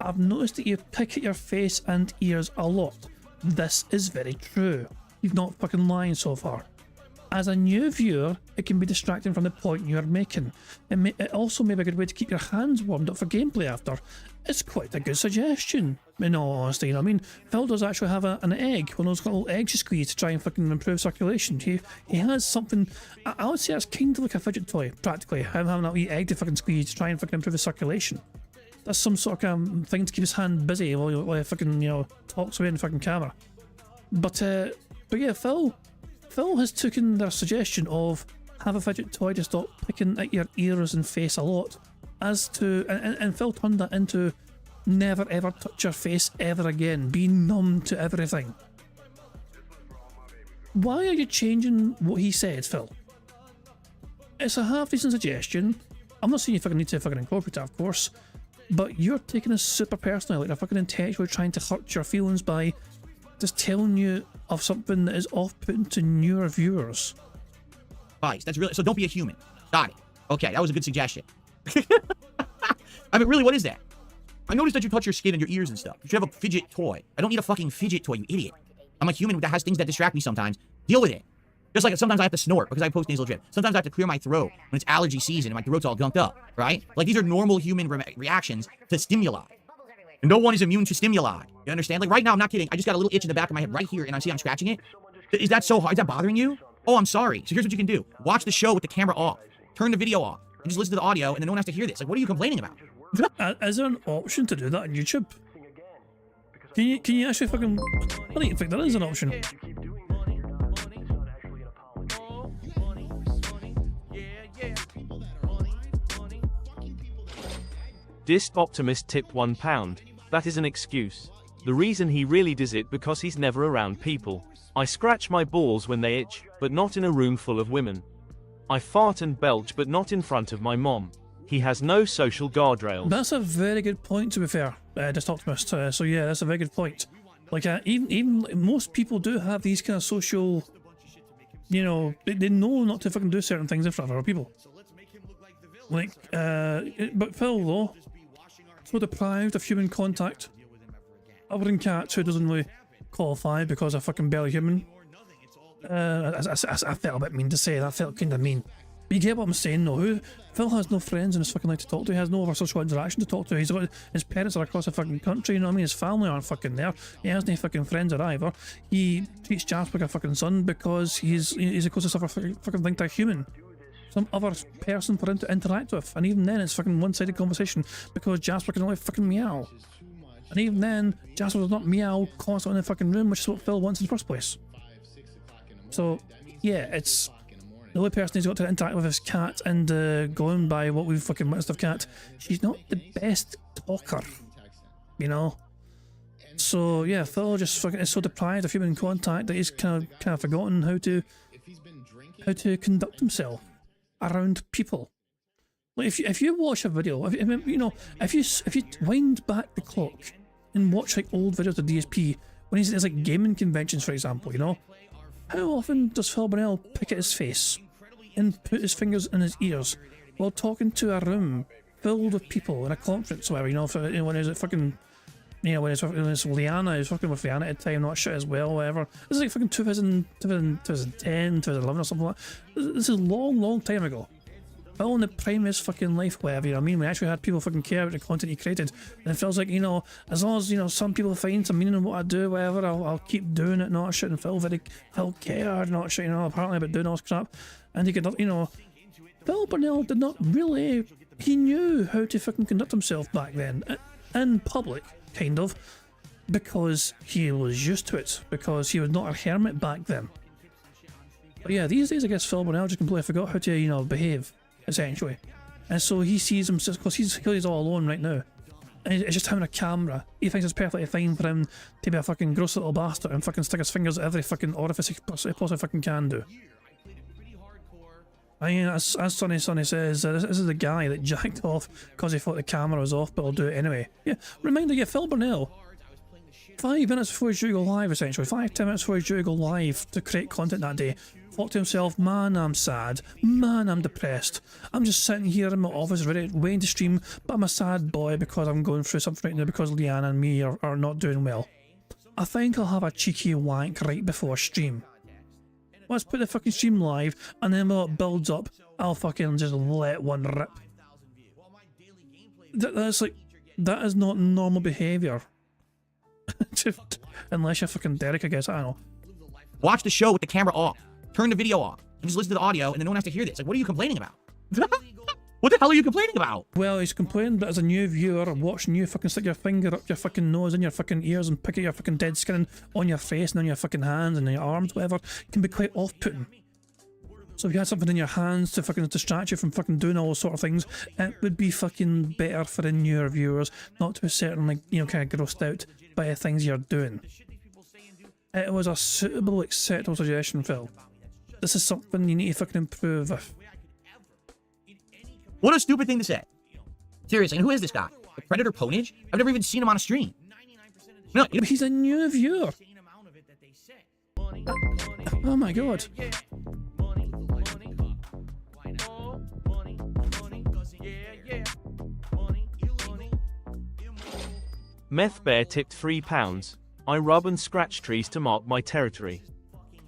S1: I've noticed that you pick at your face and ears a lot. This is very true. You've not fucking lying so far. As a new viewer, it can be distracting from the point you're making. It also may be a good way to keep your hands warmed up for gameplay after. It's quite a good suggestion, in all honesty, you know what I mean? Phil does actually have an egg, one of those little eggs you squeeze to try and fucking improve circulation. He has something, I would say that's kind of like a fidget toy, practically. Him having that wee egg to fucking squeeze to try and fucking improve his circulation. That's some sort of thing to keep his hand busy while he fucking, you know, talks away in the fucking camera. But yeah, Phil has taken their suggestion of have a fidget toy to stop picking at your ears and face a lot, as to, and Phil turned that into never ever touch your face ever again, be numb to everything. Why are you changing what he said, Phil? It's a half-decent suggestion. I'm not saying you fucking need to fucking incorporate it, of course, but you're taking it super personally, like they're fucking intentionally trying to hurt your feelings by just telling you of something that is off-putting to newer viewers.
S2: That's really, so don't be a human. Got it. Okay, that was a good suggestion. I mean, really, what is that? I noticed that you touch your skin and your ears and stuff. You should have a fidget toy. I don't need a fucking fidget toy, you idiot. I'm a human that has things that distract me sometimes. Deal with it. Just like sometimes I have to snort because I have post-nasal drip. Sometimes I have to clear my throat when it's allergy season and my throat's all gunked up, right? Like, these are normal human reactions to stimuli. And no one is immune to stimuli. You understand? Like, right now, I'm not kidding. I just got a little itch in the back of my head right here, and I see I'm scratching it. Is that so hard? Is that bothering you? Oh, I'm sorry. So here's what you can do. Watch the show with the camera off. Turn the video off. And just listen to the audio, and then no one has to hear this. Like, what are you complaining about?
S1: Is there an option to do that on YouTube? Can you actually fucking... I don't even think there is an option.
S12: Disc Optimist tipped £1. That is an excuse. The reason he really does it because he's never around people. I scratch my balls when they itch, but not in a room full of women. I fart and belch, but not in front of my mom. He has no social guardrails.
S1: That's a very good point, to be fair, Disc Optimist. So yeah, that's a very good point. Like, even most people do have these kind of social, you know, they know not to fucking do certain things in front of other people. Like, but Phil, though, so deprived of human contact, other than Cats, who doesn't really qualify because they're fucking barely human. I felt a bit mean to say that, felt kind of mean. But you get what I'm saying, though. Phil has no friends in his fucking life to talk to. He has no other social interaction to talk to. His parents are across the fucking country, you know what I mean? His family aren't fucking there. He has no fucking friends or either. He treats Jasper like a fucking son because he's the closest other fucking thing to a human. Some other person for him to interact with. And even then, it's fucking one-sided conversation because Jasper can only fucking meow. And even then, Jasper does not meow constantly in the fucking room, which is what Phil wants in the first place. So, yeah, it's... The only person he's got to interact with is Cat, and going by what we've fucking witnessed of Cat, she's not the best talker, you know? So, yeah, Phil just fucking is so deprived of human contact that he's kind of forgotten how to conduct himself around people. Like, if you watch a video, if you wind back the clock and watch like old videos of DSP, when he's at like gaming conventions, for example, you know, how often does Phil Burnell pick at his face and put his fingers in his ears while talking to a room filled with people in a conference, or whatever, you know, when he's at fucking, you know, when it's Liana, he's fucking with Liana at the time, not shit as well, whatever. This is like fucking 2010, 2011 or something like that. This is a long time ago. Phil in the prime of his fucking life, whatever, you know what I mean? We actually had people fucking care about the content he created. And it feels like, you know, as long as, you know, some people find some meaning in what I do, whatever, I'll keep doing it, not shit. And Phil cared, not shit, you know, apparently about doing all this crap. And he could, you know, Phil Burnell did not really, he knew how to fucking conduct himself back then. In public, kind of. Because he was used to it. Because he was not a hermit back then. But yeah, these days I guess Phil Burnell just completely forgot how to, you know, behave. Essentially. And so he sees him, because he's all alone right now. And it's just him and a camera. He thinks it's perfectly fine for him to be a fucking gross little bastard and fucking stick his fingers at every fucking orifice he possibly fucking can do. I mean, as Sonny says, this is the guy that jacked off because he thought the camera was off, but I'll do it anyway. Yeah, reminder you, Phil Burnell. 5 minutes before he's due to go live, essentially. 5-10 minutes before he's due to go live to create content that day. Thought to himself, man, I'm sad. Man, I'm depressed. I'm just sitting here in my office waiting to stream, but I'm a sad boy because I'm going through something right now because Leanna and me are not doing well. I think I'll have a cheeky wank right before stream. Let's put the fucking stream live, and then while it builds up, I'll fucking just let one rip. That's like, that is not normal behaviour. Unless you're fucking Derek, I guess, I don't know.
S2: Watch the show with the camera off. Turn the video off. And just listen to the audio, and then no one has to hear this. Like, what are you complaining about? What the hell are you complaining about?
S1: Well, he's complaining that as a new viewer, watching you fucking stick your finger up your fucking nose in your fucking ears and pick at your fucking dead skin on your face and on your fucking hands and your arms, whatever, can be quite off-putting. So if you had something in your hands to fucking distract you from fucking doing all those sort of things, it would be fucking better for the newer viewers not to be certainly, you know, kind of grossed out by the things you're doing. It was a suitable, acceptable suggestion, Phil. This is something you need to fucking improve with.
S2: What a stupid thing to say. Seriously, and who is this guy? The Predator Ponage? I've never even seen him on a stream. No,
S1: but he's a new viewer. Oh my god.
S12: Meth Bear tipped £3. I rub and scratch trees to mark my territory.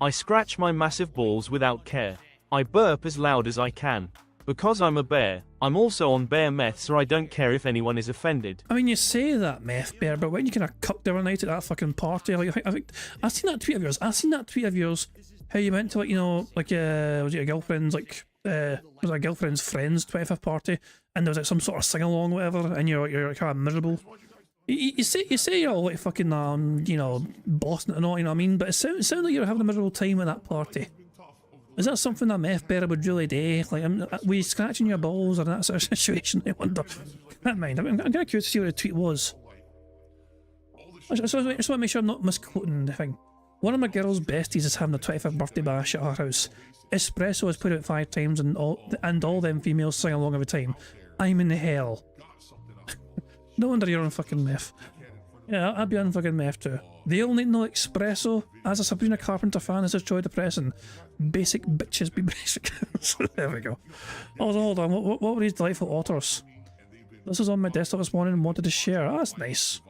S12: I scratch my massive balls without care. I burp as loud as I can. Because I'm a bear, I'm also on bear meth, so I don't care if anyone is offended.
S1: I mean, you say that, Meth Bear, but when you kind of cucked the other night at that fucking party, like, I've seen that tweet of yours. How you went to, like, you know, like, was it your girlfriend's, like, was it a girlfriend's friend's 25th party, and there was like some sort of sing-along, whatever, and you're kind of miserable. You say you're all like fucking, you know, Boston and all, you know what I mean? But it sounds like you're having a miserable time at that party. Is that something that Meth Bear would really do? Like, were you scratching your balls or that sort of situation? I wonder. Never mind. I'm kind of curious to see what the tweet was. I just want to make sure I'm not misquoting the thing. One of my girl's besties is having a 25th birthday bash at her house. Espresso is put out 5 times and all them females sing along every time. I'm in hell. No wonder you're on fucking meth. Yeah, I'd be on fucking meth too. They all need no espresso. As a Sabrina Carpenter fan, this is truly depressing. Basic bitches be basic. So there we go. Oh, hold on. What were these delightful authors? This was on my desktop this morning and wanted to share. Oh, that's nice.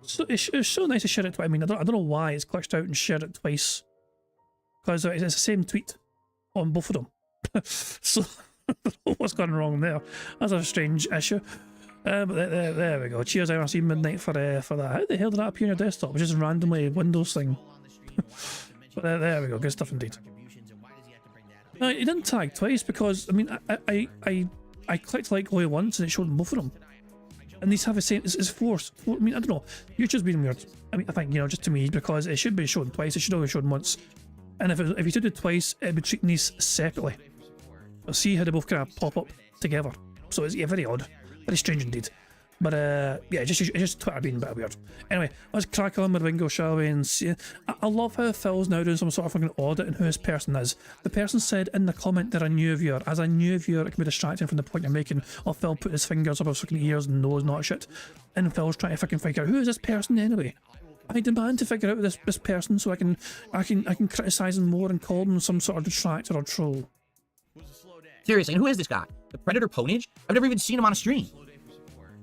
S1: So it's so nice to share it twice. I mean, I don't know why it's glitched out and shared it twice. Because it's the same tweet on both of them. So I don't know what's gone wrong there. That's a strange issue. But there we go. Cheers, IRC Midnight for that. How the hell did that appear on your desktop? Just randomly Windows thing. But there we go. Good stuff indeed. No, he didn't tag twice because I mean I clicked like only once and it showed both of them. And these have the same. It's forced. I mean, I don't know. YouTube's been weird. I mean, I think, you know, just to me, because it should be shown twice. It should only be shown once. And if you did it twice, it'd be treating these separately. I'll see how they both kind of pop up together. So it's, yeah, very odd. Very strange indeed. But yeah, just Twitter being a bit weird. Anyway, let's crack on with Bingo, shall we? And see. I love how Phil's now doing some sort of fucking audit on who this person is. The person said in the comment they're a new viewer. As a new viewer, it can be distracting from the point you're making. Or Phil put his fingers up his fucking ears and nose and all that shit. And Phil's trying to fucking figure out who is this person anyway. I demand to figure out this person so I can criticise him more and call him some sort of detractor or troll.
S2: Seriously, and who is this guy? The Predator Ponage? I've never even seen him on a stream.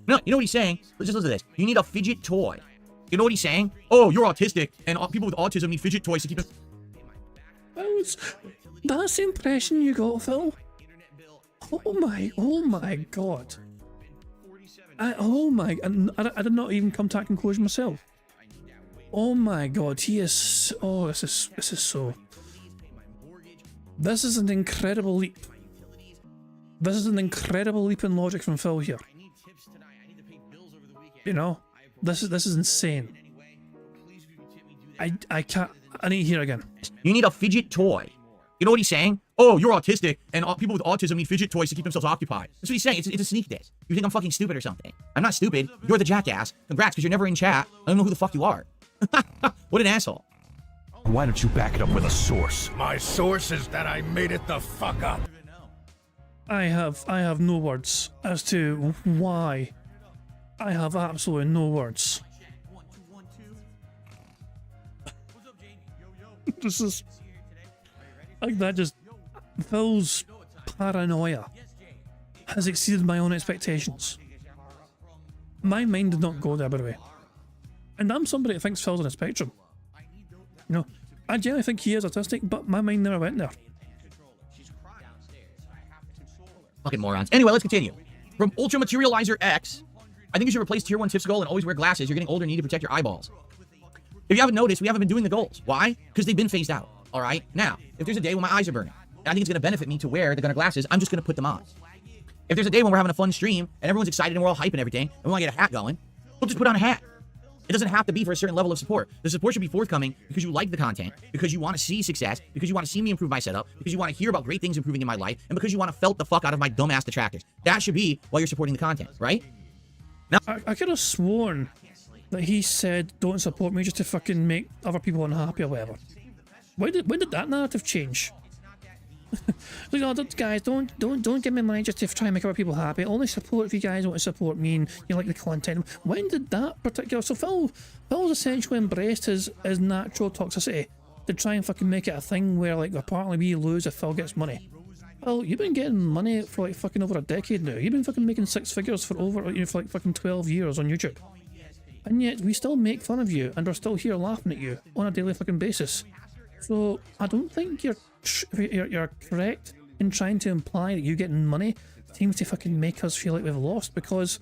S2: No, you know what he's saying? Let's just listen to this. You need a fidget toy. You know what he's saying? Oh, you're autistic, and people with autism need fidget toys to keep us.
S1: That's the impression you got, Phil? Oh my god. I did not even come to that conclusion myself. Oh my god, he is. Oh, this is so. This is an incredible leap. This is an incredible leap in logic from Phil here. You know, this is insane. I can't. I need to hear again.
S2: You need a fidget toy. You know what he's saying? oh, you're autistic, and people with autism need fidget toys to keep themselves occupied. That's what he's saying. It's a sneak diss. You think I'm fucking stupid or something? I'm not stupid. You're the jackass. Congrats, because you're never in chat. I don't know who the fuck you are. What an asshole.
S10: Why don't you back it up with a source? My source is that I made it the fuck up.
S1: I have no words as to why. I have absolutely no words. This is like that. Just Phil's paranoia has exceeded my own expectations. My mind did not go there, by the way. And I'm somebody that thinks Phil's on a spectrum. You know, I generally think he is autistic, but my mind never went there.
S2: Fucking morons. Anyway, let's continue. From Ultra Materializer X, I think you should replace Tier 1 Tips goal and always wear glasses. You're getting older and need to protect your eyeballs. If you haven't noticed, we haven't been doing the goals. Why? Because they've been phased out. All right? Now, if there's a day when my eyes are burning, and I think it's going to benefit me to wear the Gunner glasses, I'm just going to put them on. If there's a day when we're having a fun stream, and everyone's excited and we're all hyping everything, and we want to get a hat going, we'll just put on a hat. It doesn't have to be for a certain level of support. The support should be forthcoming because you like the content, because you want to see success, because you want to see me improve my setup, because you want to hear about great things improving in my life, and because you want to felt the fuck out of my dumbass detractors. That should be why you're supporting the content, right? Now,
S1: I could have sworn that he said, don't support me just to fucking make other people unhappy or whatever. When did that narrative change? Like, oh, guys, don't give me money just to try and make other people happy. Only support if you guys want to support me and you like the content. When did that particular... So Phil's essentially embraced his natural toxicity to try and fucking make it a thing where, like, apparently we lose if Phil gets money. Well, you've been getting money for like fucking over a decade now. You've been fucking making 6 figures for over, you know, for like fucking 12 years on YouTube. And yet we still make fun of you and we're still here laughing at you on a daily fucking basis. So I don't think you're correct in trying to imply that you getting money seems to fucking make us feel like we've lost, because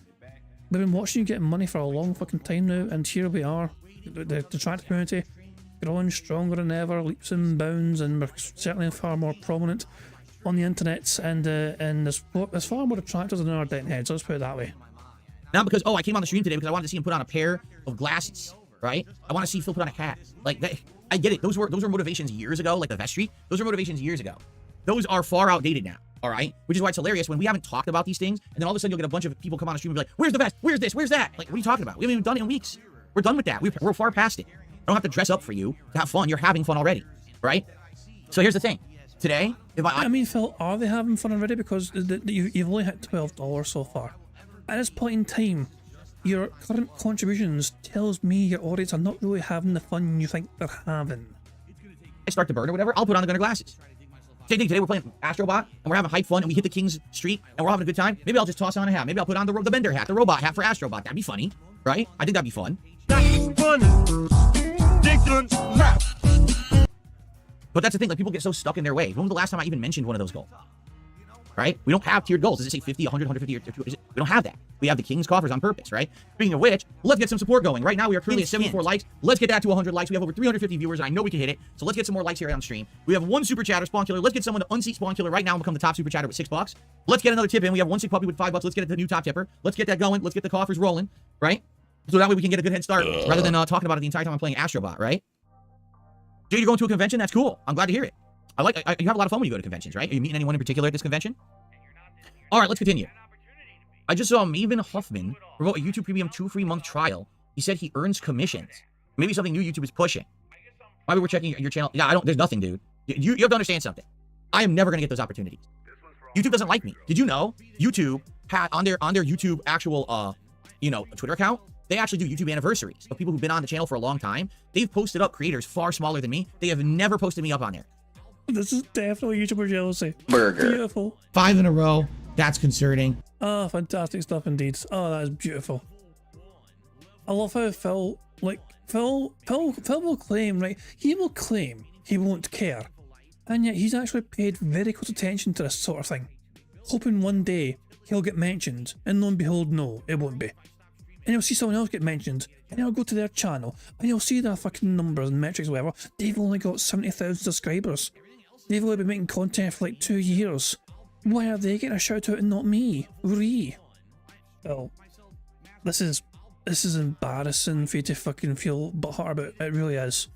S1: we've been watching you getting money for a long fucking time now, and here we are, the tractor community growing stronger than ever, leaps and bounds, and we're certainly far more prominent on the internet, and there's far more detractors than there are deadheads, let's put it that way.
S2: not because, oh, I came on the stream today because I wanted to see him put on a pair of glasses, right? I want to see Phil put on a hat. Like, that, I get it. Those were motivations years ago, like the vestry. Those are motivations years ago. Those are far outdated now, all right? Which is why it's hilarious when we haven't talked about these things, and then all of a sudden you'll get a bunch of people come on the stream and be like, where's the vest? Where's this? Where's that? Like, what are you talking about? We haven't even done it in weeks. We're done with that. We're far past it. I don't have to dress up for you to have fun. You're having fun already, right? So here's the thing. Today, if I
S1: mean, Phil, are they having fun already? Because you've only hit $12 so far. At this point in time, your current contributions tells me your audience are not really having the fun you think they're having.
S2: I start to burn or whatever, I'll put on the Gunner glasses. Same thing, today we're playing Astrobot, and we're having hype fun, and we hit the King's Street, and we're having a good time. Maybe I'll just toss on a hat. Maybe I'll put on the Bender hat, the robot hat for Astrobot. That'd be funny, right? I think that'd be fun. But that's the thing, like, people get so stuck in their ways. When was the last time I even mentioned one of those goals? Right? We don't have tiered goals. Does it say 50, 100, 150, or 200? We don't have that. We have the King's coffers on purpose, right? Speaking of which, let's get some support going. Right now, we are currently at 74 likes. Let's get that to 100 likes. We have over 350 viewers, and I know we can hit it. So let's get some more likes here on stream. We have one super chatter, Spawn Killer. Let's get someone to unseat Spawn Killer right now and become the top super chatter with $6. Let's get another tip in. We have one sick puppy with $5. Let's get the new top tipper. Let's get that going. Let's get the coffers rolling, right? So that way we can get a good head start rather than talking about it the entire time I'm playing Astrobot, right? Jay, you're going to a convention? That's cool. I'm glad to hear it. You have a lot of fun when you go to conventions, right? Are you meeting anyone in particular at this convention? All right, let's continue. I just saw Maven Huffman promote a YouTube Premium 2 free month trial. He said he earns commissions. Maybe something new YouTube is pushing. Why we're checking your channel? Yeah, there's nothing, dude. You have to understand something. I am never going to get those opportunities. YouTube doesn't like me. Did you know YouTube had on their YouTube actual, Twitter account, they actually do YouTube anniversaries of people who've been on the channel for a long time. They've posted up creators far smaller than me. They have never posted me up on there.
S1: This is definitely YouTuber jealousy.
S8: Burger.
S1: Beautiful.
S2: 5 in a row. That's concerning.
S1: Oh, fantastic stuff indeed. Oh, that is beautiful. I love how Phil will claim, right? He will claim he won't care. And yet he's actually paid very close attention to this sort of thing. Hoping one day he'll get mentioned, and lo and behold, no, it won't be. And he'll see someone else get mentioned, and he'll go to their channel, and he'll see their fucking numbers and metrics or whatever. They've only got 70,000 subscribers. They've only been making content for like 2 years. Why are they getting a shout out and not me? Well, this is embarrassing for you to fucking feel butthurt about. It really is.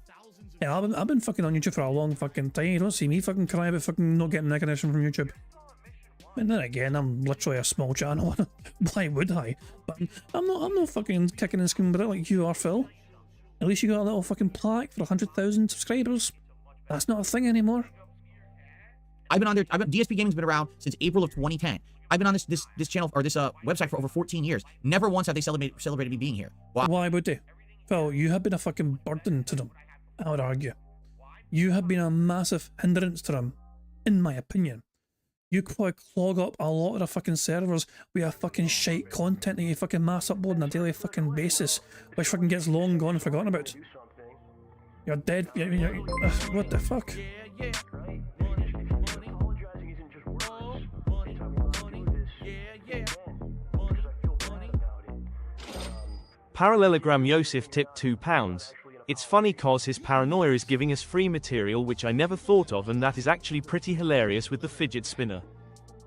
S1: Yeah, I've been fucking on YouTube for a long fucking time. You don't see me fucking cry about fucking not getting recognition from YouTube. And then again, I'm literally a small channel. Why would I? But I'm not fucking kicking and screaming about it like you are, Phil. At least you got a little fucking plaque for 100,000 subscribers. That's not a thing anymore.
S2: I've been on there. DSP Gaming's been around since April of 2010. I've been on this channel or this website for over 14 years. Never once have they celebrated me being here.
S1: Why would they? Phil, you have been a fucking burden to them, I would argue. You have been a massive hindrance to them, in my opinion. You probably clog up a lot of the fucking servers with a fucking shite content that you fucking mass upload on a daily fucking basis, which fucking gets long gone and forgotten about. You're dead. What the fuck?
S12: Parallelogram Yosef tipped £2. It's funny cause his paranoia is giving us free material which I never thought of, and that is actually pretty hilarious with the fidget spinner.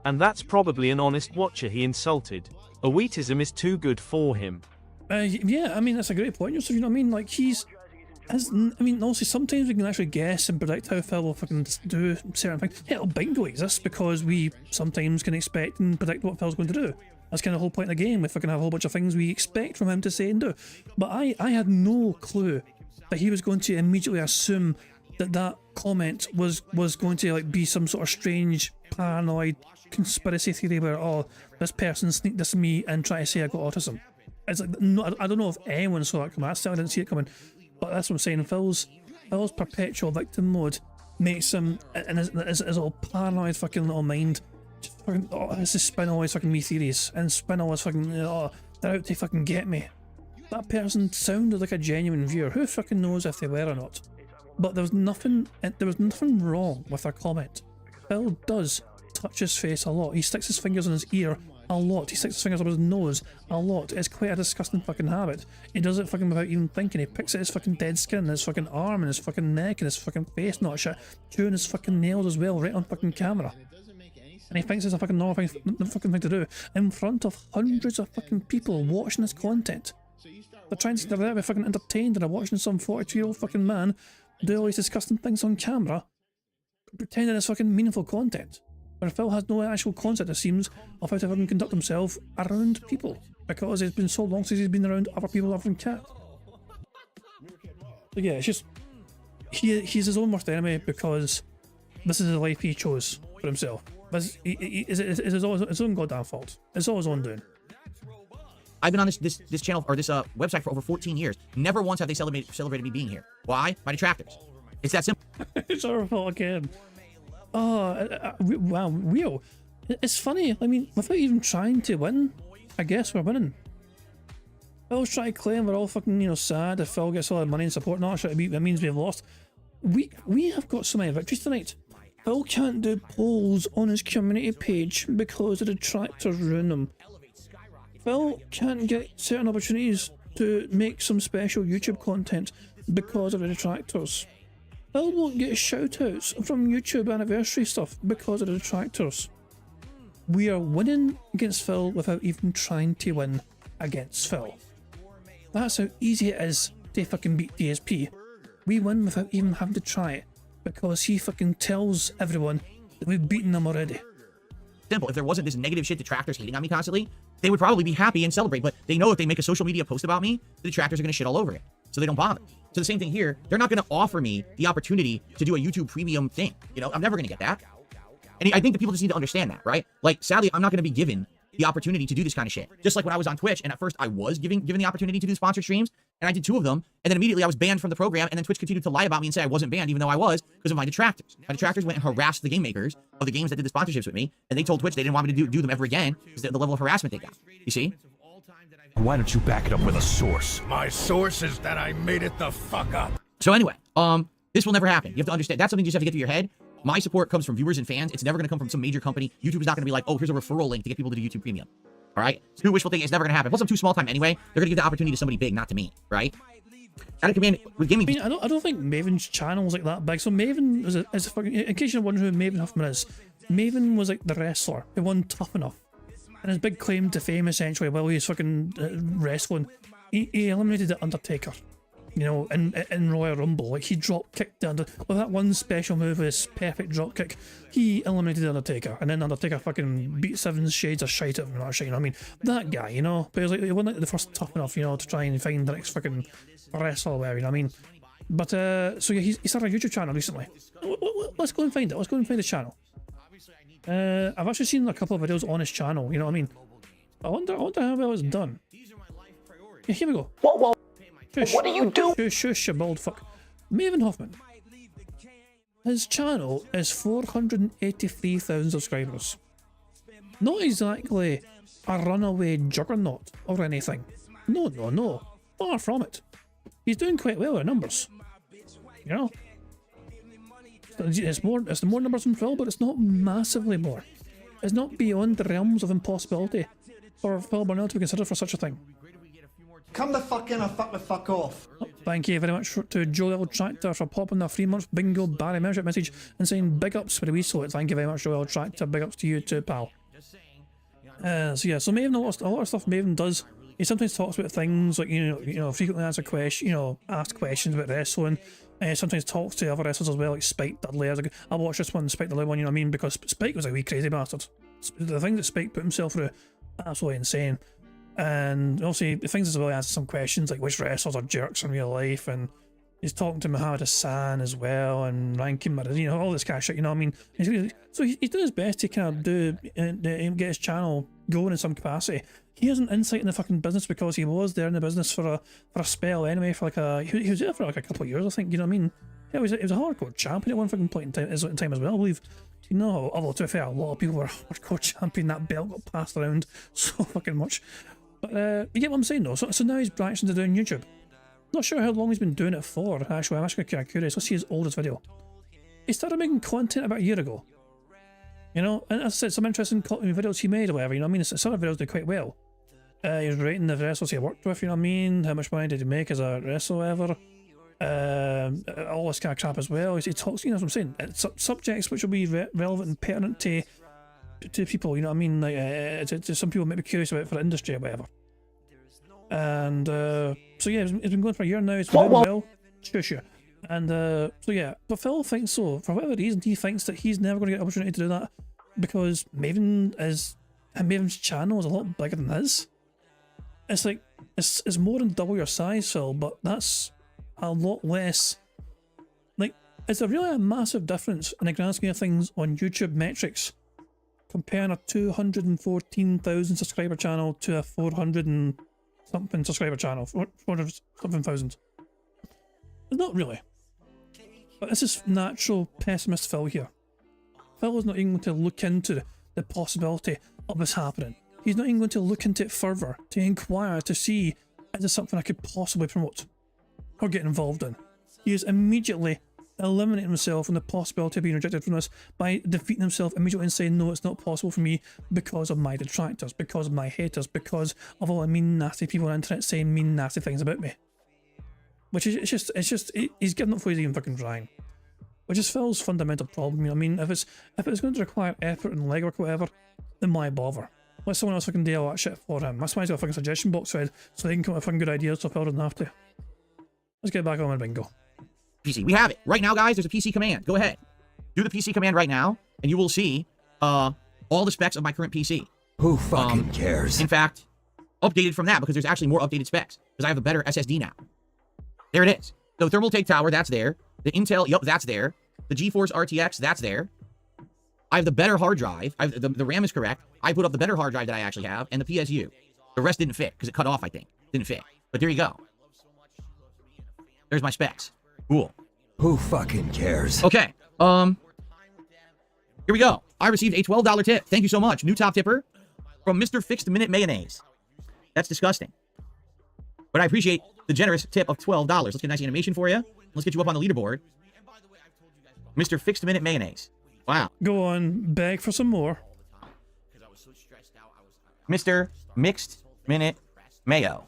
S12: And that's probably an honest watcher he insulted. Elitism is too good for him.
S1: Yeah, I mean, that's a great point, Joseph, you know what I mean? Like, also sometimes we can actually guess and predict how Phil will fucking do certain things. Hell, Bingo exists because we sometimes can expect and predict what Phil's going to do. That's kind of the whole point of the game. We fucking have a whole bunch of things we expect from him to say and do. But I had no clue that he was going to immediately assume that comment was going to like be some sort of strange paranoid conspiracy theory where, oh, this person sneaked this to me and tried to say I got autism. It's like, no, I don't know if anyone saw that coming. I still didn't see it coming. But that's what I'm saying. Phil's perpetual victim mode makes him, and his little paranoid fucking little mind, just fucking, this is spin all his fucking me theories and spin all his fucking, they're out to fucking get me. That person sounded like a genuine viewer. Who fucking knows if they were or not? But there was nothing wrong with their comment. Phil does touch his face a lot. He sticks his fingers in his ear a lot. He sticks his fingers up his nose a lot. It's quite a disgusting fucking habit. He does it fucking without even thinking. He picks at his fucking dead skin, and his fucking arm, and his fucking neck, and his fucking face, not shit, chewing his fucking nails as well, right on fucking camera. And he thinks it's a fucking normal fucking thing to do in front of hundreds of fucking people watching his content. They're trying to, they're there to be fucking entertained, and they're watching some 42-year-old fucking man do all these disgusting things on camera, pretending it's fucking meaningful content. Where Phil has no actual concept, it seems, of how to fucking conduct himself around people, because it's been so long since he's been around other people other than Cat. So yeah, it's just, he's his own worst enemy because this is the life he chose for himself. But it's his own goddamn fault. It's all his own doing.
S2: I've been on this channel or this website for over 14 years. Never once have they celebrated me being here. Why? My detractors. It's that simple.
S1: It's our fault again. Oh, wow, Wheel. It's funny. I mean, without even trying to win, I guess we're winning. Phil's trying to claim we're all fucking, sad if Phil gets all the money and support and all that shit. That means we've lost. We have got so many victories tonight. Phil can't do polls on his community page because the detractors ruin them. Phil can't get certain opportunities to make some special YouTube content because of the detractors. Phil won't get shoutouts from YouTube anniversary stuff because of the detractors. We are winning against Phil without even trying to win against Phil. That's how easy it is to fucking beat DSP. We win without even having to try it because he fucking tells everyone that we've beaten them already.
S2: Simple. If there wasn't this negative shit detractors hating on me constantly, they would probably be happy and celebrate. But they know if they make a social media post about me, the detractors are going to shit all over it. So they don't bother. So the same thing here. They're not going to offer me the opportunity to do a YouTube premium thing. I'm never going to get that. And I think that people just need to understand that, right? Like, sadly, I'm not going to be given the opportunity to do this kind of shit. Just like when I was on Twitch, and at first I was given the opportunity to do sponsored streams, and I did 2 of them, and then immediately I was banned from the program, and then Twitch continued to lie about me and say I wasn't banned, even though I was, because of my detractors. My detractors went and harassed the game makers of the games that did the sponsorships with me, and they told Twitch they didn't want me to do them ever again, because the level of harassment they got. You see?
S10: Why don't you back it up with a source? My source is that I made it the fuck up.
S2: So anyway, this will never happen. You have to understand. That's something you just have to get through your head. My support comes from viewers and fans. It's never going to come from some major company. YouTube is not going to be like, oh, here's a referral link to get people to do YouTube Premium. All right? It's too wishful thinking. It's never going to happen. Plus, I'm too small time anyway. They're going to give the opportunity to somebody big, not to me, right? At a command with gaming.
S1: I mean, I don't think Maven's channel is like that big. So Maven is a fucking. In case you're wondering who Maven Huffman is, Maven was like the wrestler who won Tough Enough, and his big claim to fame essentially, while he was fucking wrestling, he eliminated the Undertaker. you know, in Royal Rumble. Like, he drop kicked the Undertaker. With that one special move, this perfect drop kick, he eliminated the Undertaker, and then the Undertaker fucking beat 7 shades of shite out of him, not shite, you know what I mean? That guy, you know? But he was like, he wasn't like the first tough enough, you know, to try and find the next fucking wrestler or whatever, you know what I mean? But, so yeah, he started a YouTube channel recently. Let's go and find it. Let's go and find the channel. I've actually seen a couple of videos on his channel, you know what I mean? I wonder how well it's done. Yeah, here we go.
S8: Whoa.
S1: Shush.
S8: What are you doing?
S1: Shush, you bald fuck. Maven Hoffman. His channel is 483,000 subscribers. Not exactly a runaway juggernaut or anything. No. Far from it. He's doing quite well with numbers. You know? It's more numbers than Phil, but it's not massively more. It's not beyond the realms of impossibility for Phil Burnell to be considered for such a thing.
S11: Come the fuck in or fuck the fuck off.
S1: Thank you very much to Joe L. Tractor for popping the 3 months bingo Barry membership message and saying big ups for the wee so. Thank you very much, Joe L. Tractor. Big ups to you too, pal. So yeah, so Maven, a lot of stuff Maven does. He sometimes talks about things like, you know, frequently asked questions about wrestling. Sometimes talks to other wrestlers as well, like Spike Dudley. I watched this one, Spike Dudley one, you know what I mean? Because Spike was a wee crazy bastard. The things that Spike put himself through, absolutely insane. And also, the things as well, he asks some questions like which wrestlers are jerks in real life, and he's talking to Muhammad Hassan as well, and Rankin Maradona, you know, all this kind of shit, you know what I mean? So he's doing his best to kind of get his channel going in some capacity. He has an insight in the fucking business because he was there in the business for a spell anyway, for like he was there for like a couple of years, I think, you know what I mean? Yeah, he was a hardcore champion at one fucking point in time as well, I believe. You know, although to be fair, a lot of people were hardcore champion, that belt got passed around so fucking much. But you get what I'm saying though, so now he's branched into doing YouTube. Not sure how long he's been doing it for, actually. I'm actually kind of curious. Let's see his oldest video. He started making content about a year ago. You know, and as I said, some interesting videos he made or whatever, you know what I mean? Some of the videos did quite well. He was rating the wrestlers he worked with, you know what I mean? How much money did he make as a wrestler ever? All this kind of crap as well. He talks, you know what I'm saying? Subjects which will be relevant and pertinent to people, you know what I mean? Like, to some people might be curious about for the industry or whatever. And so yeah, it's been going for a year now. It's been doing well. Sure. And so yeah, but Phil thinks so. For whatever reason, he thinks that he's never going to get an opportunity to do that because Maven's channel is a lot bigger than his. It's like it's more than double your size, Phil, but that's a lot less. Like, it's really a massive difference in the grand scheme of things on YouTube metrics, comparing a 214,000 subscriber channel to a 400 and something subscriber channel, 400 something thousand. It's not really. But this is natural pessimist Phil here. Phil is not even going to look into the possibility of this happening. He's not even going to look into it further, to inquire, to see, is this something I could possibly promote or get involved in? He is immediately eliminating himself from the possibility of being rejected from this by defeating himself immediately and saying, no, it's not possible for me because of my detractors, because of my haters, because of all the mean, nasty people on the internet saying mean, nasty things about me. Which is, it's just, he's giving up before he's even fucking trying. Which is Phil's fundamental problem, you know what I mean? If it's going to require effort and legwork or whatever, then why bother? Let someone else fucking do all that shit for him. That's why he's got a fucking suggestion box thread, so they can come up with fucking good ideas so Phil doesn't have to. Let's get back on with bingo.
S2: PC. We have it. Right now, guys, there's a PC command. Go ahead. Do the PC command right now, and you will see all the specs of my current PC.
S11: Who fucking cares?
S2: In fact, updated from that, because there's actually more updated specs, because I have a better SSD now. There it is. So Thermal Take Tower, that's there. The Intel, yup, that's there. The GeForce RTX, that's there. I have the better hard drive. The RAM is correct. I put up the better hard drive that I actually have, and the PSU. The rest didn't fit, because it cut off, I think. Didn't fit. But there you go. There's my specs. Cool.
S11: Who fucking cares?
S2: Okay. Here we go. I received a $12 tip. Thank you so much. New top tipper from Mr. Fixed Minute Mayonnaise. That's disgusting. But I appreciate the generous tip of $12. Let's get a nice animation for you. Let's get you up on the leaderboard. Mr. Fixed Minute Mayonnaise. Wow.
S1: Go on, beg for some more.
S2: Mr. Mixed Minute Mayo.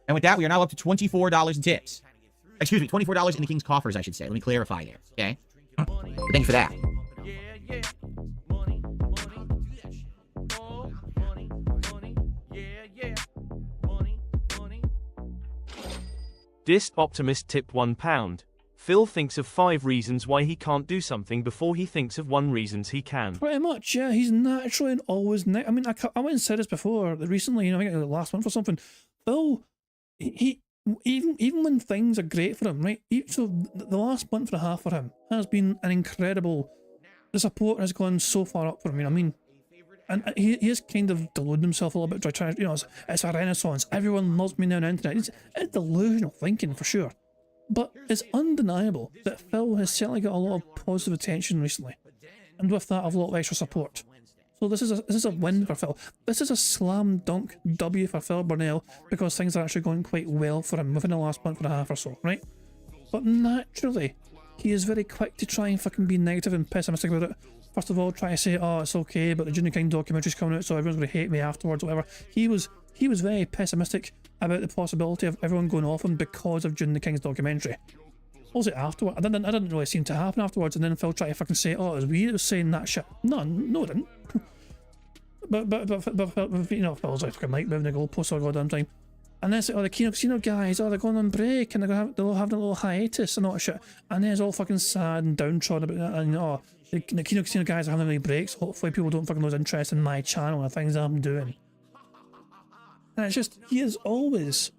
S2: And with that, we are now up to $24 in tips. Excuse me, $24 in the King's coffers, I should say. Let me clarify there, okay? Thank you for that.
S12: Disc Optimist tip £1. Phil thinks of 5 reasons why he can't do something before he thinks of 1 reasons he can.
S1: Pretty much, yeah. He's naturally and always... I mean, I went and said this before, recently, you know, I think last month or something. Phil, even when things are great for him, right? So the last month and a half for him has been an incredible... The support has gone so far up for him, you know what I mean? And he has kind of deluded himself a little bit, trying, you know, it's a renaissance. Everyone loves me now on the internet. It's delusional thinking for sure. But it's undeniable that Phil has certainly got a lot of positive attention recently. And with that, a lot of extra support. So this is a win for Phil. This is a slam dunk W for Phil Burnell because things are actually going quite well for him within the last month and a half or so, right? But naturally, he is very quick to try and fucking be negative and pessimistic about it. First of all, try to say, oh, it's okay, but the Junior King documentary's coming out, so everyone's going to hate me afterwards, or whatever. He was very pessimistic about the possibility of everyone going off him because of Junior King's documentary. What was it afterwards? I didn't really seem to happen afterwards, and then Phil tried to fucking say, oh, it was weird, it was saying that shit. No, it didn't. but you know, Phil's like fucking like moving the goalposts all the goddamn time. And then it's like, oh, the Kino Casino guys, oh, they're going on break, and they're having a little hiatus and all that shit. And then it's all fucking sad and downtrodden about that, and oh, the Kino Casino guys are having any breaks. Hopefully people don't fucking lose interest in my channel and the things I'm doing. And it's just, he is always,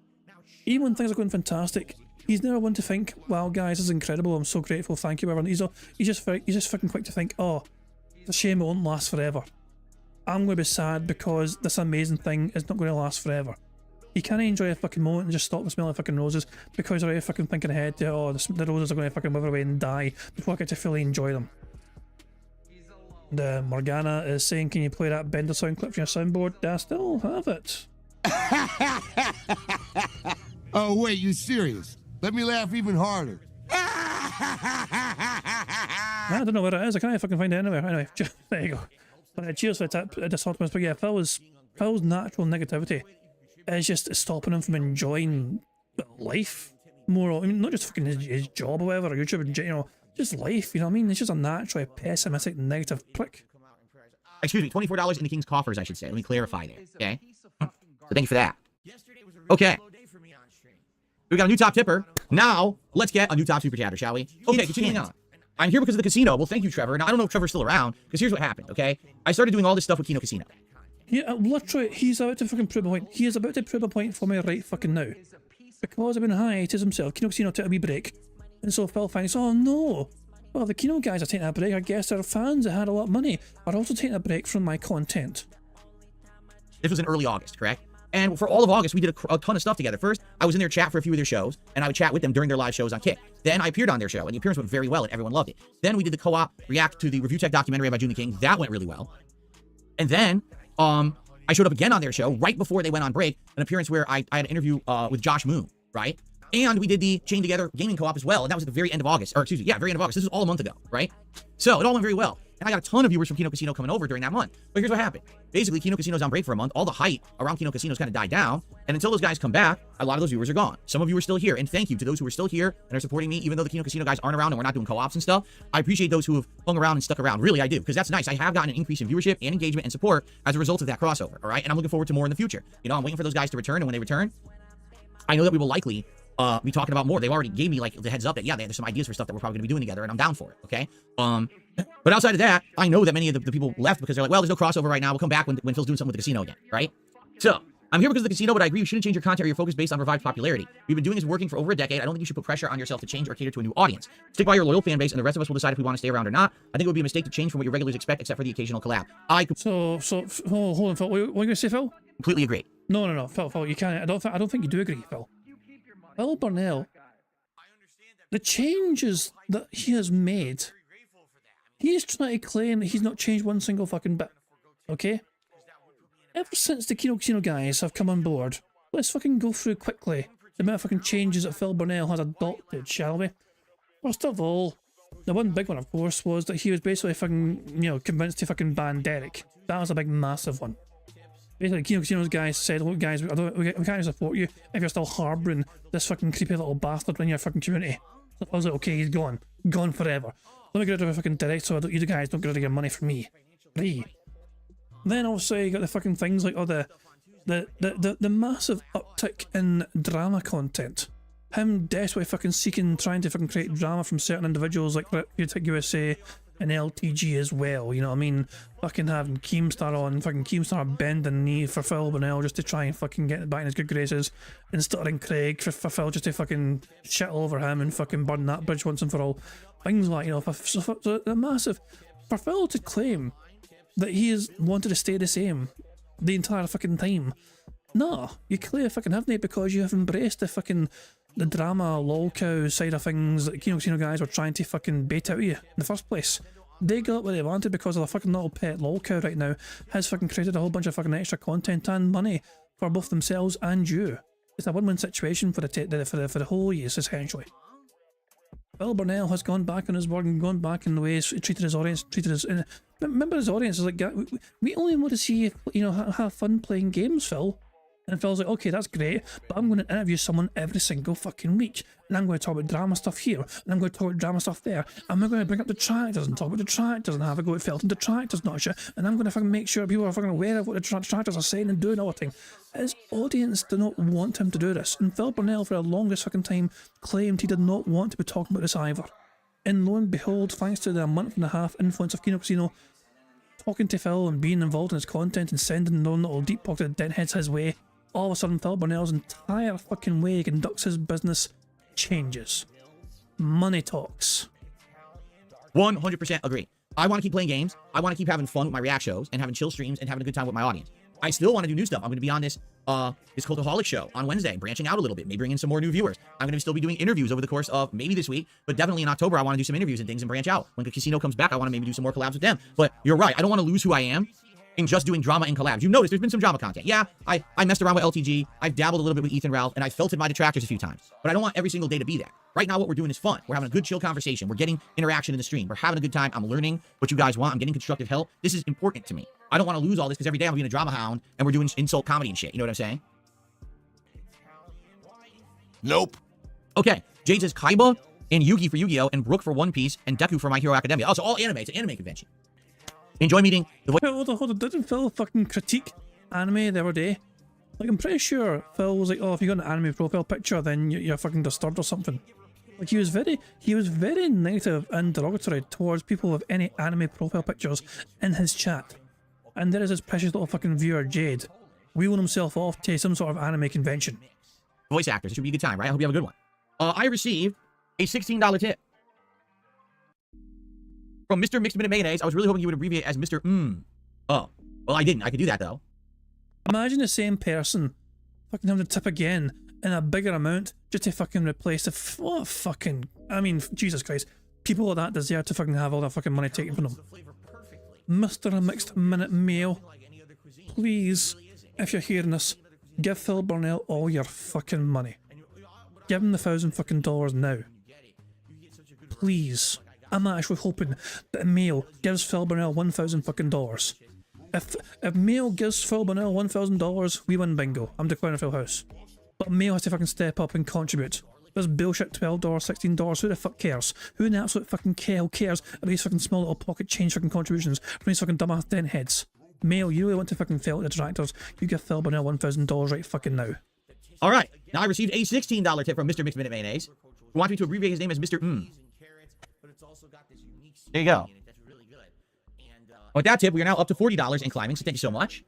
S1: even when things are going fantastic, he's never one to think, wow guys, this is incredible, I'm so grateful, thank you, whatever. He's just fucking quick to think, oh, it's a shame it won't last forever. I'm going to be sad because this amazing thing is not going to last forever. You can't enjoy a fucking moment and just stop the smell of fucking roses because you're already fucking thinking ahead to, oh, the roses are going to fucking wither away and die before I get to fully enjoy them. And Morgana is saying, can you play that Bender sound clip from your soundboard? I still have it.
S13: Oh wait, you serious? Let me laugh even harder.
S1: I don't know where it is, I can't fucking find it anywhere. Anyway, there you go. But cheers for the tip, Disc Optimist. But yeah, Phil's natural negativity is just stopping him from enjoying life more. I mean, not just fucking his job or whatever, or YouTube, you know, just life, you know what I mean? It's just a naturally pessimistic, negative prick.
S2: Excuse me, $24 in the King's coffers, I should say. Let me clarify there, okay? So thank you for that. Okay. We got a new top tipper. Now, let's get a new top super chatter, shall we? Okay, continuing on. I'm here because of the casino. Well, thank you, Trevor. Now, I don't know if Trevor's still around, because here's what happened, okay? I started doing all this stuff with Kino Casino.
S1: Yeah, literally, he's about to fucking prove a point. He is about to prove a point for me right fucking now. Because I've been hiatus himself, Kino Casino took a wee break. And so Phil thinks, oh no, well, the Kino guys are taking a break. I guess their fans that had a lot of money are also taking a break from my content.
S2: This was in early August, correct? And for all of August, we did a ton of stuff together. First, I was in their chat for a few of their shows, and I would chat with them during their live shows on Kick. Then I appeared on their show, and the appearance went very well, and everyone loved it. Then we did the co-op react to the Review Tech documentary about Junior King. That went really well. And then, I showed up again on their show right before they went on break, an appearance where I had an interview with Josh Moon, right? And we did the Chain Together gaming co-op as well, and that was at the very end of August, or excuse me, yeah, very end of August. This was all a month ago, right? So it all went very well. And I got a ton of viewers from Kino Casino coming over during that month. But here's what happened. Basically, Kino Casino's on break for a month. All the hype around Kino Casino's kind of died down. And until those guys come back, a lot of those viewers are gone. Some of you are still here. And thank you to those who are still here and are supporting me, even though the Kino Casino guys aren't around and we're not doing co-ops and stuff. I appreciate those who have hung around and stuck around. Really, I do. Because that's nice. I have gotten an increase in viewership and engagement and support as a result of that crossover. All right. And I'm looking forward to more in the future. You know, I'm waiting for those guys to return. And when they return, I know that we will likely be talking about more. They've already gave me like the heads up that, yeah, there's some ideas for stuff that we're probably going to be doing together, and I'm down for it, okay? But outside of that, I know that many of the people left because they're like, well, there's no crossover right now. We'll come back when Phil's doing something with the casino again, right? So, I'm here because of the casino, but I agree you shouldn't change your content or your focus based on revived popularity. We've been doing this working for over a decade. I don't think you should put pressure on yourself to change or cater to a new audience. Stick by your loyal fan base, and the rest of us will decide if we want to stay around or not. I think it would be a mistake to change from what your regulars expect, except for the occasional collab.
S1: So, hold on, Phil. What are you going to say, Phil?
S2: Completely agree.
S1: No, Phil, you can't. I don't think you do agree, Phil. Phil Burnell, the changes that he has made, he is trying to claim that he's not changed one single fucking bit, okay? Ever since the Kino Casino guys have come on board, let's fucking go through quickly the amount of fucking changes that Phil Burnell has adopted, shall we? First of all, the one big one, of course, was that he was basically fucking, you know, convinced to fucking ban Derek. That was a big, massive one. Basically, Kino Casino's guys said, look guys, we can't even support you if you're still harbouring this fucking creepy little bastard in your fucking community. So I was like, okay, he's gone. Gone forever. Let me get rid of a fucking direct so you guys don't get rid of your money from me. Free. Then also you got the fucking things like, oh, the massive uptick in drama content him desperately fucking seeking, trying to fucking create drama from certain individuals like USA and LTG as well, you know what I mean? Fucking having Keemstar on, fucking Keemstar bending knee for Phil Burnell just to try and fucking get back in his good graces, and stuttering Craig for Phil just to fucking shit all over him and fucking burn that bridge once and for all. Things like, you know, so massive. For Phil to claim that he has wanted to stay the same the entire fucking time. No, you clearly fucking haven't it, because you have embraced the drama lolcow side of things that the Kino Casino guys were trying to fucking bait out of you in the first place. They got what they wanted because of the fucking little pet lolcow right now has fucking created a whole bunch of fucking extra content and money for both themselves and you. It's a win-win situation for the whole years, essentially. Phil Burnell has gone back on his word and gone back in the ways he treated his audience, remember his audience is like, we only want to see, you know, have fun playing games, Phil. And Phil's like, okay, that's great, but I'm going to interview someone every single fucking week, and I'm going to talk about drama stuff here, and I'm going to talk about drama stuff there, and we're going to bring up detractors and talk about detractors and have a go at Felton detractors, not shit, and I'm going to fucking make sure people are fucking aware of what the detractors are saying and doing all the thing. His audience do not want him to do this, and Phil Burnell for the longest fucking time claimed he did not want to be talking about this either. And lo and behold, thanks to the month and a half influence of Kino Casino talking to Phil and being involved in his content and sending their own little deep-pocketed deadheads his way, all of a sudden Phil Burnell's entire fucking way he conducts his business changes. Money talks.
S2: 100% agree. I want to keep playing games. I want to keep having fun with my react shows and having chill streams and having a good time with my audience. I still want to do new stuff. I'm going to be on this Cultaholic show on Wednesday, branching out a little bit, maybe bring in some more new viewers. I'm going to still be doing interviews over the course of maybe this week, but definitely in October, I want to do some interviews and things and branch out. When the casino comes back, I want to maybe do some more collabs with them. But you're right. I don't want to lose who I am in just doing drama and collabs. You notice there's been some drama content. Yeah, I messed around with LTG. I've dabbled a little bit with Ethan Ralph, and I felted my detractors a few times. But I don't want every single day to be that. Right now, what we're doing is fun. We're having a good, chill conversation. We're getting interaction in the stream. We're having a good time. I'm learning what you guys want. I'm getting constructive help. This is important to me. I don't want to lose all this because every day I'm being a drama hound, and we're doing insult comedy and shit. You know what I'm saying?
S10: Nope.
S2: Okay. Jade says Kaiba and Yugi for Yu-Gi-Oh! And Brook for One Piece and Deku for My Hero Academia. Oh, so all anime. It's an anime convention. Enjoy meeting the voice.
S1: Hold on. Didn't Phil fucking critique anime the other day? Like, I'm pretty sure Phil was like, oh, if you got an anime profile picture, then you're fucking disturbed or something. Like, he was very negative and derogatory towards people with any anime profile pictures in his chat. And there is his precious little fucking viewer, Jade, wheeling himself off to some sort of anime convention.
S2: Voice actors. It should be a good time, right? I hope you have a good one. I received a $16 tip from Mr. Mixed Minute Mayonnaise. I was really hoping you would abbreviate as Mr. Oh. Well, I didn't. I could do that, though.
S1: Imagine the same person fucking having to tip again in a bigger amount just to fucking replace the what fucking... I mean, Jesus Christ. People like that deserve to fucking have all that fucking money taken from them. Mr. Mixed Minute Mayo, please, if you're hearing this, give Phil Burnell all your fucking money. Give him the $1,000 fucking now. Please. I'm actually hoping that Mayo gives Phil Burnell $1,000 fucking. If Mayo gives Phil Burnell $1,000, we win bingo. I'm declaring a full house. But Mayo has to fucking step up and contribute. This bullshit $12, $16, who the fuck cares? Who in the absolute fucking hell cares about these fucking small little pocket change fucking contributions from these fucking dumbass den heads? Mayo, you really want to fucking fail at the detractors? You give Phil Burnell $1,000 right fucking now.
S2: Alright, now I received a $16 tip from Mr. Mixed Minute Mayonnaise, who wants me to abbreviate his name as Mr. There you go. With that tip, we are now up to $40 and climbing, so thank you so much.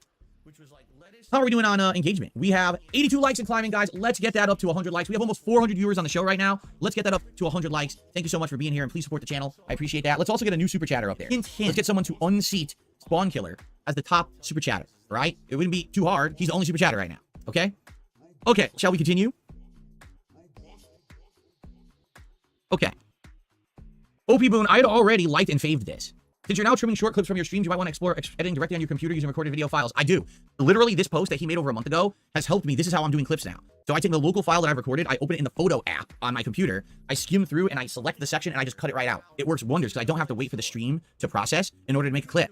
S2: How are we doing on engagement? We have 82 likes and climbing, guys. Let's get that up to 100 likes. We have almost 400 viewers on the show right now. Let's get that up to 100 likes. Thank you so much for being here, and please support the channel. I appreciate that. Let's also get a new super chatter up there. Let's get someone to unseat Spawn Killer as the top super chatter, right? It wouldn't be too hard. He's the only super chatter right now, okay? Okay, shall we continue? Okay. OP Boone, I had already liked and faved this. Since you're now trimming short clips from your streams, you might want to explore editing directly on your computer using recorded video files. I do. Literally, this post that he made over a month ago has helped me. This is how I'm doing clips now. So I take the local file that I've recorded, I open it in the photo app on my computer, I skim through and I select the section and I just cut it right out. It works wonders because I don't have to wait for the stream to process in order to make a clip.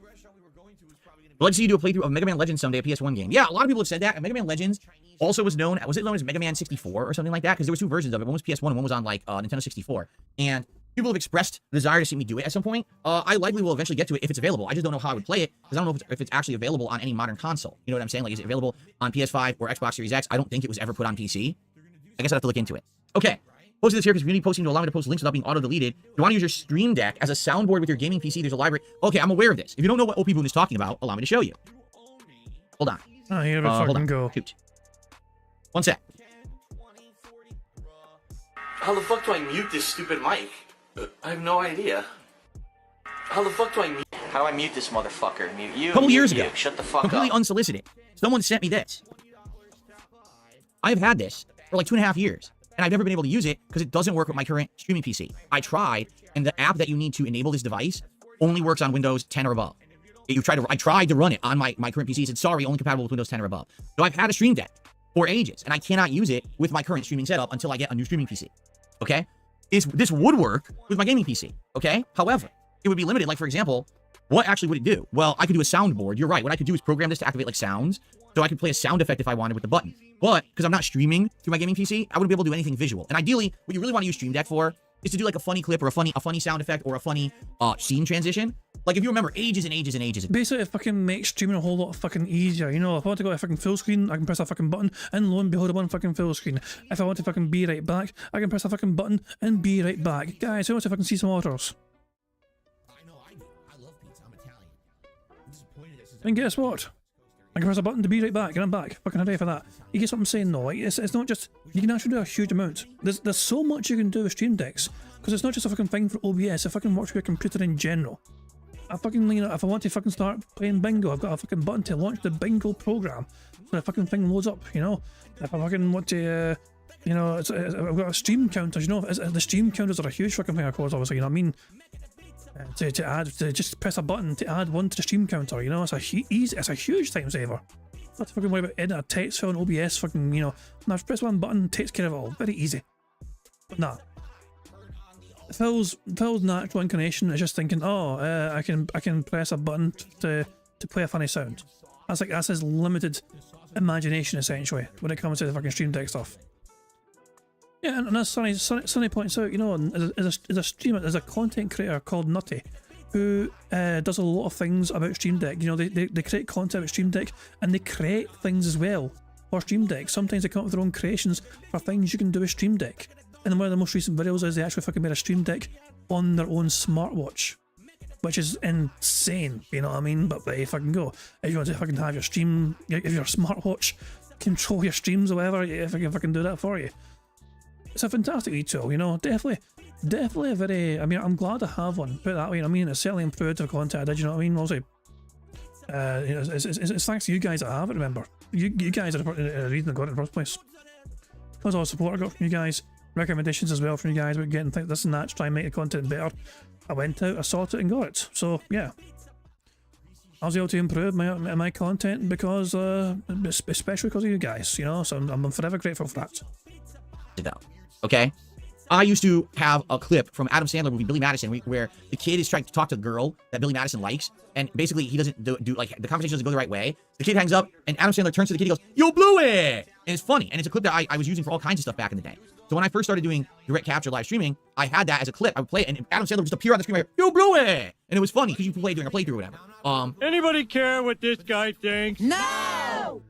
S2: But let's see you do a playthrough of Mega Man Legends someday, a PS1 game. Yeah, a lot of people have said that. And Mega Man Legends also was known as Mega Man 64 or something like that? Because there was two versions of it. One was PS1 and one was on like Nintendo 64. And people have expressed the desire to see me do it at some point. I likely will eventually get to it if it's available. I just don't know how I would play it because I don't know if it's actually available on any modern console. You know what I'm saying? Like, is it available on PS5 or Xbox Series X? I don't think it was ever put on PC. I guess I'd have to look into it. Okay. Posting this here because community posting to allow me to post links without being auto-deleted. If you want to use your Stream Deck as a soundboard with your gaming PC, there's a library. Okay, I'm aware of this. If you don't know what OP Boon is talking about, allow me to show you. Hold on.
S1: Oh, here we fucking go.
S2: Shoot. One sec.
S14: How the fuck do I mute this stupid mic? I have no idea. How the fuck do I mute? How do I mute this motherfucker? Mute you?
S2: A couple years ago.
S14: Shut the fuck
S2: completely
S14: up.
S2: Unsolicited. Someone sent me this. I've had this for like 2.5 years, and I've never been able to use it because it doesn't work with my current streaming PC. I tried, and the app that you need to enable this device only works on Windows 10 or above. I tried to run it on my current PC. It said, sorry, only compatible with Windows 10 or above. So I've had a Stream Deck for ages, and I cannot use it with my current streaming setup until I get a new streaming PC. Okay? This would work with my gaming PC. Okay? However, it would be limited. Like, for example, what actually would it do? Well, I could do a soundboard. You're right. What I could do is program this to activate like sounds. So I could play a sound effect if I wanted with the button. But because I'm not streaming through my gaming PC, I wouldn't be able to do anything visual. And ideally, what you really want to use Stream Deck for is to do like a funny clip or a funny sound effect or a funny scene transition. Like if you remember ages and ages and ages.
S1: Basically, it fucking makes streaming a whole lot fucking easier. You know, if I want to go to a fucking full screen, I can press a fucking button and lo and behold, I'm on fucking full screen. If I want to fucking be right back, I can press a fucking button and be right back. Guys, who wants to fucking see some orders? And guess what? I can press a button to be right back, and I'm back. Fucking hooray for that. You get what I'm saying, though? Like, it's not just... You can actually do a huge amount. There's so much you can do with Stream Decks, because it's not just a fucking thing for OBS, it fucking works with your computer in general. I fucking, you know, if I want to fucking start playing bingo, I've got a fucking button to launch the bingo program, so the fucking thing loads up, you know? If I fucking want to, you know, I've got a stream counters, you know? The stream counters are a huge fucking thing, of course, obviously, you know what I mean? To just press a button to add one to the stream counter, you know, it's a huge time saver. Not to fucking worry about editing a text file in OBS, fucking, you know, now press one button, takes care of it all, very easy. But nah. Phil's natural inclination is just thinking, oh, I can press a button to play a funny sound. That's his limited imagination essentially when it comes to the fucking Stream Deck stuff. Yeah, and as Sonny points out, you know, there's a streamer, there's a content creator called Nutty, who does a lot of things about Stream Deck. You know, they create content about Stream Deck, and they create things as well for Stream Deck. Sometimes they come up with their own creations for things you can do with Stream Deck. And one of the most recent videos is they actually fucking made a Stream Deck on their own smartwatch, which is insane, you know what I mean? But there you fucking go. If you want to fucking have your stream, if your smartwatch control your streams or whatever, if I can fucking do that for you. It's a fantastic wee tool, you know, definitely a very, I mean, I'm glad to have one, put it that way. I mean, it's certainly improved the content I did, you know what I mean? Also, you know, it's thanks to you guys that I have it, remember. You guys are the reason I got it in the first place. Because all the support I got from you guys, recommendations as well from you guys about getting this and that to try and make the content better. I went out, I sought it and got it. So, yeah. I was able to improve my content because, especially because of you guys, you know, so I'm forever grateful for that.
S2: Okay, I used to have a clip from Adam Sandler movie Billy Madison where the kid is trying to talk to the girl that Billy Madison likes, and basically he doesn't do like the conversation doesn't go the right way. The kid hangs up, and Adam Sandler turns to the kid and goes, "You blew it!" And it's funny, and it's a clip that I was using for all kinds of stuff back in the day. So when I first started doing direct capture live streaming, I had that as a clip. I would play it, and Adam Sandler would just appear on the screen like, "You blew it!" And it was funny because you could play during a playthrough or whatever.
S10: Anybody care what this guy thinks?
S2: No!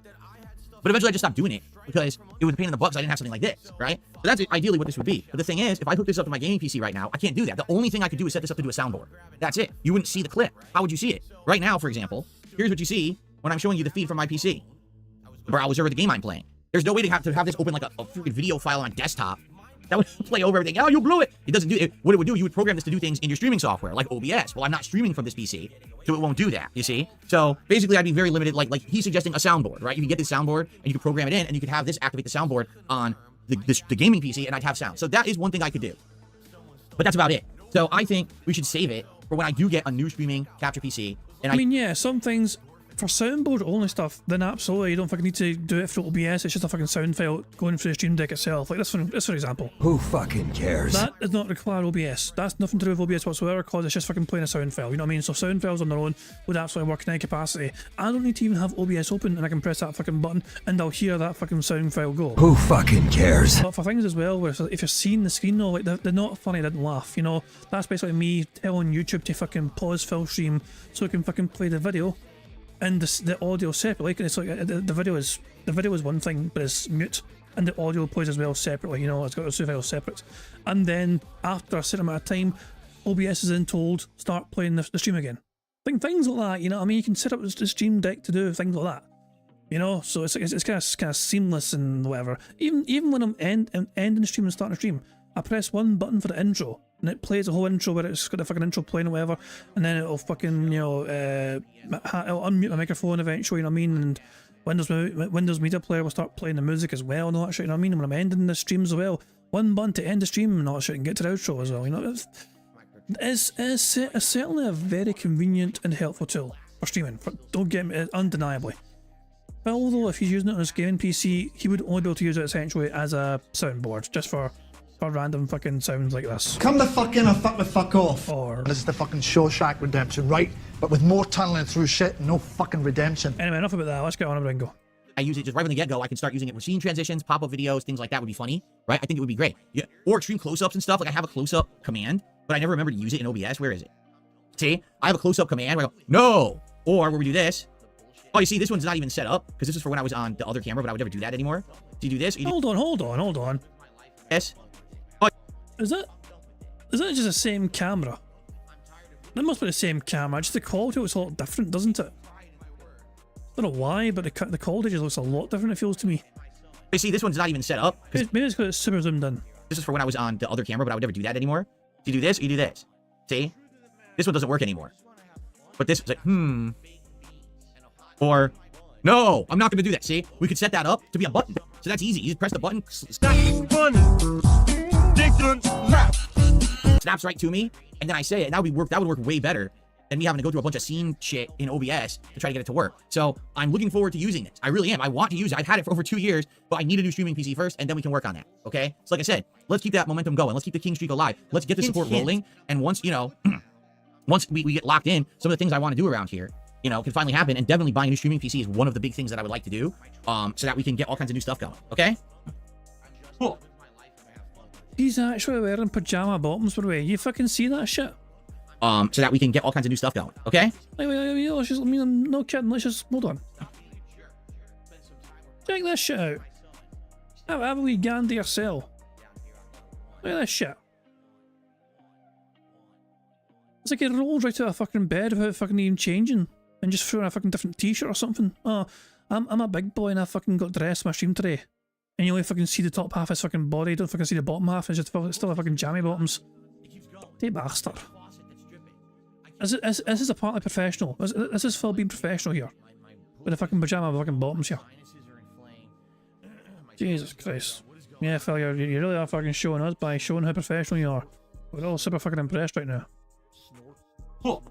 S2: But eventually I just stopped doing it because it was a pain in the butt because I didn't have something like this, right? So that's ideally what this would be. But the thing is, if I hook this up to my gaming PC right now, I can't do that. The only thing I could do is set this up to do a soundboard. That's it. You wouldn't see the clip. How would you see it? Right now, for example, here's what you see when I'm showing you the feed from my PC. The browser or the game I'm playing. There's no way to have this open like a freaking video file on desktop. That would play over everything. Oh, you blew it. It doesn't do it. What it would do, you would program this to do things in your streaming software, like OBS. Well, I'm not streaming from this PC, so it won't do that, you see? So basically, I'd be very limited. Like he's suggesting a soundboard, right? You can get this soundboard, and you can program it in, and you could have this activate the soundboard on the gaming PC, and I'd have sound. So that is one thing I could do. But that's about it. So I think we should save it for when I do get a new streaming capture PC. And
S1: I mean, yeah, some things... For soundboard only stuff, then absolutely you don't fucking need to do it through OBS. It's just a fucking sound file going through the Stream Deck itself. Like this for example.
S11: Who fucking cares?
S1: That does not require OBS. That's nothing to do with OBS whatsoever because it's just fucking playing a sound file. You know what I mean? So sound files on their own would absolutely work in any capacity. I don't need to even have OBS open and I can press that fucking button and I'll hear that fucking sound file go.
S11: Who fucking cares?
S1: But for things as well, where if you're seeing the screen though, like they're not funny, didn't laugh. You know, that's basically me telling YouTube to fucking pause full stream so it can fucking play the video. And the audio separately, it's like the video is one thing, but it's mute. and the audio plays as well separately, you know, it's got those two files separate. And then after a certain amount of time, OBS is then told, start playing the stream again. Things like that, you know what I mean? You can set up the stream deck to do things like that. You know, so it's kind of seamless and whatever. Even when I'm ending the stream and starting the stream, I press one button for the intro, and it plays the whole intro where it's got the fucking intro playing or whatever, and then it'll fucking, you know, it'll unmute my microphone eventually, you know what I mean, and Windows Media Player will start playing the music as well and all that shit, you know what I mean, and when I'm ending the streams as well, one button to end the stream and all that shit and get to the outro as well, you know. It's certainly a very convenient and helpful tool for streaming, don't get me, undeniably. But although if he's using it on his gaming PC, he would only be able to use it essentially as a soundboard, just for random fucking sounds like this.
S10: Come the fuck in or fuck the fuck off.
S1: Or
S10: this is the fucking Shawshank Redemption, right? But with more tunneling through shit and no fucking redemption.
S1: Anyway, enough about that. Let's get on with Bingo.
S2: I use it just right from the get-go. I can start using it for scene transitions, pop-up videos, things like that would be funny, right? I think it would be great. Yeah, or extreme close-ups and stuff. Like I have a close-up command, but I never remember to use it in OBS. Where is it? See, I have a close-up command where I go, no, or where we do this. Oh, you see, this one's not even set up because this is for when I was on the other camera, but I would never do that anymore. So you do this.
S1: Hold on.
S2: Yes.
S1: Is that just the same camera? That must be the same camera, just the quality looks a lot different, doesn't it? I don't know why, but the quality just looks a lot different, it feels to me.
S2: You see, this one's not even set up.
S1: Maybe it's because it's super zoomed in.
S2: This is for when I was on the other camera, but I would never do that anymore. So you do this, or you do this. See? This one doesn't work anymore. But this is like, Or, no, I'm not going to do that. See? We could set that up to be a button. So that's easy. You just press the button. Snaps right to me, and then I say it. That would work way better than me having to go through a bunch of scene shit in OBS to try to get it to work. So I'm looking forward to using this. I really am. I want to use it. I've had it for over 2 years, but I need a new streaming PC first, and then we can work on that. Okay? So like I said, let's keep that momentum going. Let's keep the King streak alive. Let's get the support rolling. And once, you know, once we get locked in, some of the things I want to do around here, you know, can finally happen. And definitely buying a new streaming PC is one of the big things that I would like to do, so that we can get all kinds of new stuff going. Okay? Cool.
S1: He's actually wearing pajama bottoms, by the way. You fucking see that shit?
S2: So that we can get all kinds of new stuff going. Okay?
S1: Wait, let's just, I mean, I'm no kidding. Let's just, hold on. Check this shit out. Have a wee gander yourself. Look at this shit. It's like he rolled right out of a fucking bed without fucking even changing and just threw on a fucking different t-shirt or something. Oh, I'm a big boy and I fucking got dressed in my stream today. And you only fucking see the top half of his fucking body, you don't fucking see the bottom half, it's just still a fucking jammy bottoms. Hey bastard. This is a partly professional. This is Phil being professional here. With the fucking pajama fucking bottoms here. Jesus Christ. Yeah, Phil, you really are fucking showing us by showing how professional you are. We're all super fucking impressed right now.
S2: Cool.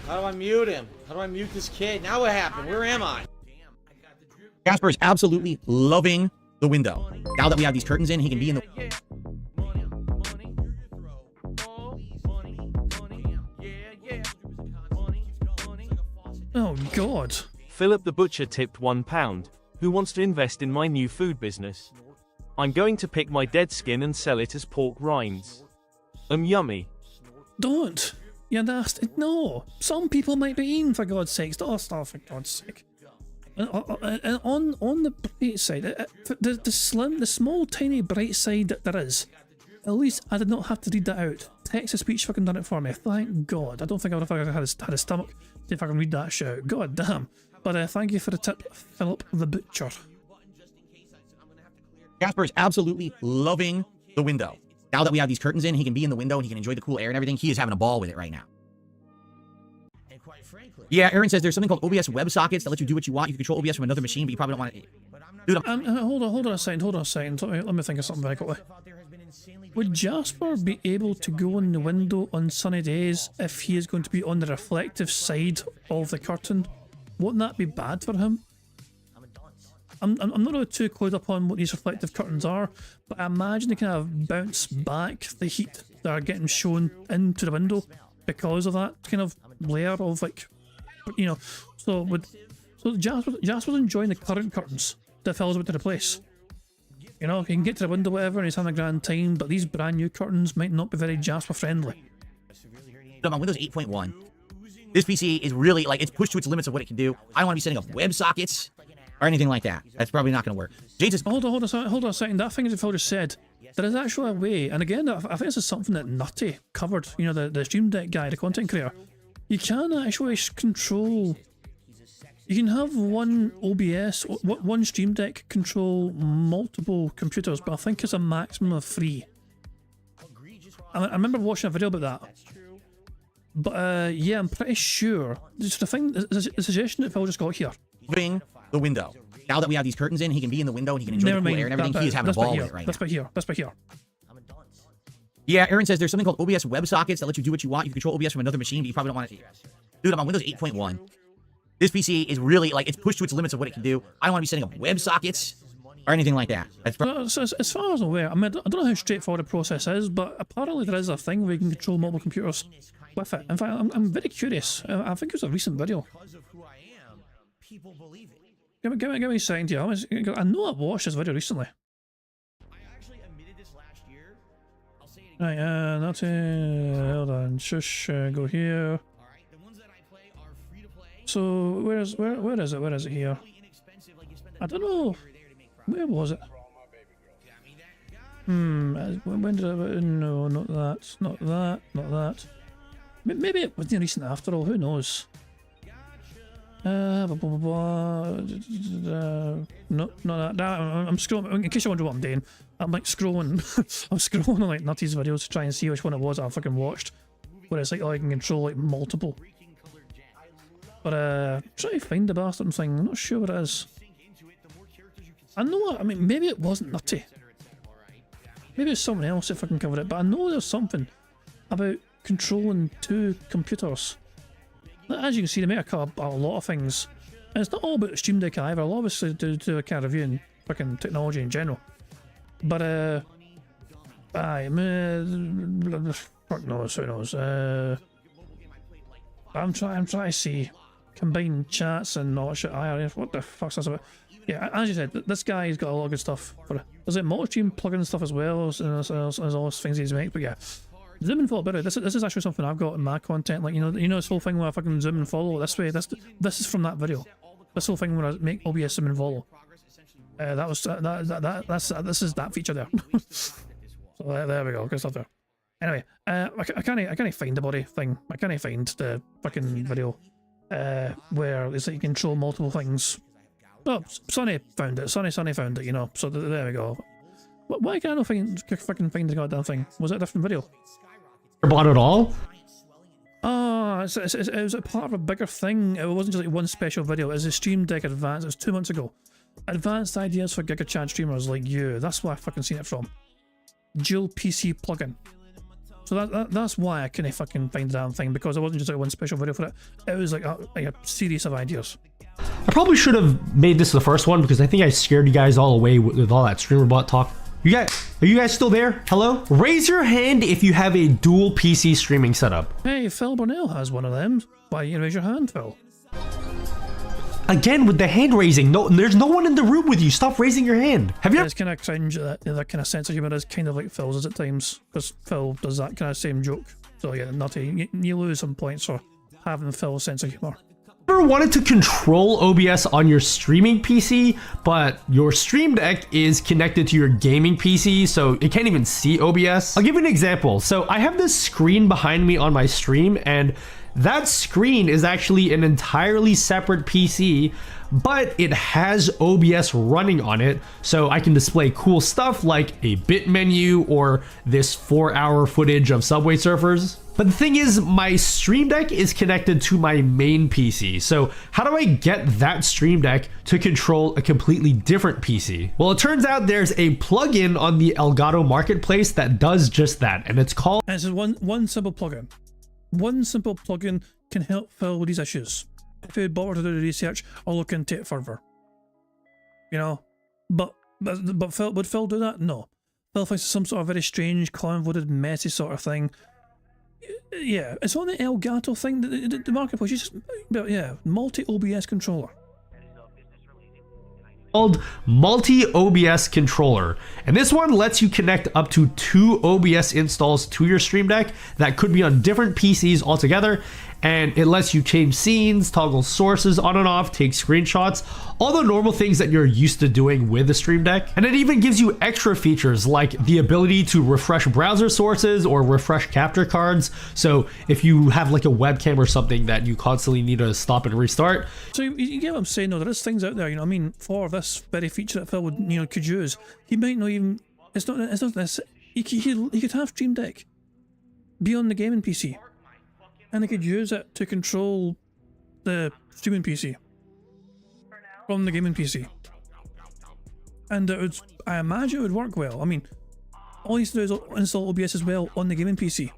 S14: How do I mute him? How do I mute this kid? Now what happened? Where am I?
S2: Casper is absolutely loving the window. Now that we have these curtains in, he can be in the...
S1: Oh god.
S12: Philip the Butcher tipped £1. Who wants to invest in my new food business? I'm going to pick my dead skin and sell it as pork rinds. Yummy.
S1: Don't. You're nasty. No. Some people might be eating, for God's sake. Don't stop, for God's sake. And on the bright side, the small, tiny bright side that there is, at least I did not have to read that out. Text-to-speech fucking done it for me. Thank God. I don't think I would have had a stomach to fucking read that shit out. God damn. But thank you for the tip, Philip the Butcher.
S2: Casper is absolutely loving the window. Now that we have these curtains in, he can be in the window and he can enjoy the cool air and everything. He is having a ball with it right now.
S14: And quite frankly,
S2: yeah, Aaron says there's something called OBS WebSockets that let you do what you want. You can control OBS from another machine, but you probably don't want to... Dude,
S1: hold on a second. Let me think of something very quickly. Would Jasper be able to go in the window on sunny days if he is going to be on the reflective side of the curtain? Wouldn't that be bad for him? I'm not really too clued up on what these reflective curtains are, but I imagine they kind of bounce back the heat that are getting shown into the window because of that kind of layer of, like, you know. So Jasper's enjoying the current curtains that Phil's about to replace. You know, he can get to the window, whatever, and he's having a grand time, but these brand new curtains might not be very Jasper friendly.
S2: I'm on Windows 8.1. This PC is really, like, it's pushed to its limits of what it can do. I don't want to be setting up WebSockets or anything like that. That's probably not going to work. Jade says,
S1: hold on a second. That thing that Phil just said, there is actually a way, and again, I think this is something that Nutty covered, you know, the Stream Deck guy, the content creator. You can actually control, you can have one OBS, one Stream Deck control multiple computers, but I think it's a maximum of 3. I remember watching a video about that. But yeah, I'm pretty sure. Just the thing, the suggestion that Phil just got here.
S2: moving the window. Now that we have these curtains in, he can be in the window and he can enjoy the cool air and everything. He is having a ball with it right now.
S1: That's by here.
S2: Yeah, Aaron says there's something called OBS WebSockets that lets you do what you want. You can control OBS from another machine, but you probably don't want it. Dude, I'm on Windows 8.1. This PC is really, like, it's pushed to its limits of what it can do. I don't want to be setting up WebSockets or anything like that. That's
S1: as far as I'm aware, I mean, I don't know how straightforward the process is, but apparently there is a thing where you can control multiple computers with it. In fact, I'm very curious. I think it was a recent video. Give me a second here. I know I watched this video recently. Right, hold on. Shush, go here. So where is it here? I don't know. Where was it? When did I? No, not that. Maybe it was recent after all. Who knows? No, not that. I'm scrolling. In case you wonder what I'm doing, I'm like scrolling. I'm scrolling on like Nutty's videos to try and see which one it was I fucking watched. Where it's like, oh, I can control like multiple. But try to find the bastard thing. I'm not sure what it is. I know. I mean, maybe it wasn't Nutty. Maybe it's someone else that fucking covered it. But I know there's something about controlling 2 computers. As you can see, they make a lot of things. And it's not all about Stream Deck either. I'll obviously do a kind of review on fucking technology in general. But, fuck knows, who knows. I'm trying to see combined chats and all that shit. What the fuck's that about? Yeah, as you said, this guy's got a lot of good stuff. There's like multi-stream plugin stuff as well as all those things he's made. But yeah, zoom and follow. This is actually something I've got in my content. Like you know this whole thing where I fucking zoom and follow this way. This is from that video. This whole thing where I make OBS zoom and follow. This is that feature there. So there we go. Good stuff there. Anyway, I can't find the body thing. I can't find the fucking video where it's like you control multiple things. Oh, Sonny found it. Sonny found it. You know. So there we go. Why can't I fucking find the goddamn thing? Was it a different video?
S15: Bought it all?
S1: Oh, it was a part of a bigger thing. It wasn't just like one special video. It was a Stream Deck Advanced. It was 2 months ago. Advanced ideas for GigaChat streamers like you. That's where I fucking seen it from. Dual PC plugin. So that's why I couldn't fucking find the damn thing, because it wasn't just like one special video for it. It was like a series of ideas.
S15: I probably should have made this the first one because I think I scared you guys all away with all that streamer bot talk. Are you guys still there? Hello? Raise your hand if you have a dual PC streaming setup.
S1: Hey, Phil Burnell has one of them. Why you raise your hand, Phil?
S15: Again with the hand raising. No, there's no one in the room with you. Stop raising your hand. Have you?
S1: It's kind of cringe. That kind of sense of humor is kind of like Phil's is at times, because Phil does that kind of same joke. So yeah, Nutty, you lose some points for having Phil's sense of humor.
S15: Ever wanted to control OBS on your streaming PC, but your Stream Deck is connected to your gaming PC, so it can't even see OBS? I'll give you an example. So I have this screen behind me on my stream, and that screen is actually an entirely separate PC, but it has OBS running on it, so I can display cool stuff like a bit menu or this 4-hour footage of Subway Surfers. But the thing is, my Stream Deck is connected to my main PC, so how do I get that Stream Deck to control a completely different PC? Well, it turns out there's a plugin on the Elgato Marketplace that does just that, and it's called...
S1: And it's one simple plugin. One simple plugin can help Phil with these issues. If he'd bother to do the research, I'll look into it further. You know? But Phil, would Phil do that? No. Phil thinks it's some sort of very strange, convoluted, messy sort of thing. Yeah, it's on the Elgato thing, the marketplace. You just, yeah, multi-OBS controller.
S15: called multi-OBS controller, and this one lets you connect up to 2 OBS installs to your Stream Deck that could be on different PCs altogether, and it lets you change scenes, toggle sources on and off, take screenshots, all the normal things that you're used to doing with the Stream Deck. And it even gives you extra features like the ability to refresh browser sources or refresh capture cards. So if you have like a webcam or something that you constantly need to stop and restart.
S1: So you get what I'm saying, though. There is things out there, you know what I mean, for this very feature that Phil would, you know, could use. He might not even, it's not this, he could have Stream Deck be on the gaming PC. And they could use it to control the streaming PC from the gaming PC. And it would, I imagine it would work well. I mean, all you have to do is install OBS as well on the gaming PC.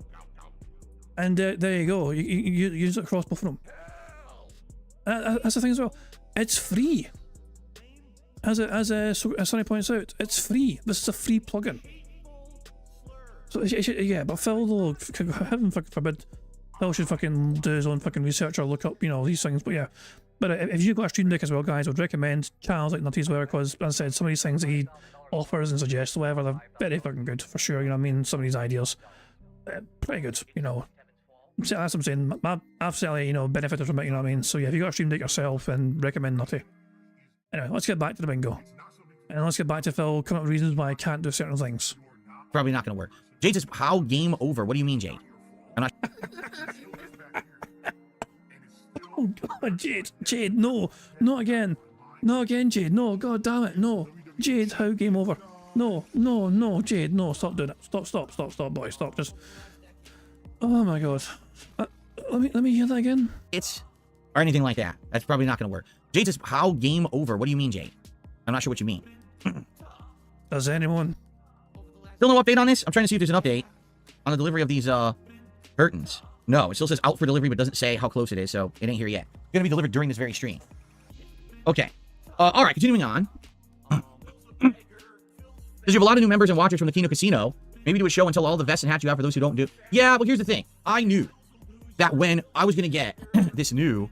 S1: And there you go, you use it across both of them. That's the thing as well. It's free. As Sonny points out, it's free. This is a free plugin. So yeah, but Phil, though, heaven fucking forbid, Phil should fucking do his own fucking research or look up, you know, these things. But yeah, but if you've got a Stream Deck as well, guys, I would recommend channels like Nutty's well, because as I said, some of these things that he offers and suggests, whatever, they're very fucking good for sure. You know what I mean? Some of these ideas, pretty good. You know, that's what I'm saying. I've certainly, you know, benefited from it. You know what I mean? So yeah, if you got a Stream Deck yourself, then recommend Nutty. Anyway, let's get back to the bingo, and let's get back to Phil coming up with reasons why I can't do certain things.
S2: Probably not going to work. Jade says, "How game over?" What do you mean, Jade? I'm not.
S1: Oh God, Jade, no, not again, Jade, no, God damn it, no, Jade, how game over? No, Jade, no, stop doing it, stop, boy, stop, just. Oh my God, let me hear that again.
S2: Or anything like that. That's probably not going to work. Jade says, "How game over?" What do you mean, Jade? I'm not sure what you mean.
S1: Does anyone?
S2: Still no update on this? I'm trying to see if there's an update on the delivery of these curtains. No, it still says out for delivery, but doesn't say how close it is, so it ain't here yet. It's gonna be delivered during this very stream. Okay. All right, continuing on. Because you have a lot of new members and watchers from the Kino Casino. Maybe do a show and tell all the vests and hats you have for those who don't do. Yeah, well, here's the thing. I knew that when I was gonna get this new...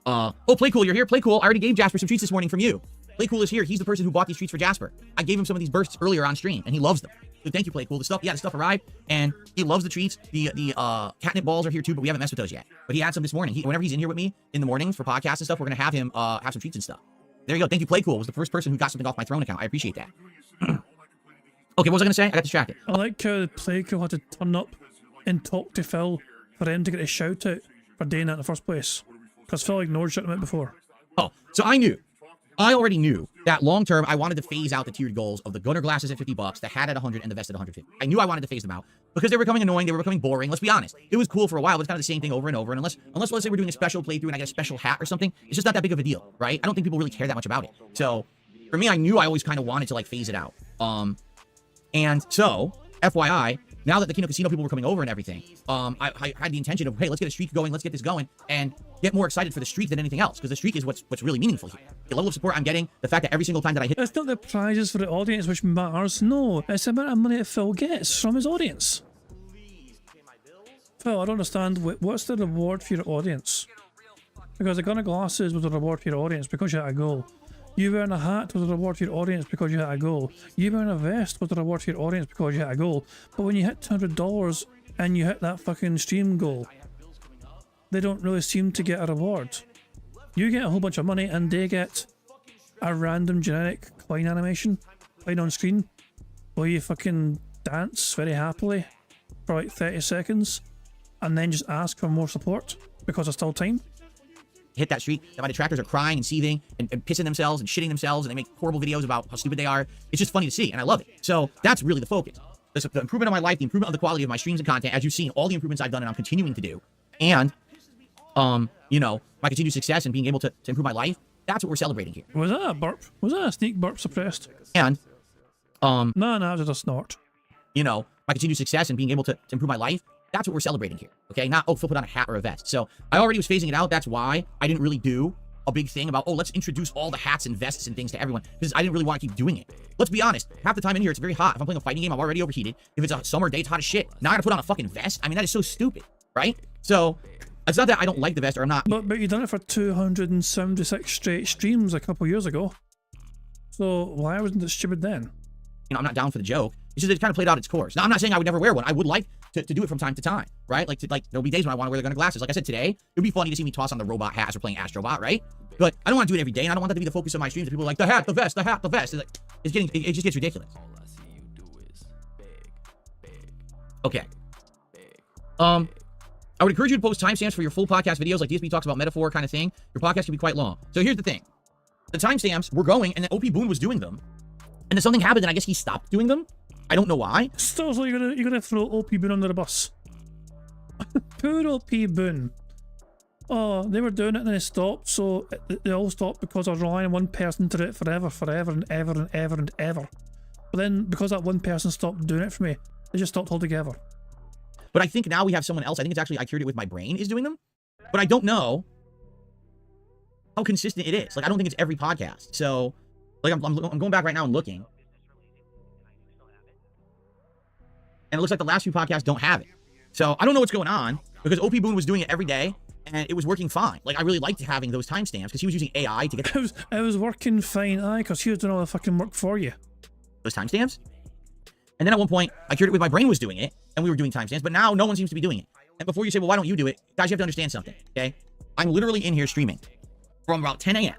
S2: oh, Playcool, you're here. Playcool, I already gave Jasper some treats this morning from you. Playcool is here. He's the person who bought these treats for Jasper. I gave him some of these bursts earlier on stream, and he loves them. So thank you, Playcool. The stuff arrived, and he loves the treats. The catnip balls are here too, but we haven't messed with those yet. But he had some this morning. Whenever he's in here with me in the mornings for podcasts and stuff, we're gonna have him have some treats and stuff. There you go. Thank you, Playcool. Was the first person who got something off my Throne account. I appreciate that. Okay, what was I gonna say? I got distracted.
S1: I like how Playcool had to turn up and talk to Phil for him to get a shout out for doing that in the first place, because Phil ignored shouting him out before.
S2: Oh, so I already knew that long term I wanted to phase out the tiered goals of the gunner glasses at $50, the hat at 100, and the vest at 150. I knew I wanted to phase them out because they were becoming annoying, they were becoming boring. Let's be honest. It was cool for a while, but it's kind of the same thing over and over. And unless let's say we're doing a special playthrough and I get a special hat or something, it's just not that big of a deal, right? I don't think people really care that much about it. So for me, I knew I always kind of wanted to like phase it out. And so FYI, now that the Kino Casino people were coming over and everything, I had the intention of, hey, let's get a streak going, let's get this going, and get more excited for the streak than anything else, because the streak is what's really meaningful here. The level of support I'm getting, the fact that every single time that I hit...
S1: It's not the prizes for the audience which matters, no, it's the amount of money that Phil gets from his audience. Phil, I don't understand, what's the reward for your audience? Because the gunner glasses was a reward for your audience because you had a goal. You wearing a hat was a reward for your audience because you had a goal. You wearing a vest was a reward for your audience because you had a goal. But when you hit $200 and you hit that fucking stream goal, they don't really seem to get a reward. You get a whole bunch of money and they get a random generic coin animation playing on screen where you fucking dance very happily for like 30 seconds and then just ask for more support because there's still time.
S2: Hit that streak that my detractors are crying and seething and pissing themselves and shitting themselves, and they make horrible videos about how stupid they are. It's just funny to see, and I love it. So that's really the focus. The improvement of my life, the improvement of the quality of my streams and content, as you've seen, all the improvements I've done and I'm continuing to do, and you know, my continued success and being able to improve my life. That's what we're celebrating here.
S1: Was that a burp? Was that a sneak burp suppressed?
S2: And
S1: no, it was just a snort.
S2: You know, my continued success and being able to improve my life. That's what we're celebrating here, okay? Not, oh, Phil put on a hat or a vest. So I already was phasing it out. That's why I didn't really do a big thing about, oh, let's introduce all the hats and vests and things to everyone, because I didn't really want to keep doing it. Let's be honest. Half the time in here, it's very hot. If I'm playing a fighting game, I'm already overheated. If it's a summer day, it's hot as shit. Now I gotta put on a fucking vest? I mean, that is so stupid, right? So it's not that I don't like the vest or I'm not.
S1: But you done it for 276 straight streams a couple years ago. So why wasn't it stupid then?
S2: You know, I'm not down for the joke. It's just it kind of played out its course. Now, I'm not saying I would never wear one. I would like to do it from time to time, right? Like there'll be days when I want to wear the gun glasses. Like I said today, it would be funny to see me toss on the robot hat as we're playing Astrobot, right? But I don't want to do it every day, and I don't want that to be the focus of my streams. People are like, the hat, the vest, the hat, the vest. It's like, it just gets ridiculous. Okay. I would encourage you to post timestamps for your full podcast videos, like DSP talks about metaphor kind of thing. Your podcast can be quite long. So here's the thing. The timestamps were going, and then OP Boone was doing them. And then something happened, and I guess he stopped doing them. I don't know why.
S1: Still, so you're gonna throw OP Boone under the bus. Poor OP Boone. Oh, they were doing it and then they stopped, so they all stopped because I was relying on one person to do it forever and ever and ever and ever. But then, because that one person stopped doing it for me, they just stopped altogether.
S2: But I think now we have someone else. I think it's actually I Cured It With My Brain is doing them. But I don't know how consistent it is. Like, I don't think it's every podcast. So, like, I'm going back right now and looking. And it looks like the last few podcasts don't have it. So, I don't know what's going on, because OP Boone was doing it every day, and it was working fine. Like, I really liked having those timestamps, because he was using AI to get...
S1: It was working fine, aye, because he was doing all the fucking work for you.
S2: Those timestamps? And then at one point, I Cured It With My Brain was doing it, and we were doing timestamps, but now no one seems to be doing it. And before you say, well, why don't you do it? Guys, you have to understand something, okay? I'm literally in here streaming from about 10 a.m.,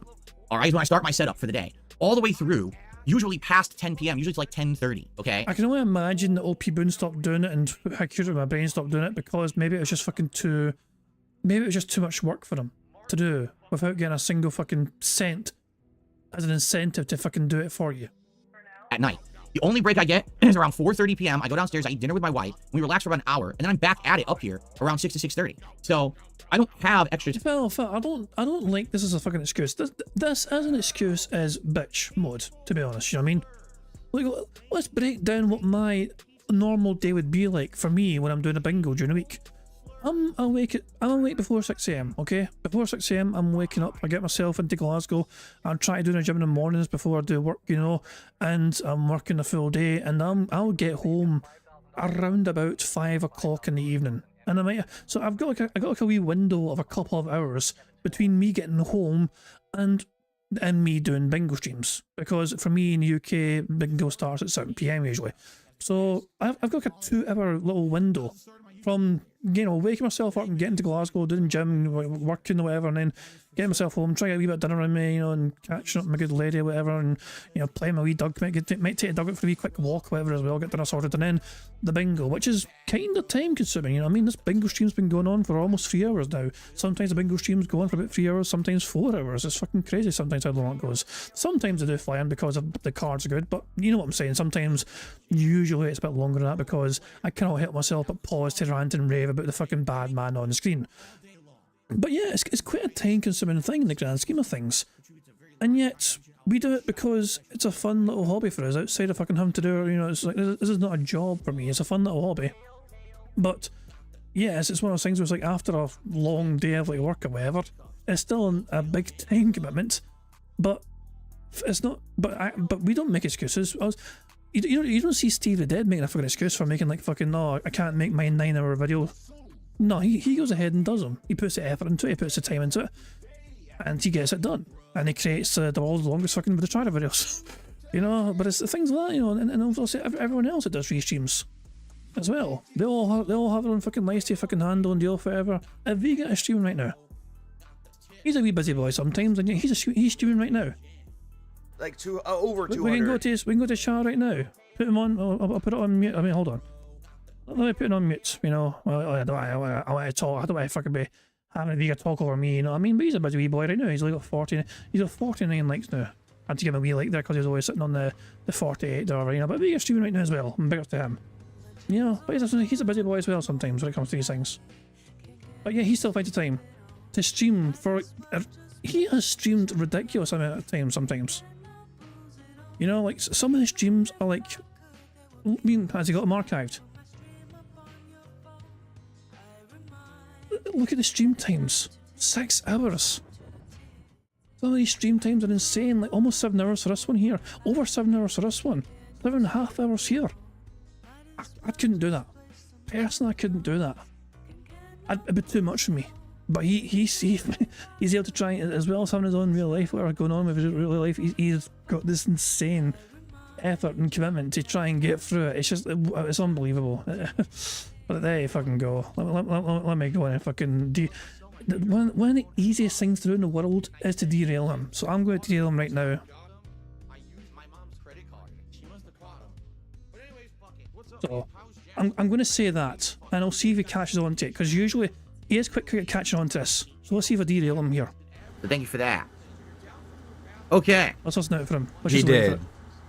S2: all right, when I start my setup for the day, all the way through, usually past 10 p.m., usually it's like 10:30, okay? I
S1: can only imagine that OP Boone stopped doing it and I Cured It With My Brain stopped doing it because maybe it was just fucking too... Maybe it was just too much work for him to do without getting a single fucking cent as an incentive to fucking do it for you.
S2: At night. The only break I get is around 4:30 p.m. I go downstairs, I eat dinner with my wife, we relax for about an hour, and then I'm back at it up here around 6 to 6:30. So I don't have extra.
S1: Phil, I don't like this as a fucking excuse. This as an excuse is bitch mode, to be honest. You know what I mean? Like, let's break down what my normal day would be like for me when I'm doing a bingo during the week. I'm awake before 6 a.m, okay? Before 6 a.m, I'm waking up, I get myself into Glasgow, I'm trying to do a gym in the mornings before I do work, you know, and I'm working a full day, and I'll get home around about 5 o'clock in the evening. And I've got like a wee window of a couple of hours between me getting home and me doing bingo streams. Because for me in the UK, bingo starts at 7 p.m. usually. So I've got like a 2-hour little window from, you know, waking myself up and getting to Glasgow, doing gym, working or whatever, and then getting myself home, trying to get a wee bit of dinner on me, you know, and catching up with my good lady or whatever, and, you know, playing my wee dog, might take a dog out for a wee quick walk or whatever as well, get dinner sorted, and then the bingo, which is kind of time consuming, you know what I mean? This bingo stream's been going on for almost 3 hours now. Sometimes the bingo streams go on for about 3 hours, sometimes 4 hours. It's fucking crazy sometimes how long it goes. Sometimes they do fly in because the cards are good, but you know what I'm saying, sometimes, usually it's a bit longer than that because I cannot help myself but pause to rant and rave about the fucking bad man on the screen. But yeah, it's quite a time-consuming thing in the grand scheme of things. And yet, we do it because it's a fun little hobby for us, outside of fucking having to do it, you know, it's like, this is not a job for me, it's a fun little hobby. But, yes, it's one of those things where it's like, after a long day of like work or whatever, it's still a big time commitment, but it's not, but we don't make excuses. You don't see Steve the Dead making a fucking excuse for making like fucking, no, I can't make my 9-hour video. No, he goes ahead and does them. He puts the effort into it, he puts the time into it, and he gets it done. And he creates the world's longest fucking Retarded videos. You know, but it's things like that, you know, and obviously everyone else that does restreams as well. They all have their own fucking lives to fucking handle and deal with forever. If we get a stream right now, he's a wee busy boy sometimes, and he's streaming right now.
S8: Like over 200.
S1: We can go to chat right now. Put him on. I'll put it on mute. I mean, hold on. Let me put it on mute. You know, I don't want to talk. I don't want to fucking be having a bigger talk over me. You know what I mean? But he's a busy wee boy right now. He's only got 40. He's got 49 likes now. I had to give him a wee like there because he's always sitting on the 48 or, you know. But he's streaming right now as well. I'm bigger to him. You know, but he's a busy boy as well sometimes when it comes to these things. But yeah, he still finds the time to stream for. He has streamed a ridiculous amount of time sometimes. You know, like some of his streams are like, I mean, has he got them archived? Look at the stream times, 6 hours. Some of these stream times are insane, like almost 7 hours for this one here, over 7 hours for this one, 7.5 hours here. I couldn't do that. Personally, I couldn't do that. It'd be too much for me. But he's able to try, as well as having his own real life, whatever going on with his real life, he's got this insane effort and commitment to try and get through it. It's just, it's unbelievable. But there you fucking go. Let me go and fucking one of the easiest things to do in the world is to derail him. So I'm going to derail him right now. So I'm going to say that, and I'll see if he catches on to it, because usually he is quick at catching on to this. So let's see if I derail him here.
S2: So thank you for that. Okay.
S1: Let's listen out for him.
S2: He did.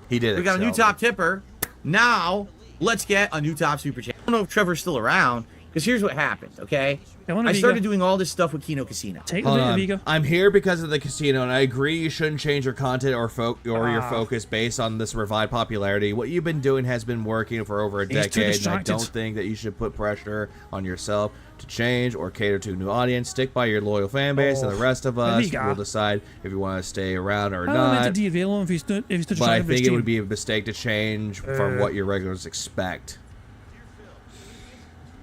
S11: He did.
S2: We got a new top tipper. Now, let's get a new top super chat. I don't know if Trevor's still around, because here's what happened, okay? I started doing all this stuff with Kino Casino.
S1: Hold on.
S16: I'm here because of the casino, and I agree you shouldn't change your content or your focus based on this revived popularity. What you've been doing has been working for over a decade, and I don't think that you should put pressure on yourself to change or cater to a new audience. Stick by your loyal fan base, and the rest of us will decide if you want to stay around or not.
S1: I derail him if he's
S16: but I think it would be a mistake to change from what your regulars expect.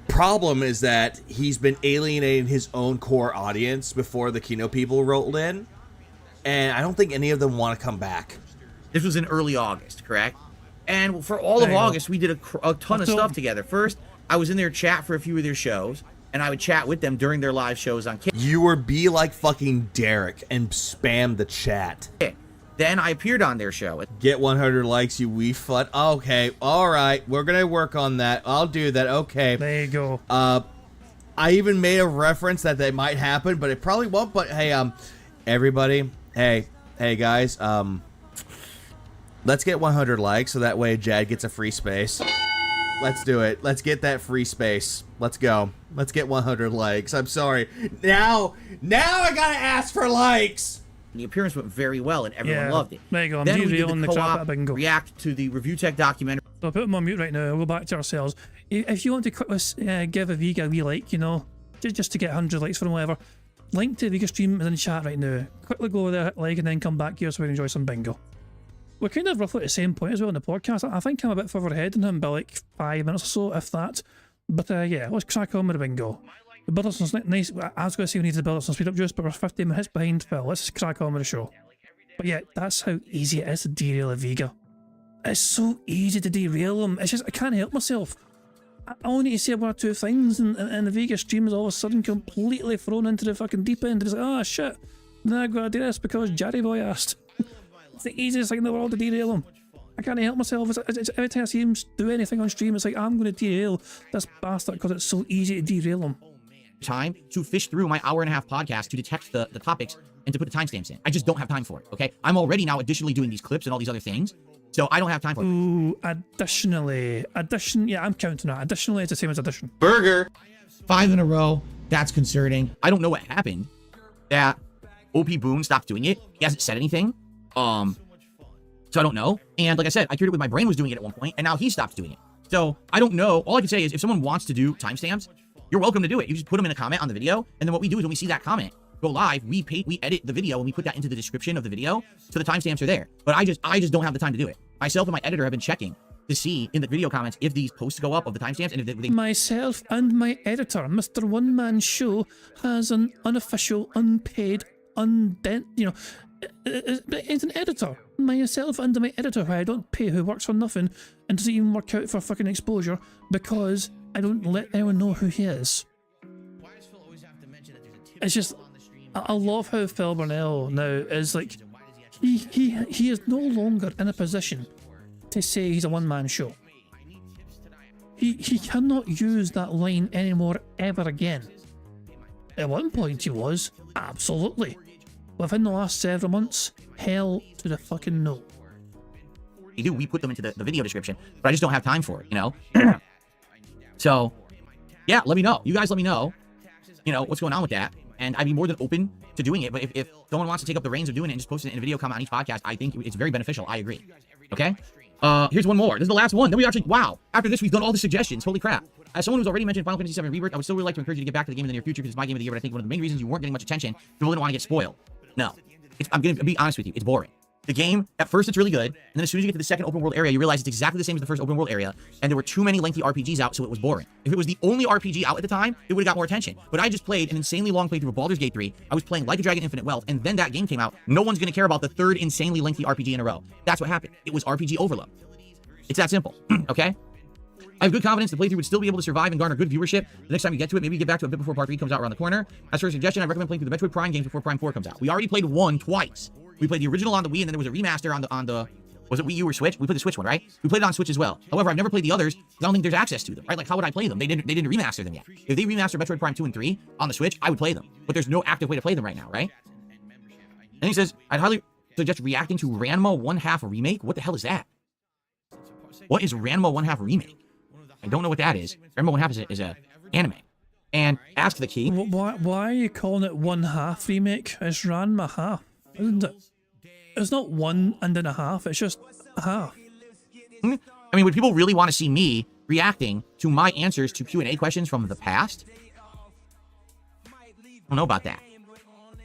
S16: Problem is that he's been alienating his own core audience before the Kino people rolled in, and I don't think any of them want to come back.
S2: This was in early August, correct? And for all of August, we did a ton of stuff together. First, I was in their chat for a few of their shows, and I would chat with them during their live shows on Kick.
S16: You were be like fucking Derek and spam the chat.
S2: Then I appeared on their show.
S16: Get 100 likes, you wee fut. Okay, all right, we're gonna work on that. I'll do that. Okay.
S1: There you go.
S16: I even made a reference that they might happen, but it probably won't. But hey, everybody, hey guys, let's get 100 likes so that way Jad gets a free space. Let's do it. Let's get that free space. Let's go. Let's get 100 likes. I'm sorry. Now I gotta ask for likes.
S2: The appearance went very well, and everyone loved it.
S1: There you go. I'm
S2: then we did
S1: on
S2: the
S1: the
S2: co-op
S1: bingo.
S2: react to the Review Tech documentary.
S1: So I'll put him on mute right now. We'll go back to ourselves. If you want to quickly give a Vega a wee like, you know, just to get 100 likes for him, whatever, link to the Vega stream is in the chat right now. Quickly go there, hit like, and then come back here so we can enjoy some bingo. We're kind of roughly at the same point as well in the podcast. I think I'm a bit further ahead than him by like 5 minutes or so, if that. But yeah, let's crack on with the bingo. The build-up's nice. I was going to say we need to build up some speed up juice, but we're 15 minutes behind Phil. Let's just crack on with the show. But yeah, that's how easy it is to derail a Vega. It's so easy to derail them. It's just, I can't help myself. I only need to say one or two things, and the Vega stream is all of a sudden completely thrown into the fucking deep end. It's like, oh shit, now I've got to do this because Jerry Boy asked. It's the easiest thing in the world to derail him. I can't help myself. It's every time I see him do anything on stream, it's like, I'm going to derail this bastard because it's so easy to derail him.
S2: Time to fish through my hour-and-a-half podcast to detect the topics and to put the timestamps in. I just don't have time for it, okay? I'm already now additionally doing these clips and all these other things, so I don't have time for it.
S1: Ooh, additionally. Yeah, I'm counting that. Additionally is the same as addition.
S2: Burger. 5 in a row. That's concerning. I don't know what happened. That OP Boone stopped doing it. He hasn't said anything. So I don't know. And like I said, I cured it with my brain was doing it at one point, and now he stopped doing it. So I don't know. All I can say is if someone wants to do timestamps, you're welcome to do it. You just put them in a comment on the video, and then what we do is when we see that comment go live, we edit the video and we put that into the description of the video, so the timestamps are there. But I just don't have the time to do it. Myself and my editor have been checking to see in the video comments if these posts go up of the timestamps, and if they...
S1: Myself and my editor, Mr. One Man Show, has an unofficial, unpaid, it's an editor. Myself and my editor, who I don't pay, who works for nothing and doesn't even work out for fucking exposure because I don't let anyone know who he is. It's just, I love how Phil Burnell now is like, he is no longer in a position to say he's a one-man show. He cannot use that line anymore ever again. At one point he was, absolutely. Within the last several months, hell to the fucking no.
S2: We put them into the video description, but I just don't have time for it, you know? So, yeah, let me know. You guys let me know, you know, what's going on with that. And I'd be more than open to doing it, but if someone wants to take up the reins of doing it and just post it in a video comment on each podcast, I think it's very beneficial. I agree. Okay? Here's one more. This is the last one. Then we actually, wow. After this, we've done all the suggestions. Holy crap. As someone who's already mentioned Final Fantasy VII Rebirth, I would still really like to encourage you to get back to the game in the near future because it's my game of the year, but I think one of the main reasons you weren't getting much attention, people didn't want to get spoiled. No. I'm going to be honest with you. It's boring. The game, at first it's really good, and then as soon as you get to the second open world area, you realize it's exactly the same as the first open world area, and there were too many lengthy RPGs out, so it was boring. If it was the only RPG out at the time, it would have got more attention. But I just played an insanely long playthrough of Baldur's Gate 3, I was playing Like a Dragon Infinite Wealth, and then that game came out. No one's gonna care about the third insanely lengthy RPG in a row. That's what happened. It was RPG overload. It's that simple, okay? I have good confidence the playthrough would still be able to survive and garner good viewership. The next time you get to it, maybe get back to it a bit before Part 3 comes out around the corner. As for a suggestion, I recommend playing through the Metroid Prime games before Prime 4 comes out. We already played 1 twice. We played the original on the Wii, and then there was a remaster on the was it Wii U or Switch? We played the Switch one, right? We played it on Switch as well. However, I've never played the others because I don't think there's access to them, right? Like, how would I play them? They didn't remaster them yet. If they remaster Metroid Prime 2 and 3 on the Switch, I would play them. But there's no active way to play them right now, right? And he says, I'd highly suggest reacting to Ranma 1/2 Remake. What the hell is that? What is Ranma 1/2 Remake? I don't know what that is. Ranma 1/2 is a anime. And Ask the Key.
S1: Why are you calling it 1/2 remake? It's Ranma half, isn't it? It's not 1 and then a half, it's just a half.
S2: I mean, would people really want to see me reacting to my answers to Q&A questions from the past? I don't know about that.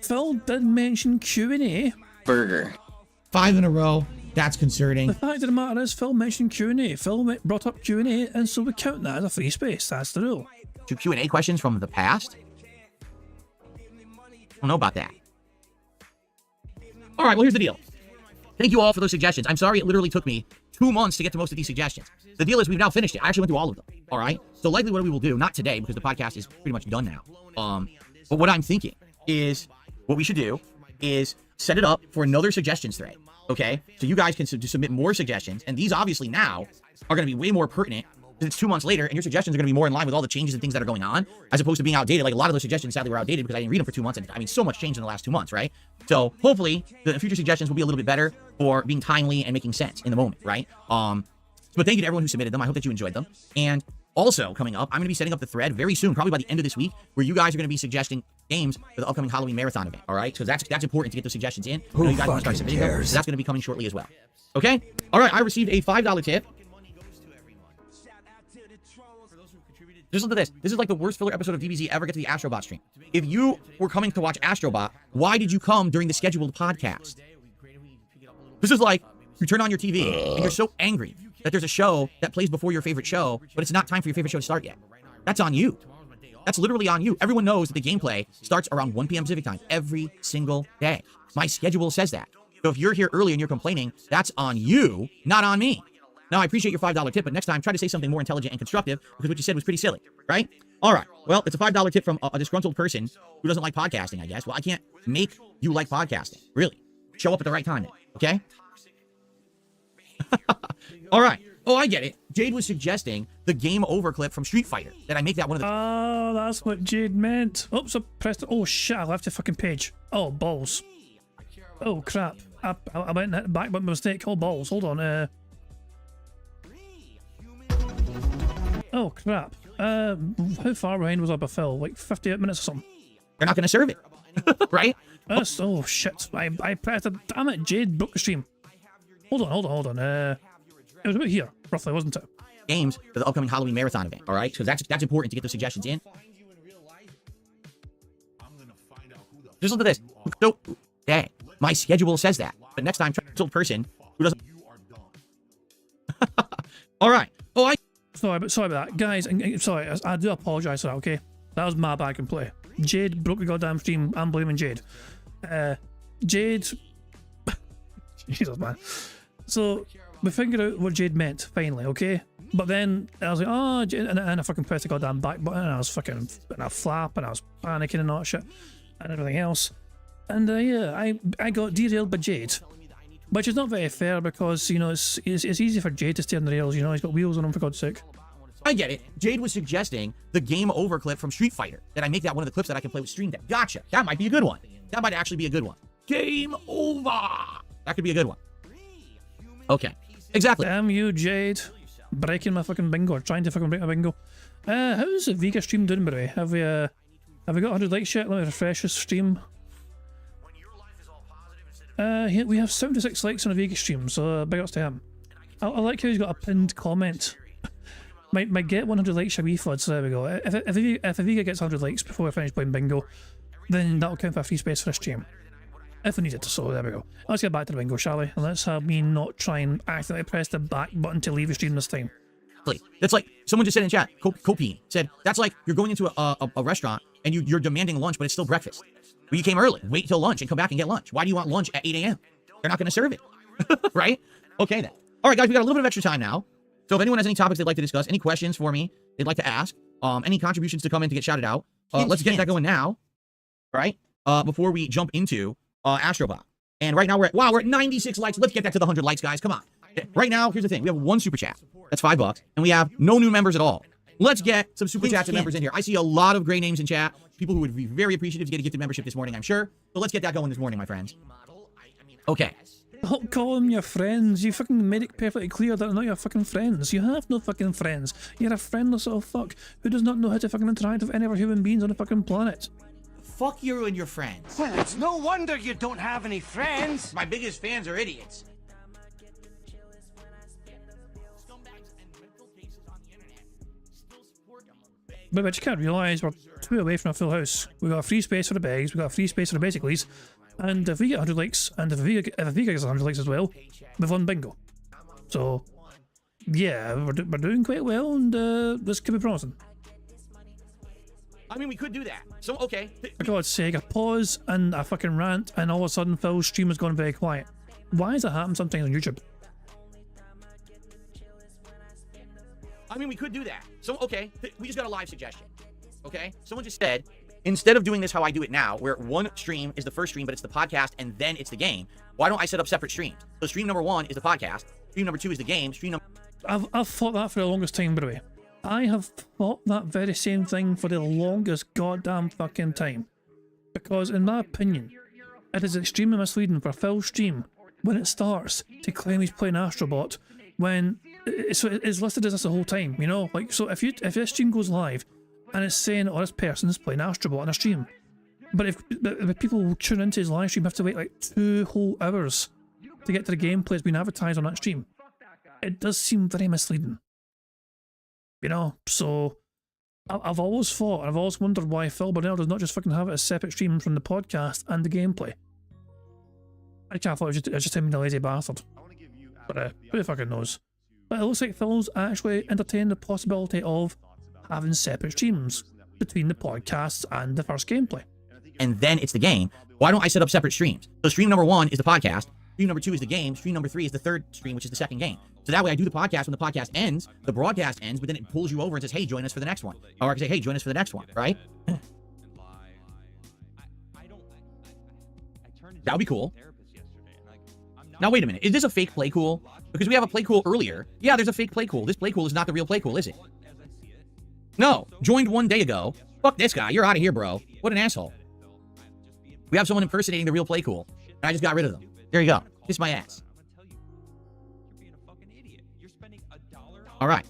S1: Phil did mention Q&A.
S2: Burger. 5 in a row. That's concerning.
S1: The fact of the matter is, Phil mentioned Q&A. Phil brought up Q&A, and so we count that as a free space. That's the rule.
S2: To Q&A questions from the past? I don't know about that. All right, well, here's the deal. Thank you all for those suggestions. I'm sorry it literally took me 2 months to get to most of these suggestions. The deal is we've now finished it. I actually went through all of them, all right? So likely what we will do, not today because the podcast is pretty much done now, but what I'm thinking is what we should do is set it up for another suggestions thread, okay? So you guys can submit more suggestions, and these obviously now are going to be way more pertinent because it's 2 months later, and your suggestions are going to be more in line with all the changes and things that are going on, as opposed to being outdated. Like a lot of those suggestions sadly were outdated because I didn't read them for 2 months, and I mean, so much changed in the last 2 months, right? So hopefully the future suggestions will be a little bit better for being timely and making sense in the moment, right? But thank you to everyone who submitted them. I hope that you enjoyed them. And also coming up, I'm going to be setting up the thread very soon, probably by the end of this week, where you guys are going to be suggesting games for the upcoming Halloween Marathon event, all right? Because that's important to get those suggestions in.
S11: Who
S2: you guys can start submitting them, so that's going to be coming shortly as well. Okay? All right, I received a $5 tip. Just look at this. This is like the worst filler episode of DBZ ever. Get to the Astrobot stream. If you were coming to watch Astrobot, why did you come during the scheduled podcast? This is like you turn on your TV and you're so angry that there's a show that plays before your favorite show, but it's not time for your favorite show to start yet. That's on you. That's literally on you. Everyone knows that the gameplay starts around 1 p.m. Pacific time every single day. My schedule says that. So if you're here early and you're complaining, that's on you, not on me. Now, I appreciate your $5 tip, but next time, try to say something more intelligent and constructive, because what you said was pretty silly, right? All right. Well, it's a $5 tip from a disgruntled person who doesn't like podcasting, I guess. Well, I can't make you like podcasting, really. Show up at the right time, okay? All right. Oh, I get it. Jade was suggesting the game over clip from Street Fighter. That I make that one of the...
S1: Oh, that's what Jade meant. Oops, I pressed it. Oh, shit, I left the fucking page. Oh, balls. Oh, crap. I went and hit back by mistake. Oh, balls. Hold on. Oh, crap. How far behind was I by Phil? Like 58 minutes or something?
S2: They're not going to serve it, right?
S1: Oh, shit. I pressed it. Damn it, Jade broke the stream. Hold on. It was about here, roughly, wasn't it?
S2: Games for the upcoming Halloween Marathon event, all right? Because that's important to get those suggestions in. Just look at this. So, dang, my schedule says that. But next time, try to person who doesn't... All right. Oh,
S1: Sorry about that. Guys, sorry, I do apologise for that, okay? That was my bad and play. Jade broke the goddamn stream. I'm blaming Jade. Jade... Jesus, man. So, we figured out what Jade meant, finally, okay? But then, I was like, oh, Jade, and I fucking pressed the goddamn back button, and I was fucking in a flap, and I was panicking and all that shit, and everything else. And yeah, I got derailed by Jade. Which is not very fair because, you know, it's easy for Jade to stay on the rails, you know, he's got wheels on him for God's sake.
S2: I get it. Jade was suggesting the game over clip from Street Fighter. That I make that one of the clips that I can play with Stream Deck. Gotcha. That might be a good one. That might actually be a good one. Game over. That could be a good one. Okay. Exactly.
S1: Damn you, Jade. Breaking my fucking bingo, or trying to fucking break my bingo. How's the Vega stream doing, by the way? Have we got 100 likes yet? Let me refresh this stream. We have 76 likes on a Vegas stream, so big ups to him. I like how he's got a pinned comment. might get 100 likes a wee fud, so there we go. If a Vega gets 100 likes before we finish playing bingo, then that'll count for a free space for a stream. if we need it. So there we go. Let's get back to the bingo, shall we? And let's have me not try and accidentally press the back button to leave the stream this time.
S2: That's like, someone just said in chat, Kopi said, that's like you're going into a restaurant and you're demanding lunch, but it's still breakfast. But you came early. Wait till lunch and come back and get lunch. Why do you want lunch at 8 a.m.? They're not going to serve it. Right? Okay, then. All right, guys, we got a little bit of extra time now. So if anyone has any topics they'd like to discuss, any questions for me they'd like to ask, any contributions to come in to get shouted out, let's get that going now. All right? Before we jump into Astrobot. And right now we're at 96 likes. Let's get that to the 100 likes, guys. Come on. Right now, here's the thing. We have one super chat. That's $5. And we have no new members at all. Let's get some super chats and members in here. I see a lot of great names in chat. People who would be very appreciative to get a gifted membership this morning, I'm sure. So let's get that going this morning, my friends. Okay.
S1: Don't call them your friends. You fucking made it perfectly clear that they're not your fucking friends. You have no fucking friends. You're a friendless little fuck who does not know how to fucking interact with any other human beings on the fucking planet.
S14: Fuck you and your friends.
S10: Well, it's no wonder you don't have any friends.
S14: My biggest fans are idiots.
S1: But you can't realise we're 2 away from a full house. We've got a free space for the bags, we've got a free space for the basicallys, and if we get 100 likes, and if Vega gets 100 likes as well, we've won bingo. So, yeah, we're doing quite well, and this could be promising.
S2: I mean, we could do that. So, okay.
S1: For God's sake, a pause and a fucking rant, and all of a sudden Phil's stream has gone very quiet. Why does that happen sometimes on YouTube?
S2: I mean, we could do that. So, okay, we just got a live suggestion. Okay? Someone just said, instead of doing this how I do it now, where one stream is the first stream, but it's the podcast, and then it's the game, why don't I set up separate streams? So stream number 1 is the podcast, stream number 2 is the game, stream number...
S1: I've thought that for the longest time, by the way. I have thought that very same thing for the longest goddamn fucking time. Because, in my opinion, it is extremely misleading for Phil's stream, when it starts, to claim he's playing Astrobot, when it's listed as this the whole time, you know? Like, so if this stream goes live, and it's saying, oh, this person's playing Astrobot on a stream, but if people will tune into his live stream, have to wait like 2 whole hours to get to the gameplay that's been advertised on that stream. It does seem very misleading. You know, so I've always thought, and I've always wondered why Phil Burnell does not just fucking have it as separate stream from the podcast and the gameplay. I kind of thought it was just him being a lazy bastard. But who fucking knows? But it looks like Phil's actually entertained the possibility of having separate streams between the podcasts and the first gameplay.
S2: And then it's the game. Why don't I set up separate streams? So stream number 1 is the podcast, stream number 2 is the game, stream number 3 is the third stream, which is the second game. So that way I do the podcast when the podcast ends, the broadcast ends, but then it pulls you over and says, hey, join us for the next one. Or I can say, hey, join us for the next one, right? That would be cool. Now, wait a minute. Is this a fake play cool? Because we have a play cool earlier. Yeah, there's a fake play cool. This play cool is not the real play cool, is it? No. Joined 1 day ago. Fuck this guy. You're out of here, bro. What an asshole. We have someone impersonating the real play cool. And I just got rid of them. There you go. Kiss my ass. All right.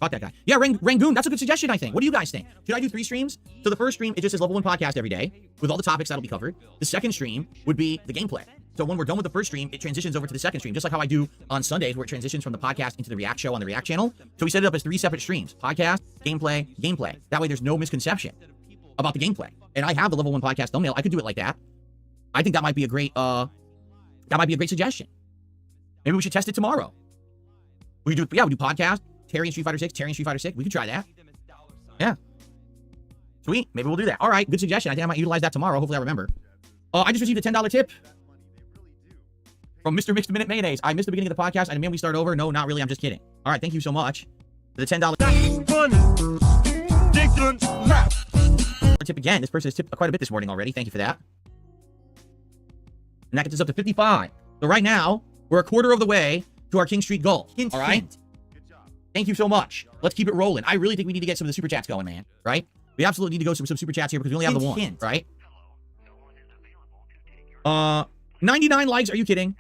S2: Fuck that guy. Yeah, Rangoon, that's a good suggestion, I think. What do you guys think? Should I do 3 streams? So the first stream is just this level 1 podcast every day with all the topics that'll be covered. The second stream would be the gameplay. So when we're done with the first stream, it transitions over to the second stream, just like how I do on Sundays, where it transitions from the podcast into the React show on the React channel. So we set it up as 3 separate streams: podcast, gameplay, gameplay. That way there's no misconception about the gameplay. And I have the level 1 podcast thumbnail. I could do it like that. I think that might be a great suggestion. Maybe we should test it tomorrow. We do podcast, Terry and Street Fighter 6, Terry and Street Fighter 6. We could try that. Yeah. Sweet. Maybe we'll do that. All right. Good suggestion. I think I might utilize that tomorrow. Hopefully I remember. I just received a $10 tip from Mr. Mixed Minute Mayonnaise. I missed the beginning of the podcast. I demand we start over. No, not really. I'm just kidding. All right. Thank you so much for the $10 tip again. This person has tipped quite a bit this morning already. Thank you for that. And that gets us up to 55. So right now, we're a quarter of the way to our King Street goal. All right? Thank you so much. Let's keep it rolling. I really think we need to get some of the super chats going, man. Right? We absolutely need to go through some super chats here because we only have the one. Right? 99 likes. Are you kidding?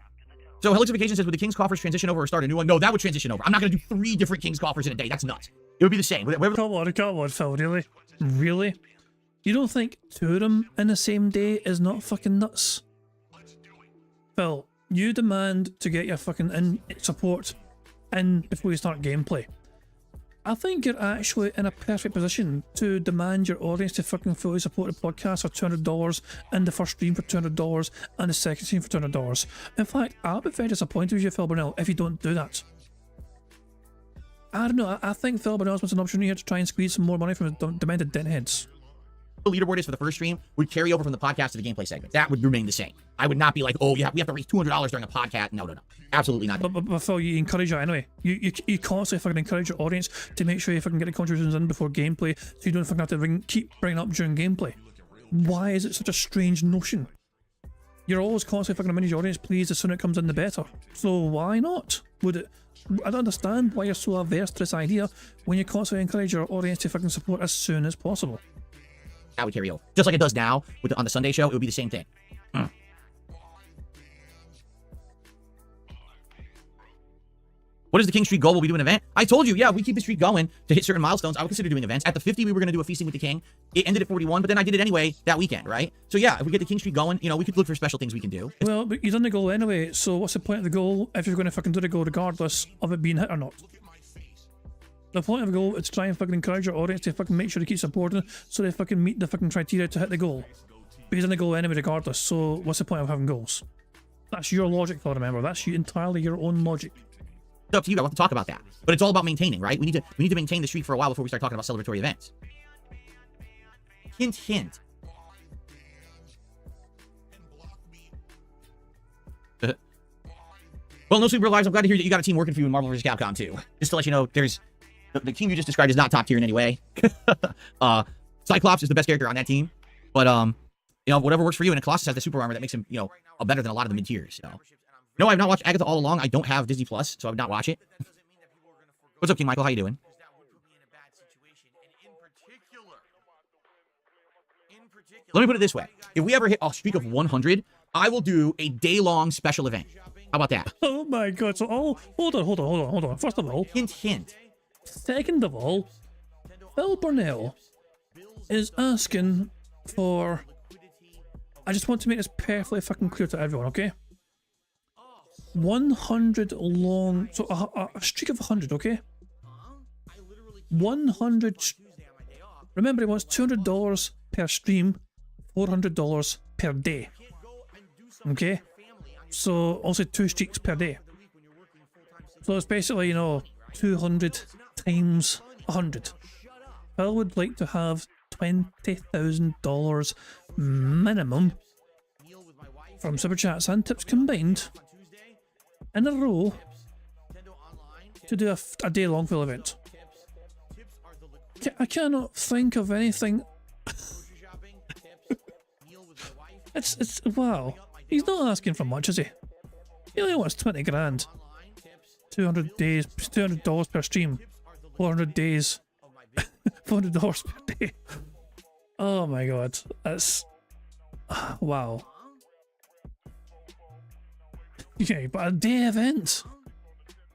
S2: So Helixification says, would the King's Coffers transition over or start a new one? No, that would transition over. I'm not going to do 3 different King's Coffers in a day. That's nuts. It would be the same.
S1: Come on, Phil. Really? Really? You don't think 2 of them in the same day is not fucking nuts? Phil, you demand to get your fucking support in before you start gameplay. I think you're actually in a perfect position to demand your audience to fucking fully support the podcast for $200 and the first stream for $200 and the second stream for $200. In fact, I'll be very disappointed with you, Phil Burnell, if you don't do that. I don't know, I think Phil Burnell's wants an opportunity here to try and squeeze some more money from his demented dentheads.
S2: The leaderboard is for the first stream would carry over from the podcast to the gameplay segment. That would remain the same. I would not be like, oh, yeah, we have to raise $200 during a podcast. No. Absolutely not.
S1: But Phil, you encourage it anyway. You constantly fucking encourage your audience to make sure you fucking get the contributions in before gameplay so you don't fucking have to keep bringing up during gameplay. Why is it such a strange notion? You're always constantly fucking manage your audience, please, the sooner it comes in the better. So why not? I don't understand why you're so averse to this idea when you constantly encourage your audience to fucking support as soon as possible.
S2: That would carry over. Just like it does now on the Sunday show, it would be the same thing. What is the King Streak goal? Will we do an event? I told you, yeah, we keep the streak going to hit certain milestones. I would consider doing events. At the 50, we were going to do a Feasting with the King. It ended at 41, but then I did it anyway that weekend, right? So yeah, if we get the King Streak going, you know, we could look for special things we can do.
S1: Well, but you've done the goal anyway, so what's the point of the goal if you're going to fucking do the goal regardless of it being hit or not? The point of the goal is to try and fucking encourage your audience to fucking make sure they keep supporting so they fucking meet the fucking criteria to hit the goal. But you've done the goal anyway regardless, so what's the point of having goals? That's your logic, though, remember. That's entirely your own logic.
S2: It's up to you. I want to talk about that. But it's all about maintaining, right? We need to maintain the streak for a while before we start talking about celebratory events. Hint, hint. Well, No Sleep Real Lives, I'm glad to hear that you got a team working for you in Marvel vs. Capcom 2. Just to let you know, there's the team you just described is not top tier in any way. Cyclops is the best character on that team. But, you know, whatever works for you. And Colossus has the super armor that makes him, you know, better than a lot of the mid-tiers. So. No, I've not watched Agatha all along. I don't have Disney Plus, so I would not watch it. What's up, King Michael? How you doing? Let me put it this way. If we ever hit a streak of 100, I will do a day-long special event. How about that?
S1: Oh my god, so hold on. First of all,
S2: hint.
S1: Second of all, Phil Burnell is asking for... I just want to make this perfectly fucking clear to everyone, okay? 100 long... So a streak of 100, okay? 100... Remember, he wants $200 per stream, $400 per day. Okay? So, also 2 streaks per day. So it's basically, you know, 200 times 100. Phil would like to have $20,000 minimum from Super Chats and tips combined in a row to do a day-long full event. I cannot think of anything. It's wow. He's not asking for much, is he? He only wants 20 grand. 200 days, $200 per stream. 400 days. $400 per day. Oh my god. That's... wow. Yeah, but a day event.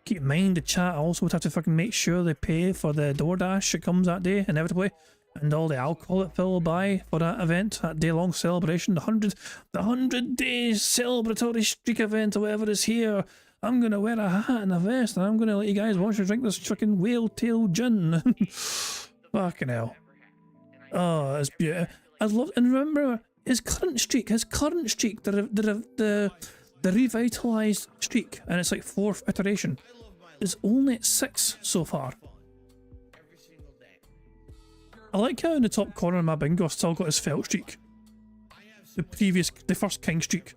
S1: Keep in mind, the chat also would have to fucking make sure they pay for the DoorDash that comes that day, inevitably. And all the alcohol that Phil will buy for that event, that day-long celebration, the 100 days celebratory streak event or whatever is here. I'm gonna wear a hat and a vest and I'm gonna let you guys watch and drink this fucking whale tail gin. Fucking hell. Oh, it's beautiful. I love, and remember his current streak, the revitalized streak, and it's like 4th iteration, is only at 6 so far. I like how in the top corner of my bingo I've still got his felt streak. The first king streak,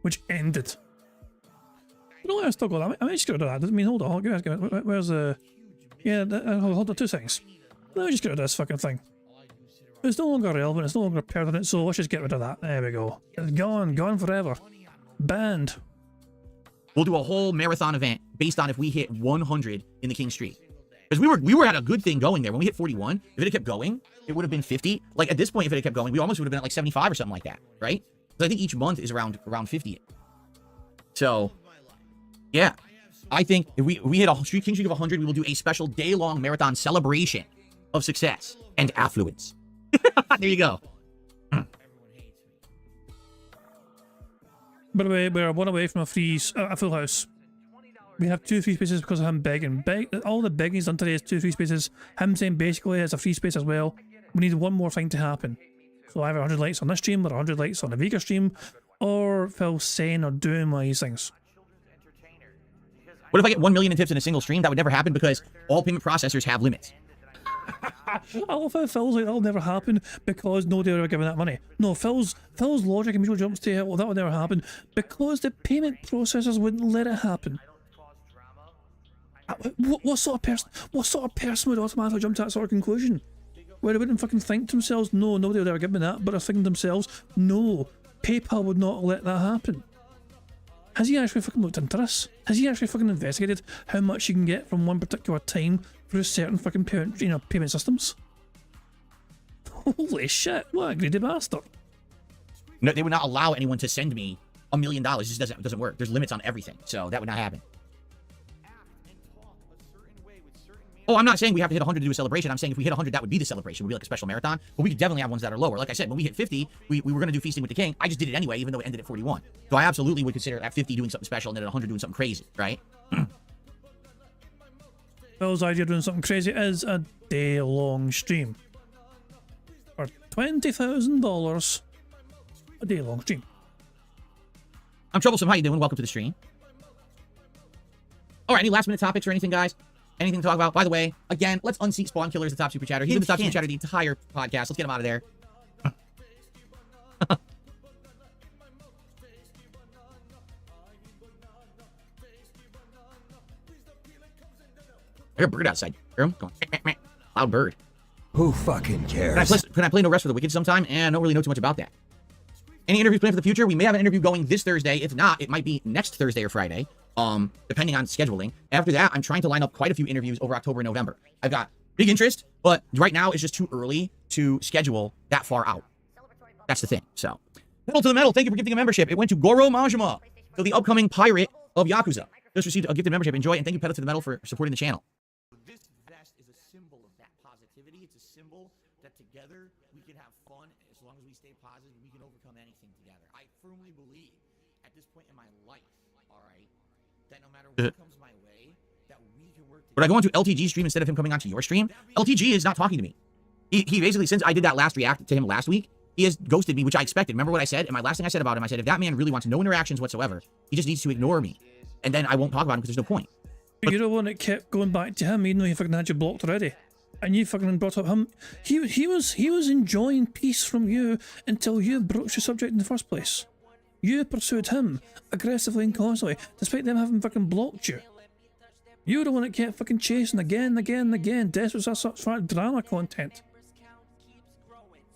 S1: which ended. You know what, I still got that. I might just get rid of that. Doesn't mean, hold on, where's the... Yeah, hold on, 2 seconds. Let me just get rid of this fucking thing. It's no longer relevant, it's no longer pertinent, so let's just get rid of that. There we go. It's gone forever. Banned.
S2: We'll do a whole marathon event based on if we hit 100 in the King Streak. Because we were at a good thing going there. When we hit 41, if it had kept going, it would have been 50. Like at this point, if it had kept going, we almost would have been at like 75 or something like that, right? Because I think each month is around 50. So, yeah. I think if we hit a King Streak of 100, we will do a special day-long marathon celebration of success and affluence. There you go.
S1: By the way, we're one away from a full house. We have 2 free spaces because of him begging. All the begging he's done today is 2 free spaces. Him saying basically it's a free space as well. We need one more thing to happen. So either 100 likes on this stream or 100 likes on the Vega stream, or Phil saying or doing one of these things.
S2: What if I get 1 million in tips in a single stream? That would never happen because all payment processors have limits.
S1: I love how Phil's like, that'll never happen because nobody will ever give me that money. No, Phil's logic immediately jumps to, well, that would never happen because the payment processors wouldn't let it happen. What sort of person would automatically jump to that sort of conclusion? Where they wouldn't fucking think to themselves, no, nobody would ever give me that, but they're thinking to themselves, no, PayPal would not let that happen. Has he actually fucking looked into this? Has he actually fucking investigated how much you can get from one particular time through certain fucking payment systems? Holy shit, what a greedy bastard.
S2: No, they would not allow anyone to send me $1 million. It just doesn't work. There's limits on everything, so that would not happen. Oh, I'm not saying we have to hit 100 to do a celebration. I'm saying if we hit 100, that would be the celebration. It would be like a special marathon. But we could definitely have ones that are lower. Like I said, when we hit 50, we were going to do Feasting with the King. I just did it anyway, even though it ended at 41. So I absolutely would consider at 50 doing something special and then at 100 doing something crazy, right?
S1: Phil's idea of doing something crazy is a day-long stream. For $20,000, a day-long stream.
S2: I'm Troublesome. How you doing? Welcome to the stream. All right, any last-minute topics or anything, guys? Anything to talk about? By the way, again, let's unseat Spawn Killer as the top super chatter. He's been the top super chatter the entire podcast. Let's get him out of there. I hear a bird outside. Hear him? Going, meh, meh, meh. Loud bird.
S11: Who fucking cares?
S2: Can I play No Rest for the Wicked sometime? And I don't really know too much about that. Any interviews planned for the future? We may have an interview going this Thursday. If not, it might be next Thursday or Friday, depending on scheduling. After that, I'm trying to line up quite a few interviews over October and November. I've got big interest, but right now it's just too early to schedule that far out. That's the thing. So, Metal to the Metal, thank you for gifting a membership. It went to Goro Majima, so the upcoming pirate of Yakuza. Just received a gifted membership. Enjoy, and thank you, Pedal to the Metal, for supporting the channel. This vest is a symbol of that positivity. It's a symbol that together we can have fun as long as we stay positive and we can overcome anything together. I firmly believe at this point in my life, all right, that no matter what comes my way, that we can work together. Would I go on to LTG's stream instead of him coming onto your stream? LTG is not talking to me. He basically, since I did that last react to him last week, he has ghosted me, which I expected. Remember what I said? And my last thing I said about him, I said, if that man really wants no interactions whatsoever, he just needs to ignore me. And then I won't talk about him because there's no point.
S1: But you're the one that kept going back to him, even though you fucking had you blocked already. And you fucking brought up him. He was enjoying peace from you until you broached the subject in the first place. You pursued him aggressively and constantly, despite them having fucking blocked you. You're the one that kept fucking chasing again, desperate for such drama content.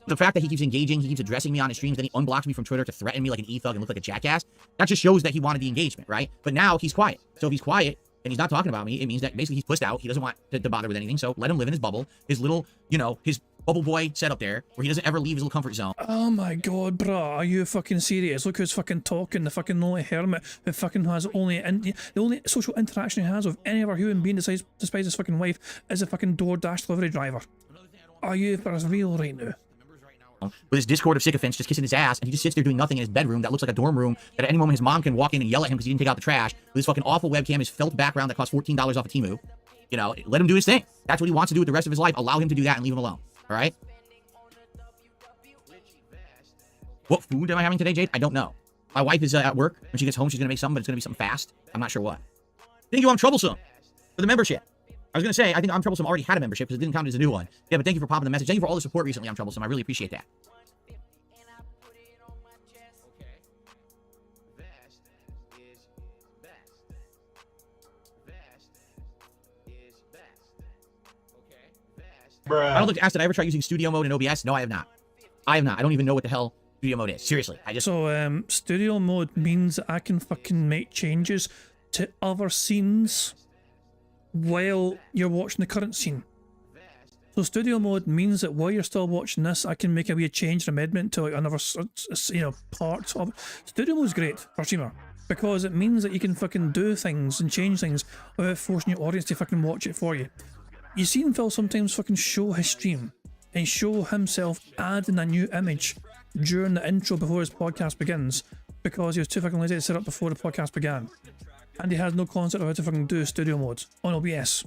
S2: The fact that he keeps engaging, he keeps addressing me on his streams, then he unblocks me from Twitter to threaten me like an e-thug and look like a jackass, that just shows that he wanted the engagement, right? But now he's quiet. So if he's quiet and he's not talking about me, it means that basically he's pushed out. He doesn't want to bother with anything, so let him live in his bubble. His little, his bubble boy setup there, where he doesn't ever leave his little comfort zone.
S1: Oh my god, bruh, are you fucking serious? Look who's fucking talking, the fucking lonely hermit who fucking has the only social interaction he has with any other human being despite his fucking wife is a fucking DoorDash delivery driver. Are you for real right now?
S2: With his Discord of sycophants just kissing his ass, and he just sits there doing nothing in his bedroom that looks like a dorm room that at any moment his mom can walk in and yell at him because he didn't take out the trash, with his fucking awful webcam, his felt background that costs $14 off of Temu. Let him do his thing. That's what he wants to do with the rest of his life. Allow him to do that and leave him alone. All right? What food am I having today, Jade? I don't know. My wife is at work. When she gets home, she's going to make something, but it's going to be something fast. I'm not sure what. Thank you, I'm Troublesome, for the membership. I was going to say, I think I'm Troublesome already had a membership because it didn't count as a new one. Yeah, but thank you for popping the message. Thank you for all the support recently, I'm Troublesome. I really appreciate that.
S15: Bruh.
S2: I don't look to ask, did I ever try using studio mode in OBS? No, I have not. I don't even know what the hell studio mode is. Seriously.
S1: So, studio mode means that I can fucking make changes to other scenes while you're watching the current scene. So studio mode means that while you're still watching this, I can make a wee change or amendment to like another, part of it. Studio mode's great for a streamer because it means that you can fucking do things and change things without forcing your audience to fucking watch it for you. You've seen Phil sometimes fucking show his stream and show himself adding a new image during the intro before his podcast begins because he was too fucking lazy to set up before the podcast began. and he has no concept of how to fucking do studio mode on OBS.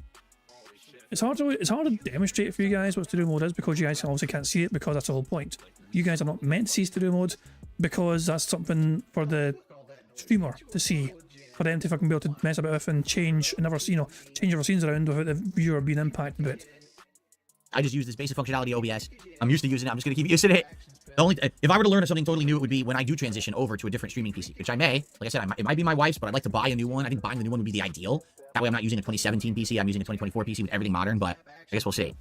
S1: It's hard to demonstrate for you guys what studio mode is because you guys obviously can't see it because that's the whole point. You guys are not meant to see studio mode because that's something for the streamer to see, for them to fucking be able to mess about with and change and change other scenes around without the viewer being impacted by it.
S2: I just use this basic functionality of OBS. I'm used to using it. I'm just gonna keep using it. If I were to learn something totally new, it would be when I do transition over to a different streaming PC, which I may. Like I said, it might be my wife's, but I'd like to buy a new one. I think buying the new one would be the ideal. That way I'm not using a 2017 PC, I'm using a 2024 PC with everything modern, but I guess we'll see.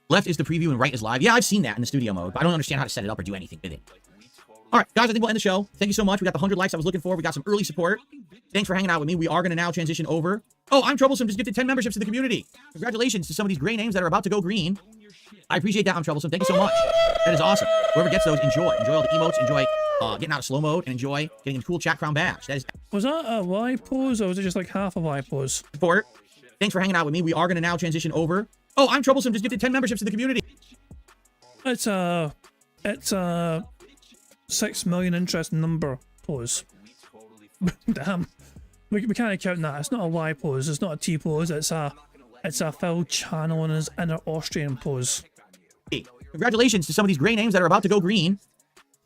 S2: Left is the preview and right is live. Yeah, I've seen that in the studio mode, but I don't understand how to set it up or do anything with it. All right, guys, I think we'll end the show. Thank you so much. We got the 100 likes I was looking for. We got some early support. Thanks for hanging out with me. We are going to now transition over. Oh, I'm Troublesome. Just gifted 10 memberships to the community. Congratulations to some of these gray names that are about to go green. I appreciate that. I'm Troublesome. Thank you so much. That is awesome. Whoever gets those, enjoy. Enjoy all the emotes. Enjoy getting out of slow mode and enjoy getting a cool chat crown badge. That is.
S1: Was that a Y pose or was it just like half a Y pose?
S2: Support. Thanks for hanging out with me. We are going to now transition over. Oh, I'm Troublesome. Just gifted 10 memberships to the community.
S1: It's a 6 million interest number pose. Damn. We can't count that. It's not a Y pose. It's not a T pose. It's a Phil channeling his inner Austrian pose.
S2: Hey, congratulations to some of these gray names that are about to go green.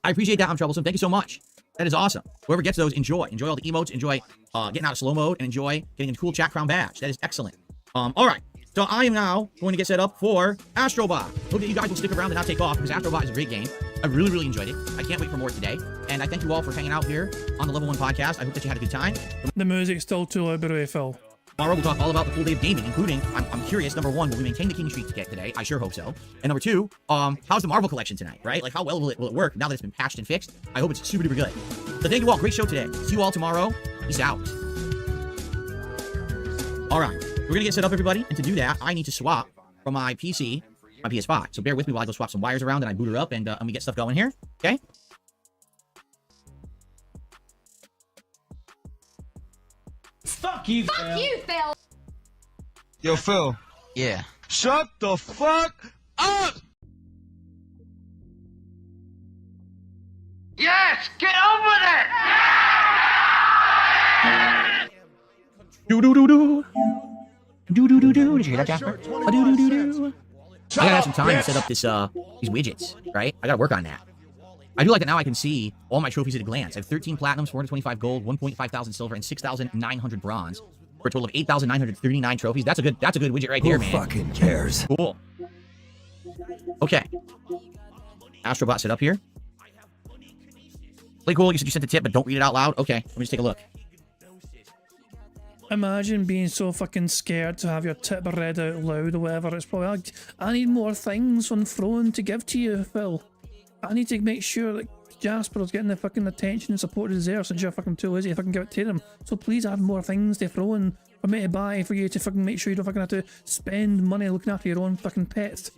S2: I appreciate that. I'm Troublesome. Thank you so much. That is awesome. Whoever gets those, enjoy. Enjoy all the emotes. Enjoy getting out of slow mode and enjoy getting a cool chat crown badge. That is excellent. All right. So I am now going to get set up for Astrobot. Hope that you guys will stick around and not take off because Astrobot is a great game. I really, really enjoyed it. I can't wait for more today. And I thank you all for hanging out here on the Level 1 podcast. I hope that you had a good time.
S1: The music's still too loud, by the way, Phil.
S2: Tomorrow we'll talk all about the full day of gaming, including, I'm curious, number one, will we maintain the King Streak ticket today? I sure hope so. And number two, how's the Marvel collection tonight, right? Like, how well will it work now that it's been patched and fixed? I hope it's super duper good. So thank you all. Great show today. See you all tomorrow. Peace out. All right. We're going to get set up, everybody. And to do that, I need to swap from my PC, my PS5. So bear with me while I go swap some wires around and I boot her up and we get stuff going here. Okay?
S15: Fuck you, Phil.
S17: Fuck you, Phil.
S13: Yo, Phil.
S14: Yeah.
S13: Shut the fuck up!
S17: Yes, get on with it.
S2: Do do do do. Do do do do. Did you hear that, Jasper? Do do do do. I gotta have some time to set up this these widgets, right? I gotta work on that. I do like that now I can see all my trophies at a glance. I have 13 platinums, 425 gold, 1,500 silver, and 6,900 bronze for a total of 8,939 trophies. That's a good widget right there, man.
S11: Who fucking cares?
S2: Cool. Okay. Astrobot set up here. Play cool. You said you sent the tip, but don't read it out loud. Okay, let me just take a look.
S1: Imagine being so fucking scared to have your tip read out loud or whatever. It's probably like, I need more things on throne to give to you, Phil. I need to make sure that Jasper's getting the fucking attention and support he deserves since you're fucking too lazy to fucking give it to him. So please add more things to throne for me to buy for you to fucking make sure you don't fucking have to spend money looking after your own fucking pets.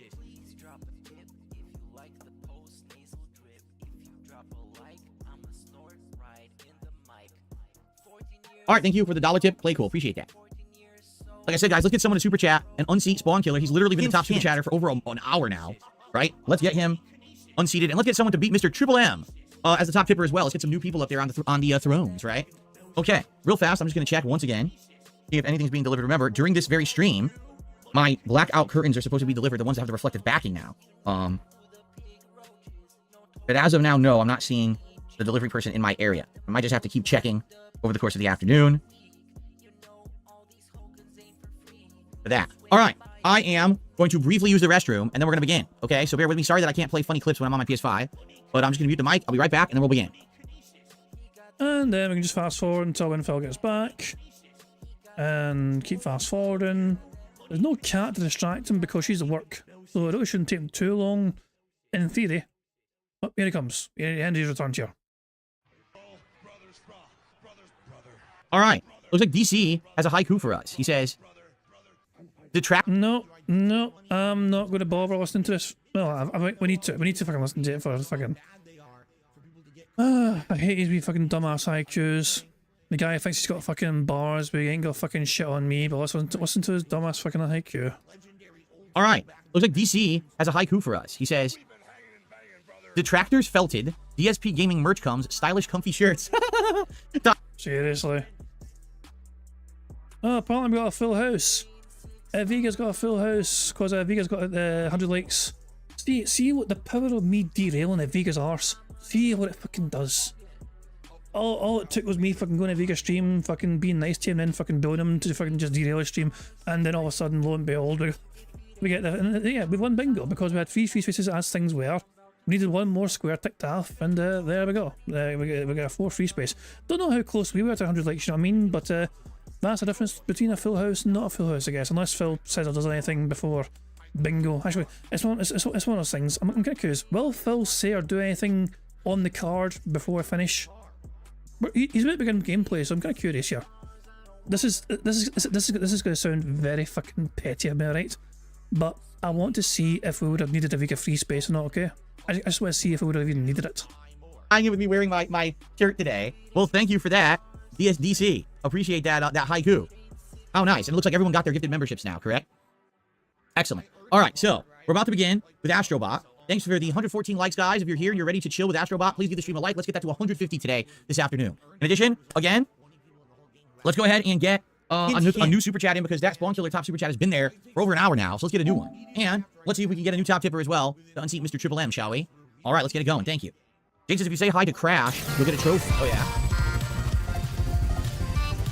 S2: All right, thank you for the $1 tip. Play cool. Appreciate that. Like I said, guys, let's get someone to super chat and unseat Spawn Killer. He's literally been the top super chatter for over an hour now, right? Let's get him unseated and let's get someone to beat Mr. Triple M as the top tipper as well. Let's get some new people up there on the thrones, right? Okay, real fast. I'm just gonna check once again, see if anything's being delivered. Remember, during this very stream, my blackout curtains are supposed to be delivered. The ones that have the reflective backing now. But as of now, no, I'm not seeing the delivery person in my area. I might just have to keep checking over the course of the afternoon for that. All right, I am going to briefly use the restroom, and then we're going to begin. Okay, so bear with me. Sorry that I can't play funny clips when I'm on my PS5, but I'm just going to mute the mic. I'll be right back, and then we'll begin.
S1: And then we can just fast forward until when Phil gets back. And keep fast forwarding. There's no cat to distract him because she's at work. So it really shouldn't take him too long, in theory. Oh, here he comes. Here, end his return here.
S2: All right. Looks like DC has a haiku for us. He says, the trap.
S1: No, I'm not going to bother listening to this. Well, we need to fucking listen to it for fucking. I hate these wee fucking dumbass haikus. The guy thinks he's got fucking bars, but he ain't got fucking shit on me, but listen to his dumbass fucking haiku.
S2: Alright, looks like DC has a haiku for us. He says, Detractors felted, DSP Gaming merch comes, stylish comfy shirts.
S1: Seriously. Oh, apparently we got a full house. Vega's got a full house, because Vega's got 100 likes. See what the power of me derailing a Vega's arse. See what it fucking does. All it took was me fucking going to Vega's stream, fucking being nice to him, and then fucking building him to fucking just derail his stream, and then all of a sudden, lo and behold, we get the, and yeah, we won bingo because we had 3 free spaces as things were. We needed 1 more square ticked off, and there we go. We got a 4 free space. Don't know how close we were to 100 likes, you know what I mean? But that's the difference between a full house and not a full house, I guess. Unless Phil says or does anything before bingo. Actually, it's one of those things. I'm kind of curious. Will Phil say or do anything on the card before I finish? He's about to begin gameplay, so I'm kind of curious here. This is going to sound very fucking petty, am I right? But I want to see if we would have needed a Vega free space or not. Okay, I just want to see if we would have even needed it.
S2: I'm gonna be wearing my shirt today. Well, thank you for that, DSDC. Appreciate that that haiku. Oh, nice. And it looks like everyone got their gifted memberships now, correct? Excellent. All right, so we're about to begin with Astrobot. Thanks for the 114 likes, guys. If you're here and you're ready to chill with Astrobot, please give the stream a like. Let's get that to 150 today, this afternoon. In addition, again, let's go ahead and get a new super chat in, because that Spawn Killer top super chat has been there for over an hour now. So let's get a new one. And let's see if we can get a new top tipper as well to unseat Mr. Triple M, shall we? All right, let's get it going. Thank you. Jake says if you say hi to Crash, you'll get a trophy. Oh, yeah.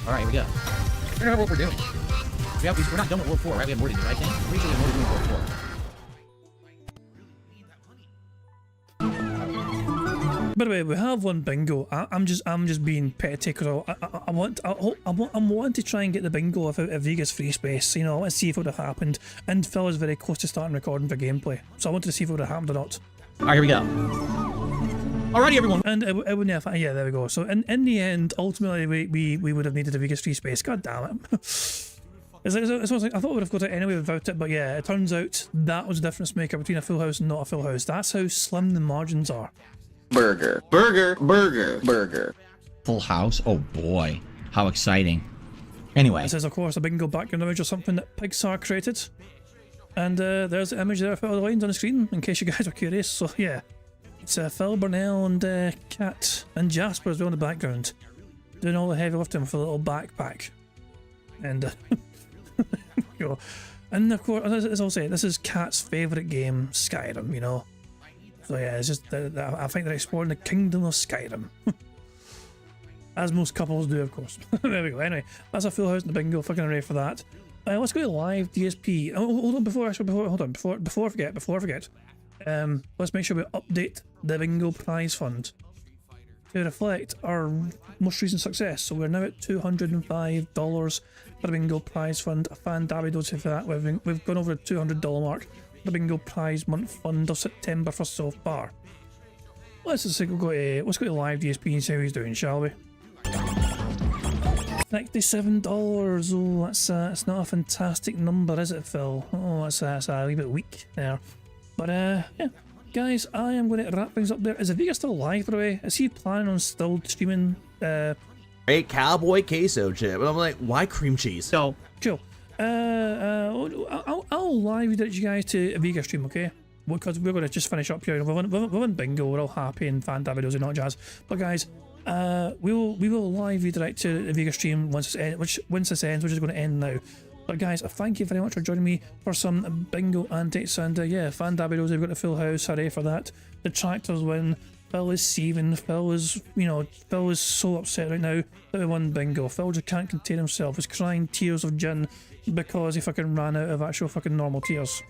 S2: All right, here we go. Figure out what we're doing. We're not done with World 4, right? We have more to do, I think. I'm pretty sure we have more to do in World 4.
S1: By the way, we have won bingo. I'm just being petty because I want to try and get the bingo of Vega's free space. You know, I want to see if it would have happened. And Phil is very close to starting recording for gameplay, so I wanted to see if it would have happened or not.
S2: All right, here we go. Alrighty, everyone.
S1: And it wouldn't have. Yeah, there we go. So in the end, ultimately, we would have needed a Vega's free space. God damn it. It's like, I thought we would have got it anyway without it, but yeah, it turns out that was the difference maker between a full house and not a full house. That's how slim the margins are.
S2: Burger. Full house? Oh boy. How exciting. Anyway.
S1: This is, of course, a bingo background image or something that Pixar created. And there's the image there for all the lines on the screen, in case you guys are curious. So yeah, it's Phil, Burnell, and Kat, and Jasper as well in the background, doing all the heavy lifting for a little backpack. And you know, and of course, as I'll say, this is Kat's favourite game, Skyrim, you know. So yeah, it's just I think they're exploring the kingdom of Skyrim. As most couples do, of course. There we go. Anyway, that's a full house in the bingo. Fucking ready for that. Let's go to live DSP. Oh, hold on, before I forget. Let's make sure we update the bingo prize fund to reflect our most recent success. So we're now at $205 for the bingo prize fund. A fan Dabby does for that. We've gone over the $200 mark. The bingo prize month fund of September for so far. Let's go to live DSP and see how he's doing, shall we? $97. Oh, that's not a fantastic number, is it, Phil? Oh, that's a wee bit weak there. But yeah, guys, I am going to wrap things up there. Is Vega still live, by the way? Is he planning on still streaming?
S16: Great cowboy queso chip, and I'm like, why cream cheese?
S1: So cool. I'll live direct you guys to a Vega stream, okay? Because we're going to just finish up here. We've won bingo, we're all happy, and fan videos and not jazz. But guys, we will live redirect to the Vega stream once this ends, which is going to end now. But guys, thank you very much for joining me for some bingo antics, and yeah, fan videos. We've got a full house. Hooray for that! The tractors win. Phil is seething. Phil is so upset right now that we won bingo. Phil just can't contain himself. He's crying tears of gin because he fucking ran out of actual fucking normal tears.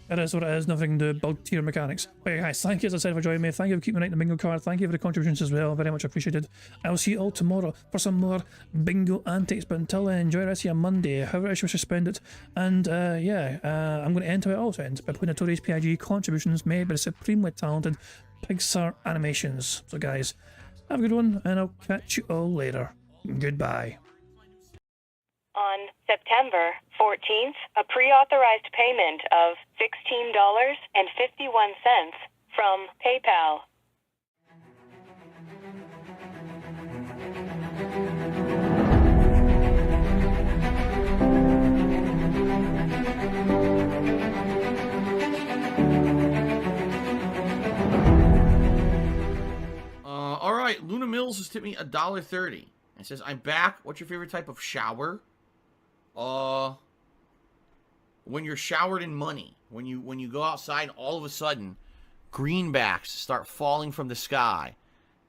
S1: It is what it is, nothing to bug tier mechanics. But yeah, guys, thank you as I said for joining me. Thank you for keeping me right in the bingo card. Thank you for the contributions as well, very much appreciated. I will see you all tomorrow for some more bingo antics. But until then, enjoy the rest of your Monday, however else you wish to spend it. And yeah, I'm going to end how it also ends by putting notorious PIG contributions made by the supremely talented Pixar Animations. So guys, have a good one, and I'll catch you all later. Goodbye.
S18: On September 14th, a pre-authorized payment of $16.51 from PayPal.
S2: right, Luna Mills has tipped me $1.30. It says, I'm back. What's your favorite type of shower? When you're showered in money. When you go outside and all of a sudden, greenbacks start falling from the sky.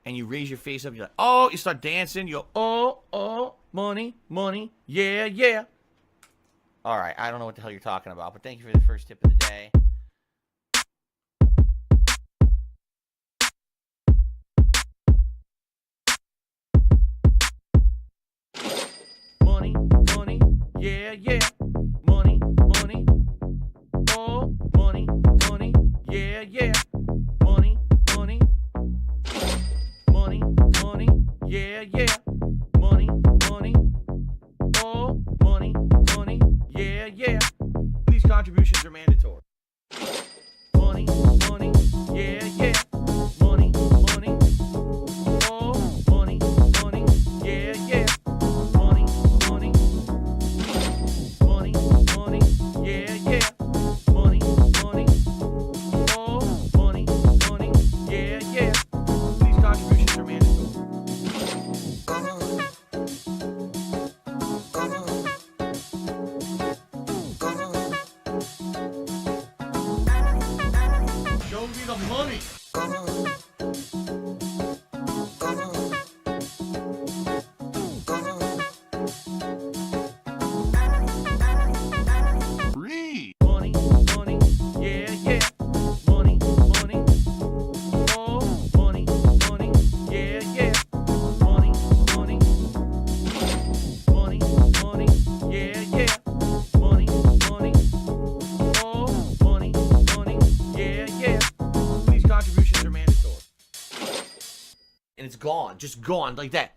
S2: And you raise your face up, you're like, oh, you start dancing, you go, oh, money, money, yeah, yeah. All right, I don't know what the hell you're talking about, but thank you for the first tip of the day. Money, money, yeah, yeah. Money, money, oh, money, money, yeah, yeah. Money, money. Money, money, yeah, yeah. Money, money, oh, money, money, yeah, yeah. These contributions are mandatory. Money, money, yeah, yeah. Money, money, oh, money, money, yeah, yeah. Money, money, money, money, yeah, yeah. Money, money, oh, money, money, yeah, yeah. These contributions are mandatory. Show me the money. Free. Money, money, yeah, yeah. Money, money, oh, money, money, yeah, yeah. Money, money, money, money, yeah, yeah. Money, money, oh, money, money, yeah, yeah. These contributions are mandatory. And it's gone, just gone like that.